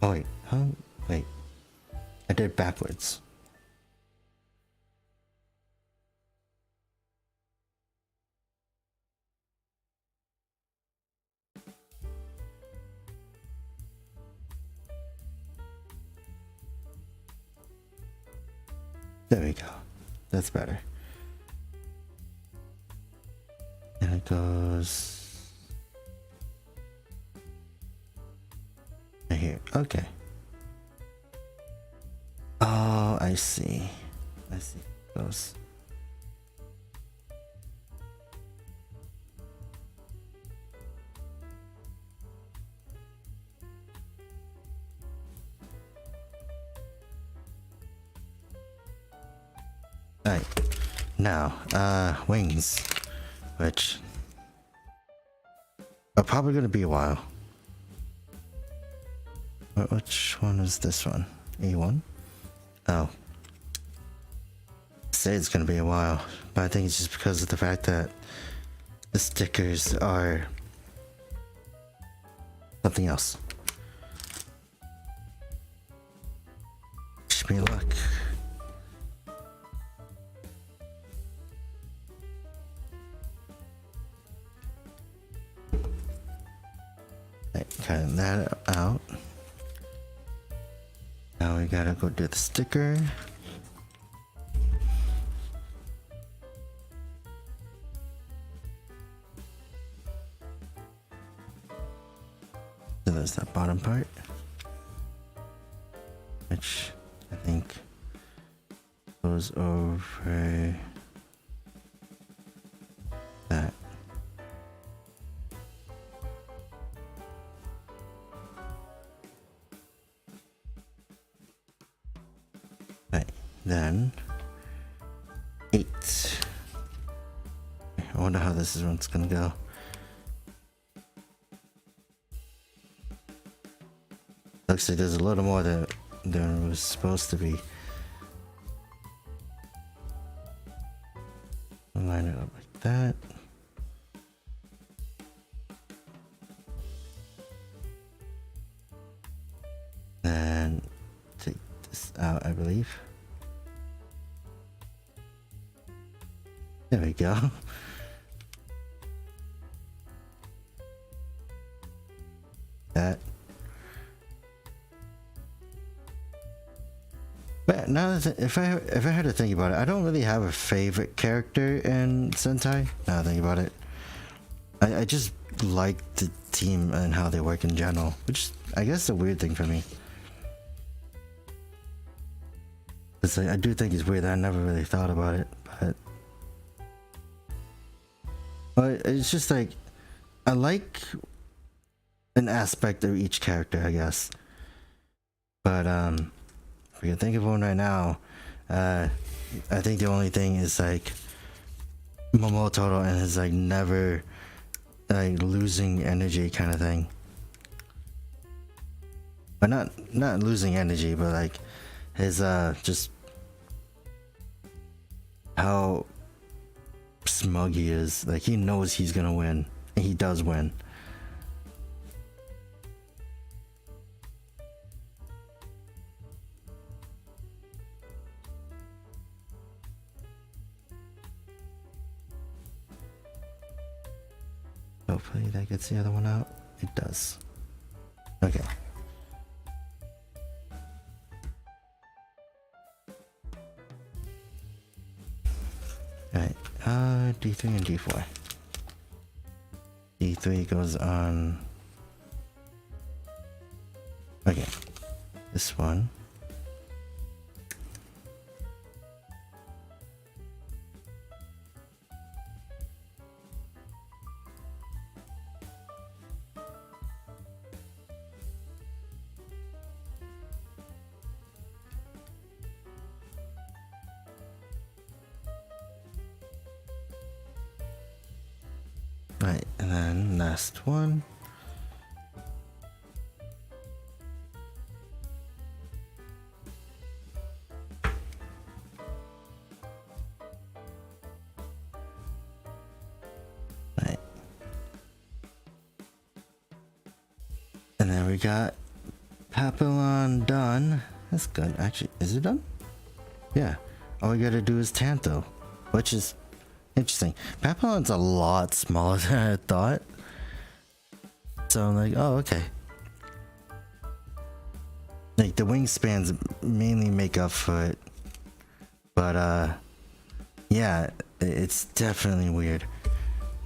Oh wait, huh? Wait. I did backwards. There we go. That's better. And it goes right here. Okay. Oh, I see. I see. It goes. Alright. Now, wings. Which are probably gonna be a while. Which one is this one? A1? Oh. Say it's gonna be a while, but I think it's just because of the fact that the stickers are something else. Wish me luck. Right, cutting that out. Now we gotta go do the sticker. So there's that bottom part, which I think goes over that. Right, then 8. I wonder how this one's gonna go. Looks like there's a little more than it was supposed to be. Line it up like that. Then take this out, I believe. There we go. That. But now that if I had to think about it, I don't really have a favorite character in Sentai. Now that I think about it, I just like the team and how they work in general, which I guess is a weird thing for me. It's like, I do think it's weird that I never really thought about it, but it's just like, I like an aspect of each character, I guess. But if we can think of one right now, I think the only thing is like Momotaro and his like never like losing energy kind of thing. But not losing energy, but like his just how smug he is. Like he knows he's gonna win, and he does win. Hopefully that gets the other one out. It does. Okay. Alright, D3 and D4. D3 goes on... Okay, this one. Right, and then last one. Right. And then we got Papillon done. That's good. Actually, is it done? Yeah. All we gotta do is Tanto, which is interesting. Papillon's a lot smaller than I thought. So I'm like, oh, okay. Like, the wingspans mainly make up for it. But, yeah, it's definitely weird.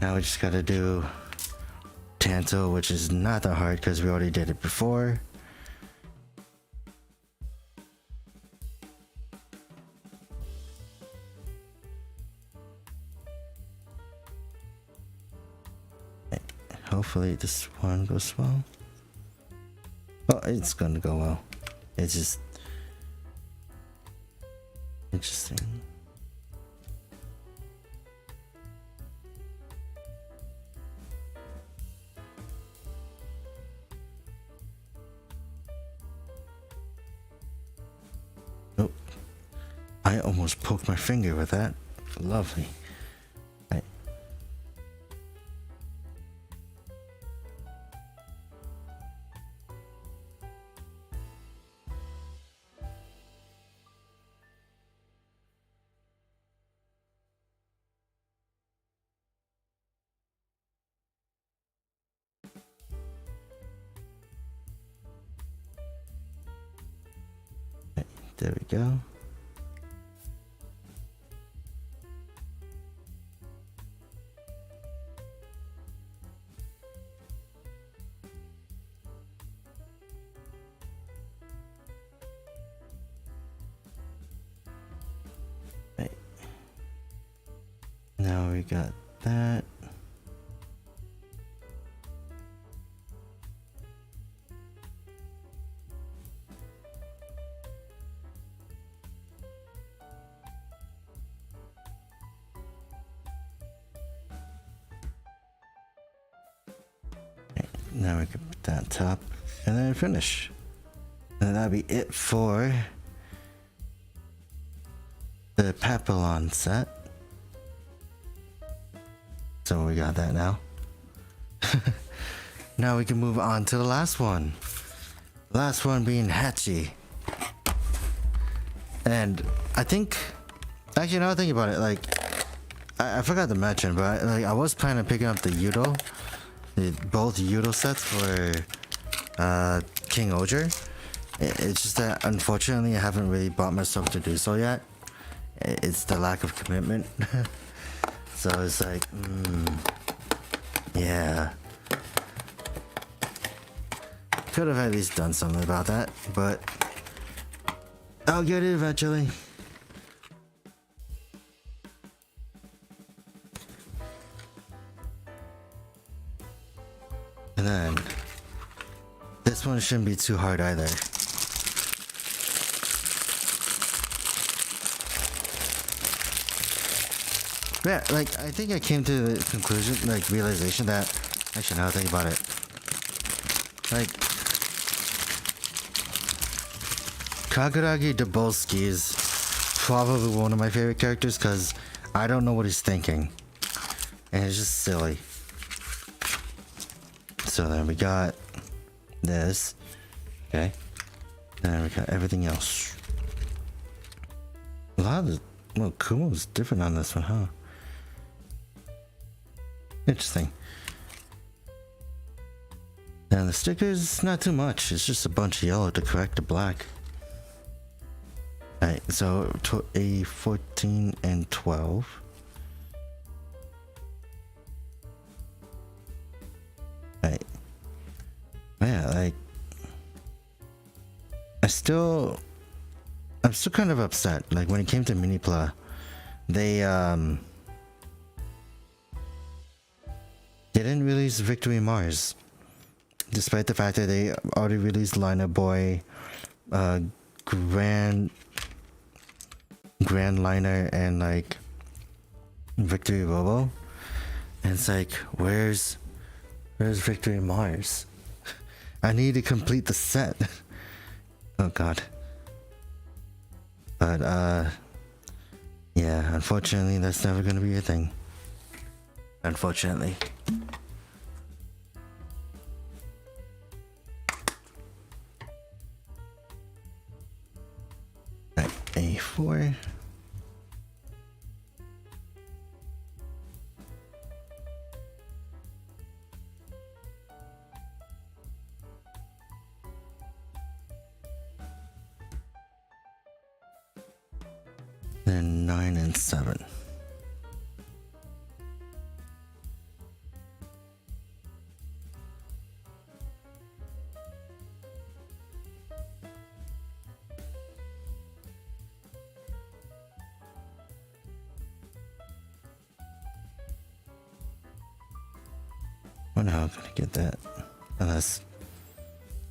Now we just gotta do Tanto, which is not that hard because we already did it before. Hopefully this one goes well. Oh, it's gonna go well. It's just interesting. Oh, I almost poked my finger with that. Lovely. Right. There we go. Right. Now we got that. Now we can put that on top and then finish. And that'll be it for the Papillon set. So we got that now. Now we can move on to the last one. Last one being Hachi. And I think, actually now I think about it, like, I forgot to mention, but I was planning on picking up the Yudo. Both Yudo sets for Kingohger. It's just that unfortunately I haven't really bought myself to do so yet. It's the lack of commitment. So it's like, yeah. Could have at least done something about that, but I'll get it eventually. this one shouldn't be too hard either. Yeah, like, I think I came to the conclusion, like, realization that... Actually, now I think about it. Like... Kaguragi Dabolski is probably one of my favorite characters because I don't know what he's thinking. And it's just silly. So then we got this. Okay. Then we got everything else. A lot of the... Well, Kumo's different on this one, huh? Interesting. And the stickers, not too much. It's just a bunch of yellow to correct the black. Alright, so a 14 and 12. Right. Yeah, like... I'm still kind of upset. Like, when it came to Minipla, they didn't release Victory Mars. Despite the fact that they already released Liner Boy, Grand Liner, and like Victory Robo. And it's like, where's Victory Mars? I need to complete the set. Oh god. But yeah, unfortunately that's never gonna be a thing. Unfortunately. Right, A4. Then 9 and 7. Wonder how I'm gonna get that. Unless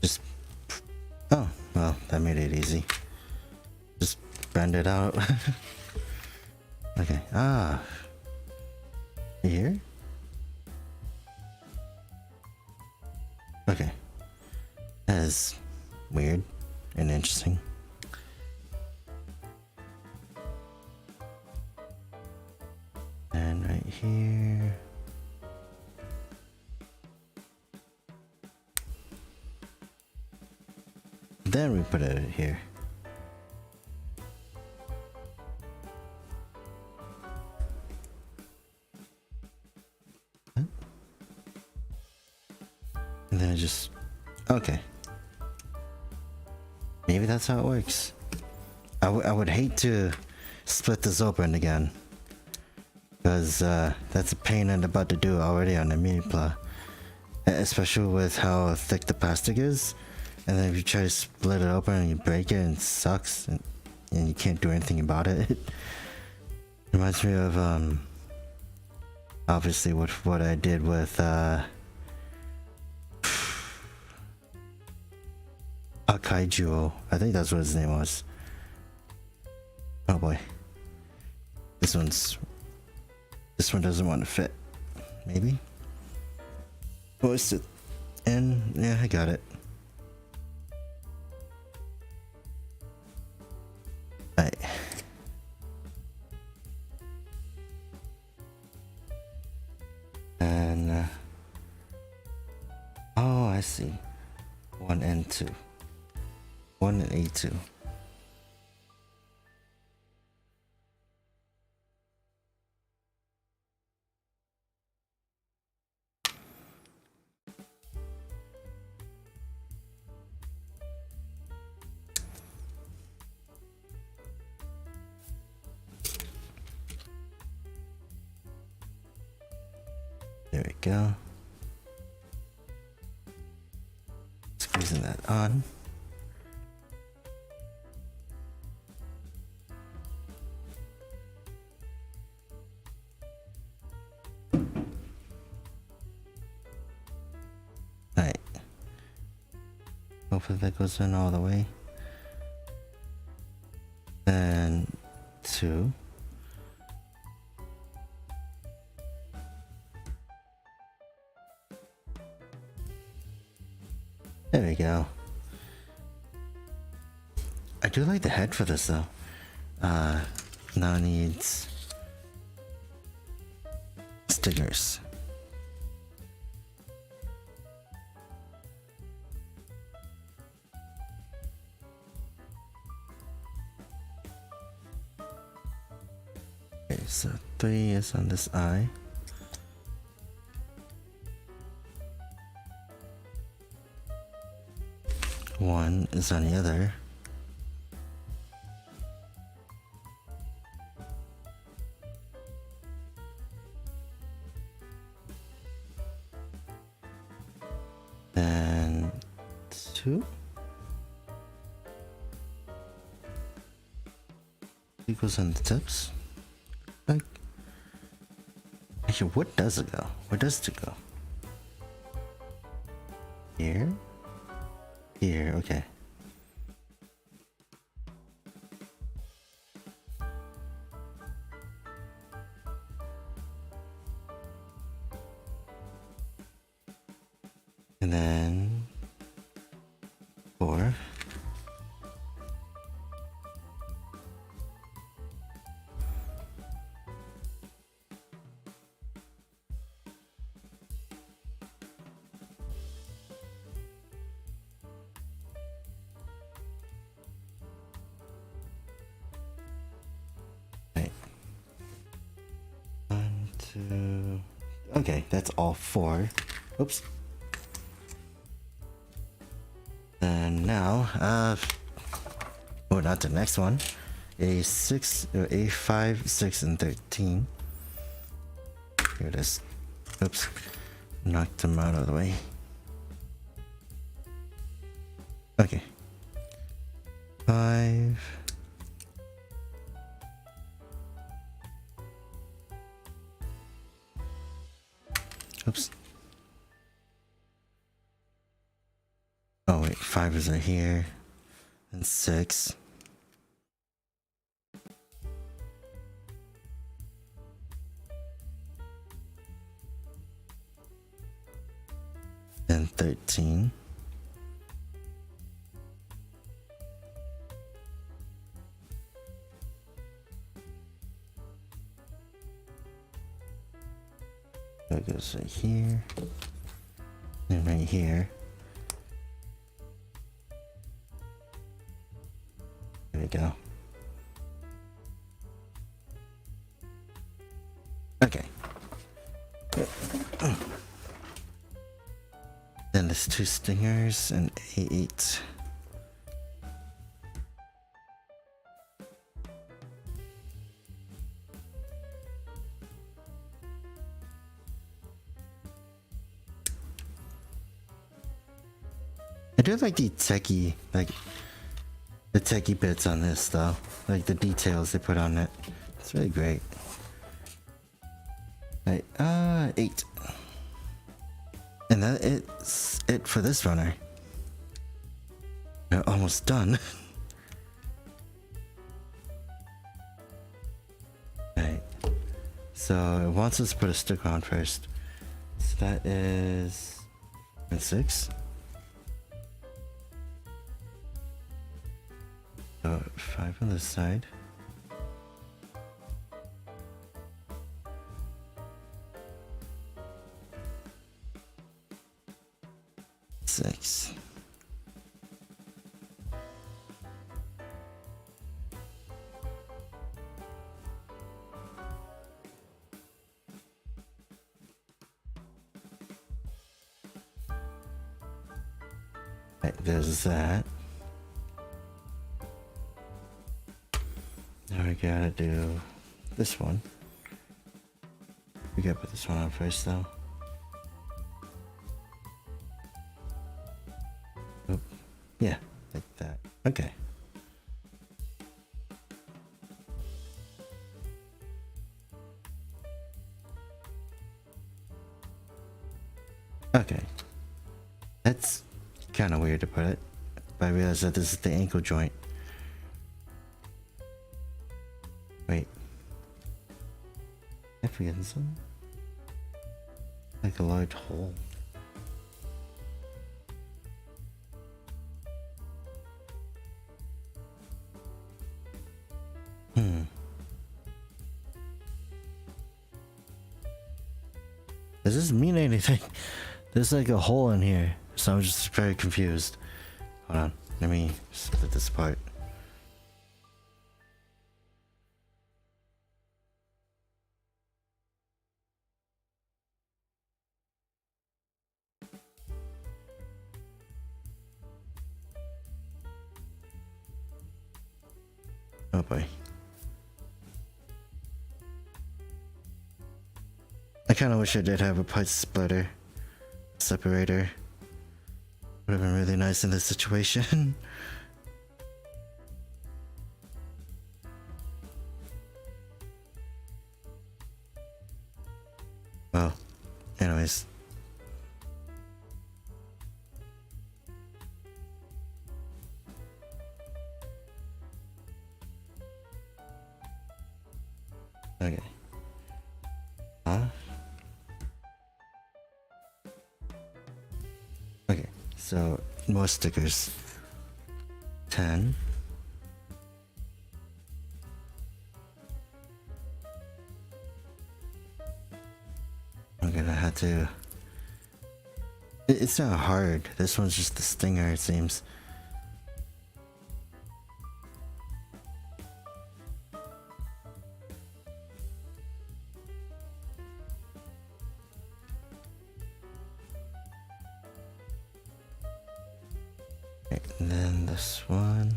just... Oh, well, that made it easy. Just bend it out. Okay. Ah. Here? Okay. That is weird and interesting. And right here. Then we put it here. And then it just... Okay. Maybe that's how it works. I would hate to split this open again. Because that's a pain in the butt to do already on the Minipla. Especially with how thick the plastic is. And then if you try to split it open and you break it and it sucks. And you can't do anything about it. It reminds me of obviously what I did with Kaiju. I think that's what his name was. Oh boy. This one doesn't want to fit. Maybe? Oh, is it in? Yeah, I got it. Right. And oh, I see. 1 and 2. 1 and A2. There we go. Squeezing that on. Right. Hopefully that goes in all the way. Then 2. There we go. I do like the head for this though. Now it needs stickers. Okay, so 3 is on this eye. One is on the other. And 2. It goes on the tips. Like, actually, what does it go? Where does it go? Here? Here, okay. And then 4. Right. 1, 2. Okay, that's all 4. Oops. And now, oh, not the next one. A5, 6, and 13. Here it is. Oops. Knocked them out of the way. Okay. 5. Oops. Oh wait, 5 is right here. And 6. And 13. That goes right here. And right here. There we go. Okay. Then there's 2 stingers and A8. I do like the techie, the techie bits on this though, like the details they put on it. It's really great. Right, 8. And that is it for this runner. We're almost done. Right. So it wants us to put a sticker on first. So that is 6. So 5 on this side. Six. Right, there's that. Now we gotta do this one. We gotta put this one on first though. Oh, yeah, like that. Okay. Okay. That's kind of weird to put it. but I realized that this is the ankle joint. Wait. Am I forgetting something? Like a large hole. Does this mean anything? There's like a hole in here, so I'm just very confused. Hold on, let me split this apart. Oh boy. I kind of wish I did have a part splitter, separator. Would have been really nice in this situation. Well, anyways. Okay. Okay, so more stickers. 10. I'm gonna have to... It's not hard. This one's just the stinger, it seems. Okay, and then this one.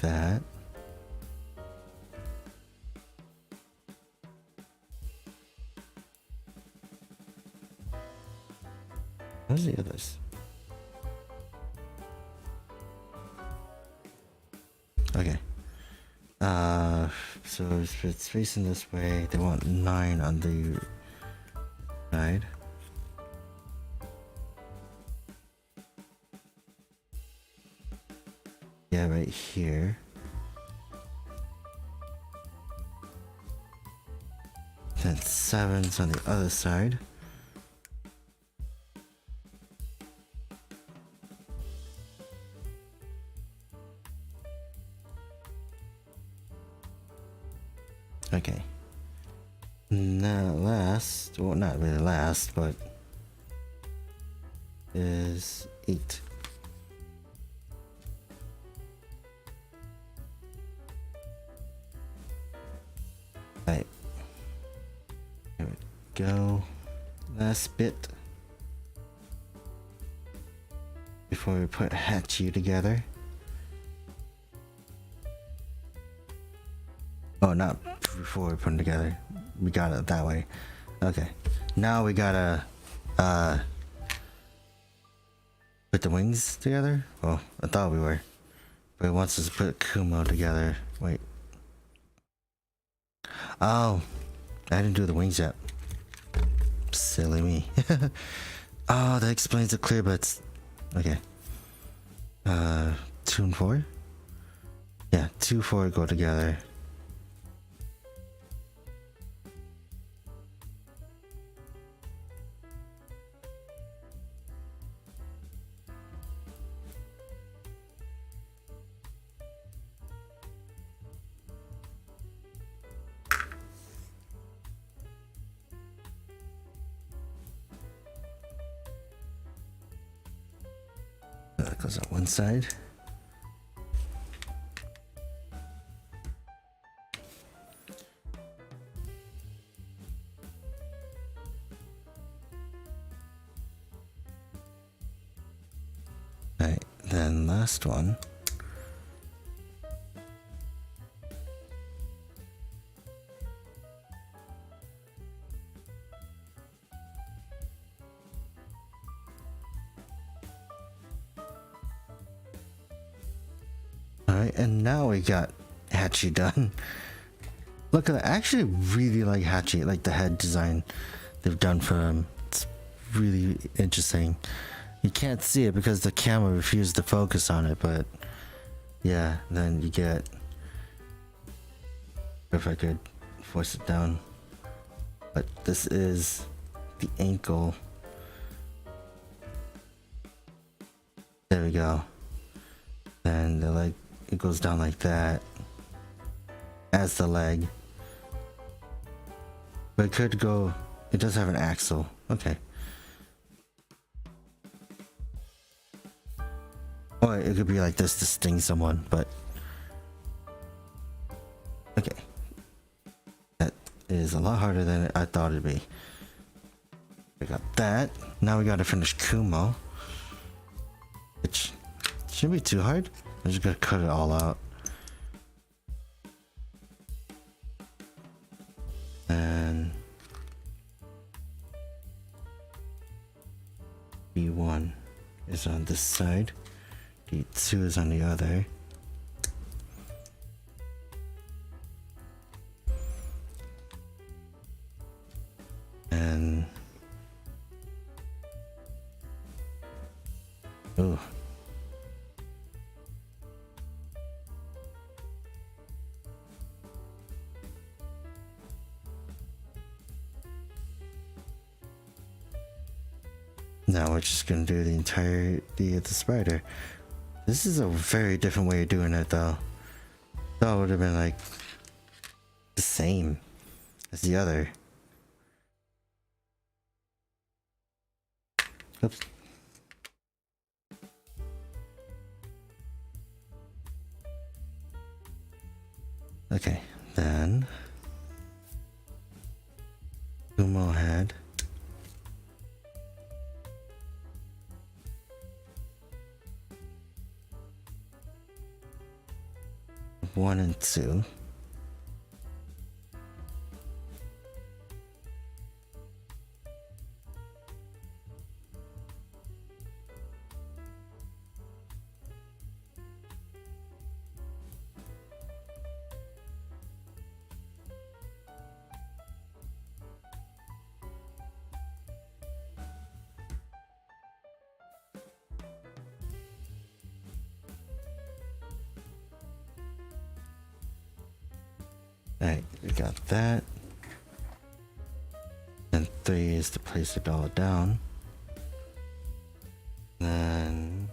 That. Where's the others? Okay. So if it's facing this way, they want 9 on the side. Yeah, right here. Then 7's on the other side. Okay. Now last, well not really last, but is 8. Right. There we go. Last bit. Before we put Hatchie together. Oh, not before we put them together. We got it that way. Okay. Now we gotta put the wings together? Well, I thought we were. But it wants us to put Kumo together. Wait. Oh, I didn't do the wings yet. Silly me. Oh, that explains the clear bits. Okay. 2 and 4? Yeah, 2, 4 go together. That goes on one side. Alright, then last one. Alright, and now we got Hachi done. Look at that. I actually really like Hachi, like the head design they've done for him. It's really interesting. You can't see it because the camera refused to focus on it, but yeah, then you get, if I could force it down, but this is the ankle. There we go. Then the leg, it goes down like that as the leg, but it could go, it does have an axle. Okay. Or it could be like this to sting someone, but okay. That is a lot harder than I thought it'd be. We got that. Now we gotta finish Kumo, which shouldn't be too hard. I'm just gonna cut it all out. And B1 is on this side. D2 is on the other. And oh, now we're just gonna do the entirety of the spider. This is a very different way of doing it, though. That would have been like the same as the other. Oops. Okay, then Kumo head. One and two. Alright, we got that. And 3 is to place it all down. Then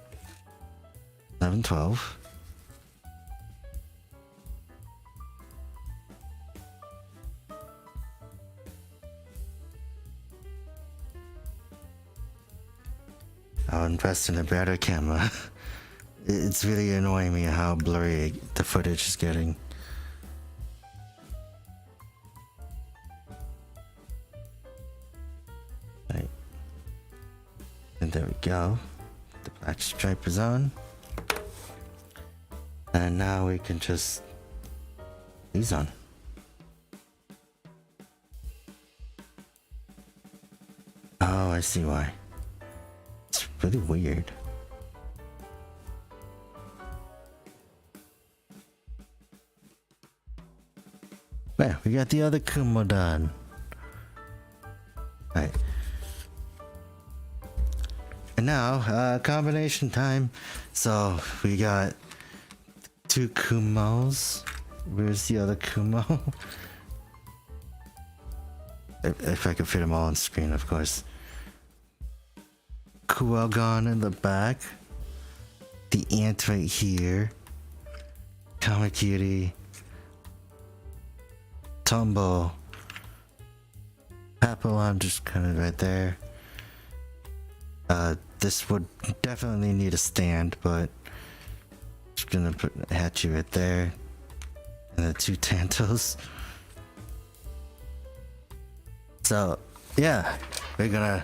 11, 12. I'll invest in a better camera. It's really annoying me how blurry the footage is getting. And there we go. The black stripe is on. And now we can just these on. Oh, I see why. It's really weird. Well, we got the other Kumo done. Alright. And now, combination time. So, we got 2 Kumos. Where's the other Kumo? if I could fit them all on screen, of course. Kuogon in the back. The ant right here. Kamakiri. Tombo. Papillon just kind of right there. This would definitely need a stand, but just gonna put Hachi right there, and the 2 Tantos. So yeah, we're gonna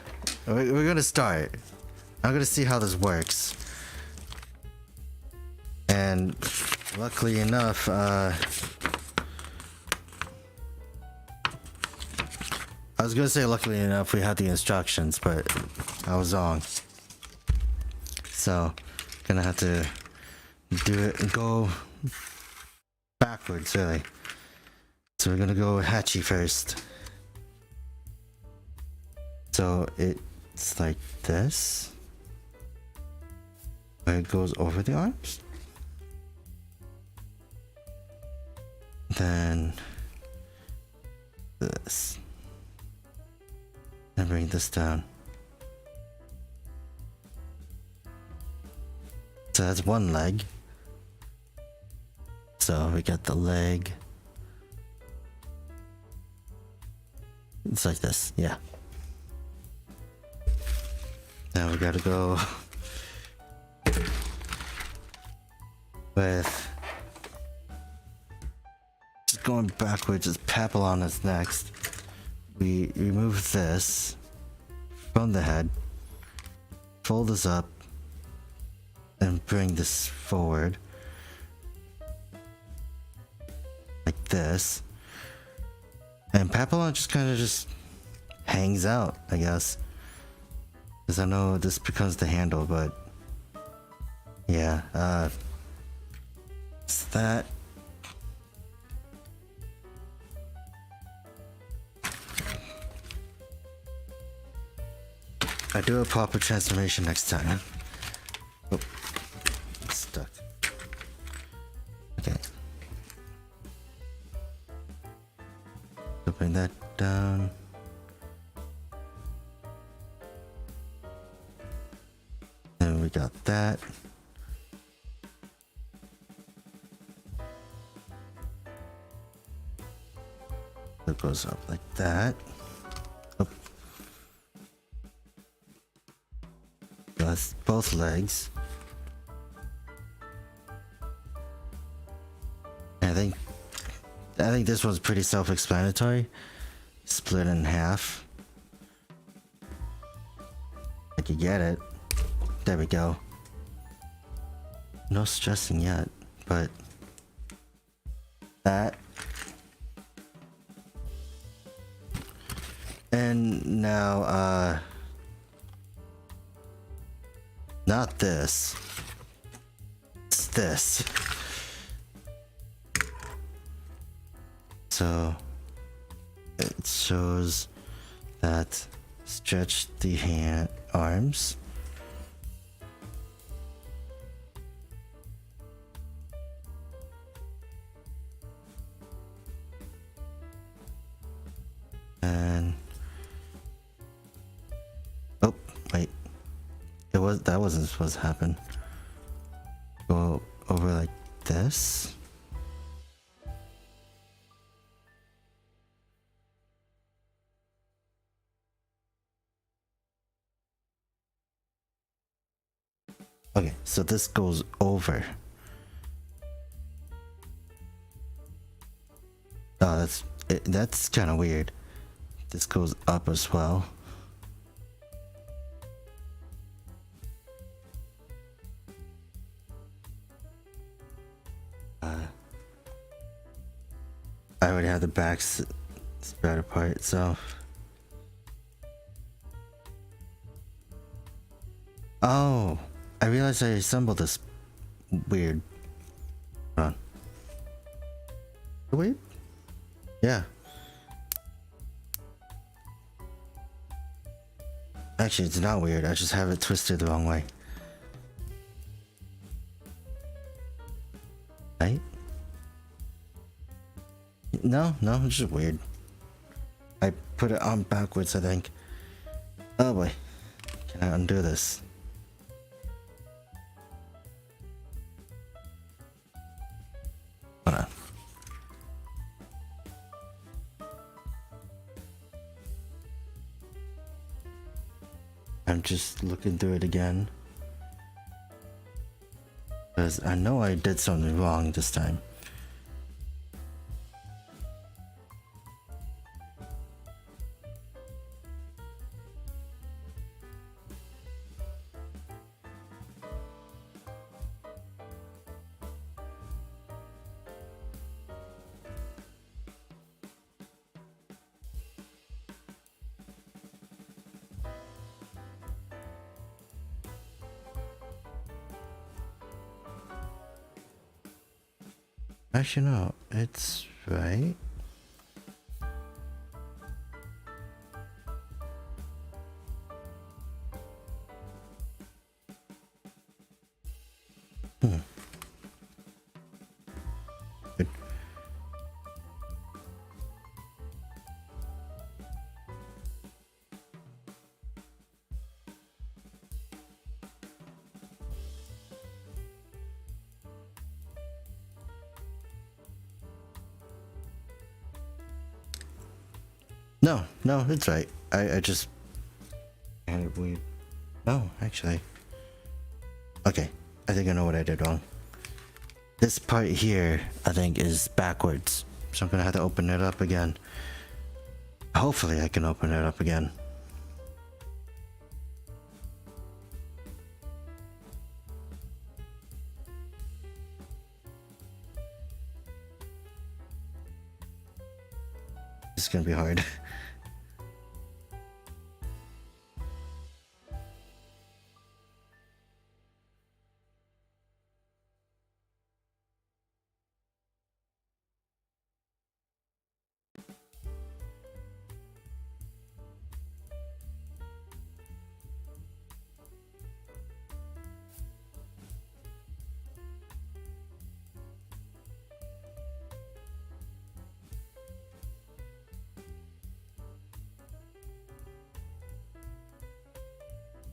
start. I'm gonna see how this works, and luckily enough, I was gonna say luckily enough we had the instructions, but I was wrong. So, gonna have to do it and go backwards, really. So we're gonna go Hachi first. So it's like this. Where it goes over the arms. Then this. And bring this down. So that's one leg. So we got the leg. It's like this, yeah. Now we gotta go with just going backwards. It's Papillon is next. We remove this from the head, fold this up, and bring this forward like this. And Papillon just kind of just hangs out, I guess. Because I know this becomes the handle, but yeah, it's that. I do a proper transformation next time. Oh, it's stuck. Okay. So bring that down. And we got that. It goes up like that. Oh. That's both legs. And I think this one's pretty self-explanatory. Split in half. Like you get it. There we go. No stressing yet, but that. And now, not this. It's this. So it shows that stretch the arms. And oh wait, that wasn't supposed to happen. Go over like this. Okay, so this goes over. Oh, that's kind of weird. This goes up as well. I already have the backs spread apart, so. Oh, I realized I assembled this weird. Hold on. Weird? Yeah. Actually, it's not weird. I just have it twisted the wrong way. Right? No, it's just weird. I put it on backwards, I think. Oh boy. Can I undo this? Hold on. I'm just looking through it again. Because I know I did something wrong this time. Actually, no, it's right. Hmm. Good. No, no, it's right. I just kind of weird. No, actually. Okay, I think I know what I did wrong. This part here, I think, is backwards. So I'm gonna have to open it up again. Hopefully I can open it up again. It's gonna be hard.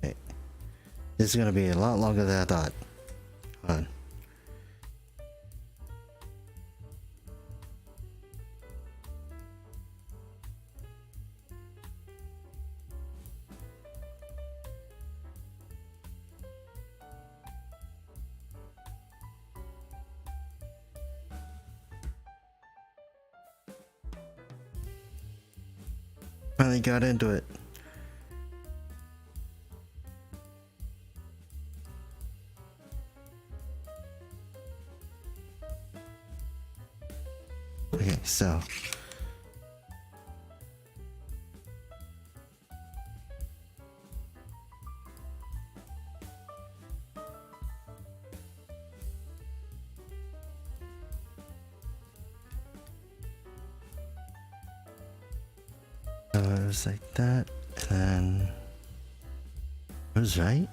Okay. This is gonna be a lot longer than I thought. Hold on. Finally got into it. Okay, so it was like that, and then it was right.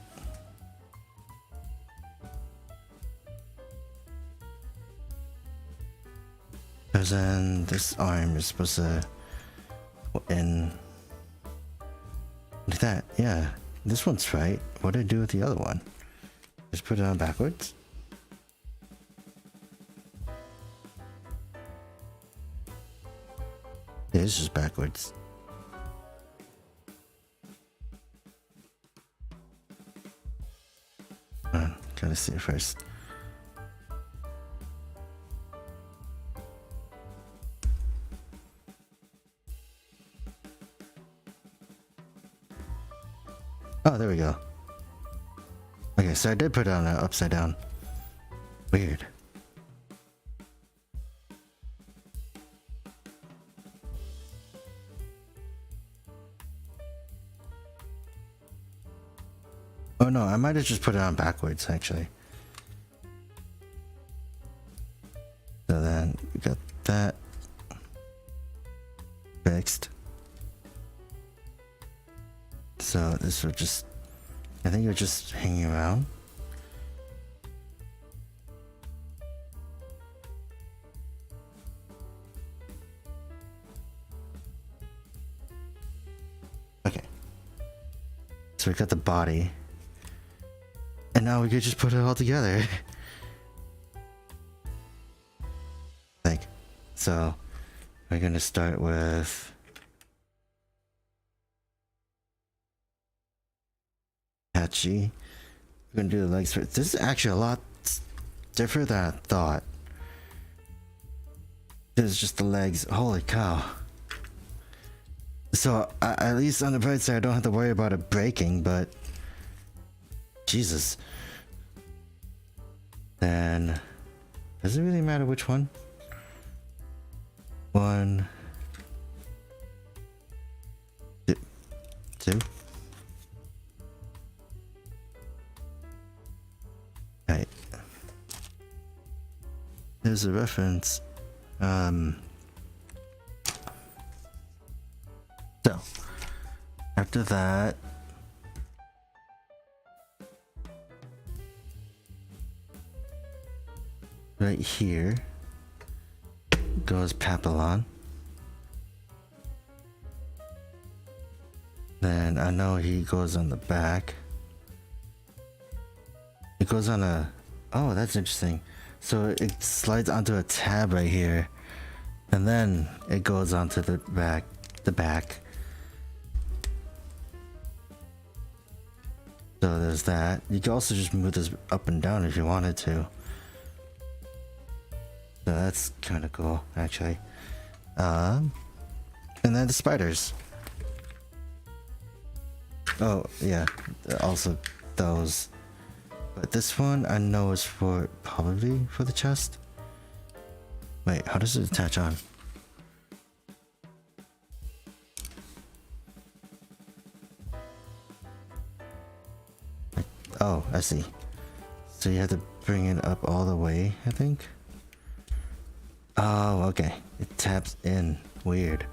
Because then this arm is supposed to go in like that. Yeah, this one's right. What did I do with the other one? Just put it on backwards. Yeah, it's just backwards. Gotta see it first. Oh, there we go. Okay, so I did put it on upside down. Weird. Oh no, I might have just put it on backwards actually. So then we got that fixed. So this would just, I think it was just hanging around. Okay. So we got the body. And now we could just put it all together. Like, so we're gonna start with Patchy. We're gonna do the legs first. This is actually a lot different than I thought. This is just the legs. Holy cow. So at least on the bright side I don't have to worry about it breaking, but Jesus. Then does it really matter which one? One, two. Right. there's a reference. So after that, right here goes Papillon. Then I know he goes on the back. It goes on a... Oh, that's interesting. So it slides onto a tab right here. And then it goes onto the back. So there's that. You can also just move this up and down if you wanted to. So that's kind of cool, actually. And then the spiders. Oh, yeah. Also those. But this one I know is for probably for the chest. Wait, how does it attach on? Oh, I see. So you have to bring it up all the way, I think. Oh, okay. It taps in. Weird.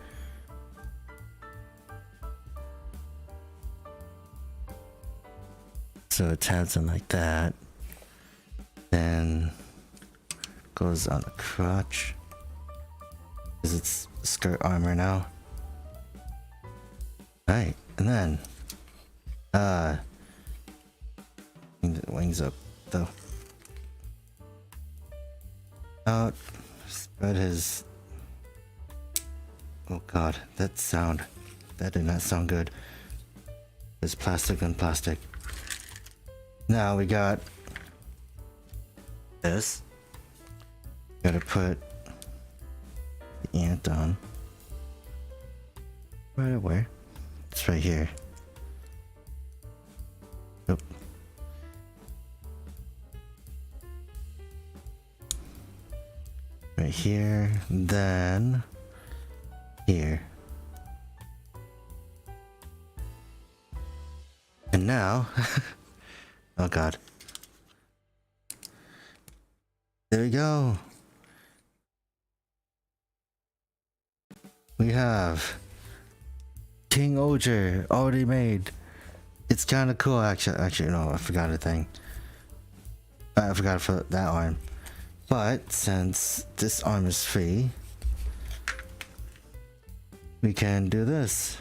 So it taps in like that. Then goes on the crotch. Because it's skirt armor now. Right, and then the wings up though. Out, spread his... Oh god, that did not sound good. There's plastic on plastic. Now we got this. Gotta put the ant on. Right where? It's right here. Nope. Right here, then here. And now, oh god. There we go. We have Kingohger already made. It's kind of cool, actually, no, I forgot a thing. I forgot for that arm. But since this arm is free, we can do this.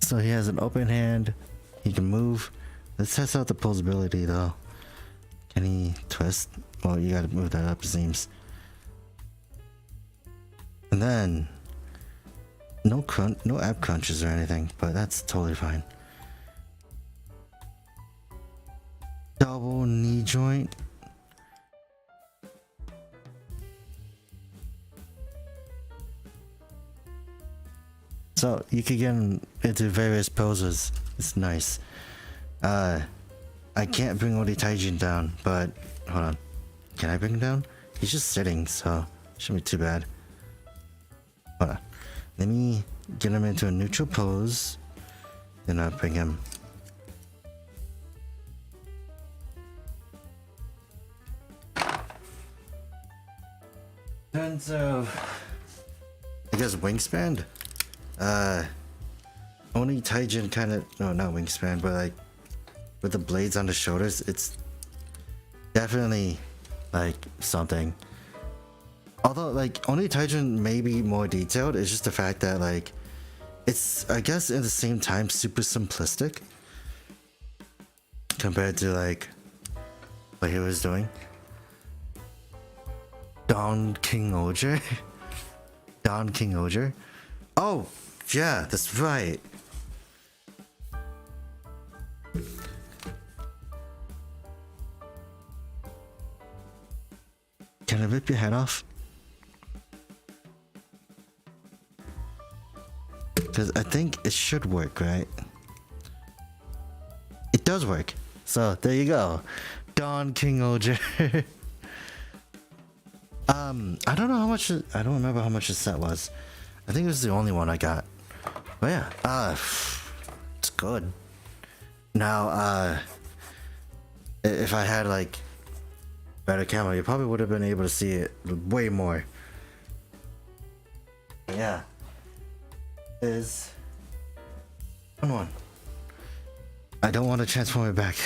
So he has an open hand. He can move. Let's test out the posability though. Can he twist? Well, you gotta move that up, it seems. And then no ab crunches or anything, but that's totally fine. Double knee joint. So you can get into various poses. It's nice. I can't bring Odi Taijin down, but hold on. Can I bring him down? He's just sitting, so shouldn't be too bad. Hold on. Let me get him into a neutral pose. Then I'll bring him. In terms of, I guess, wingspan. Only Taijin kind of, no, not wingspan, but like with the blades on the shoulders, it's definitely like something. Although like only Taijin may be more detailed, it's just the fact that like it's, I guess, at the same time super simplistic compared to like what he was doing. Don Kingohger. Don Kingohger. Oh yeah, that's right. Can I rip your head off? Because I think it should work, right? It does work. So there you go. Don Kingohger. I don't know how much, I don't remember how much the set was. I think it was the only one I got. But yeah, it's good. Now, If I had like better camera, you probably would have been able to see it way more. Yeah. Is one. I don't want to transform it back.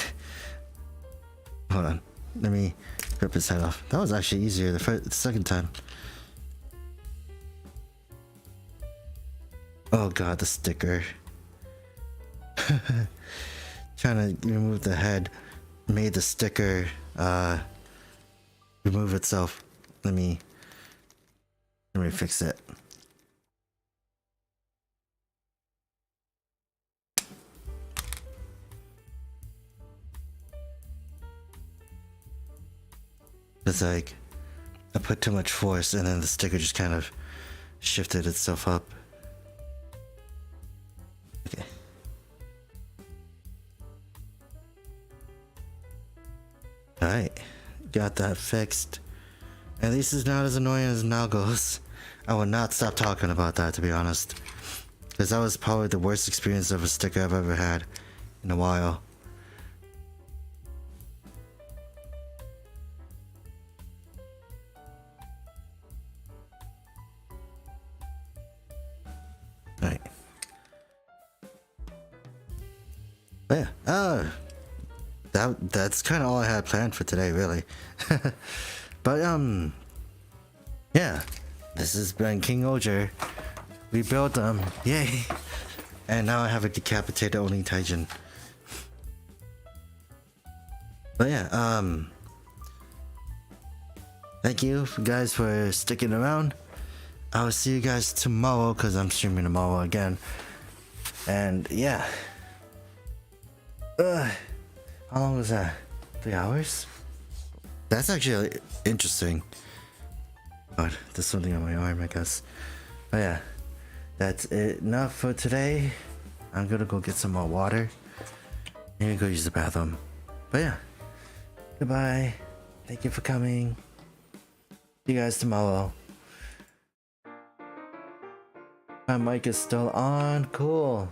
Hold on. Let me rip his head off. That was actually easier the second time. Oh god, the sticker. Trying to remove the head made the sticker remove itself. Let me fix it. It's like I put too much force and then the sticker just kind of shifted itself up. Okay. Alright, got that fixed. At least it's not as annoying as Nalgos. I will not stop talking about that, to be honest. Because that was probably the worst experience of a sticker I've ever had in a while. Alright. Yeah, that's kind of all I had planned for today, really. But yeah, this has been Kingohger. We built them, yay! And now I have a decapitated Oni Taijin. But yeah, thank you guys for sticking around. I will see you guys tomorrow because I'm streaming tomorrow again. And yeah. How long was that? 3 hours? That's actually interesting. God, there's something on my arm, I guess. But yeah, that's enough for today. I'm gonna go get some more water. I'm gonna go use the bathroom. But yeah, goodbye. Thank you for coming. See you guys tomorrow. My mic is still on. Cool.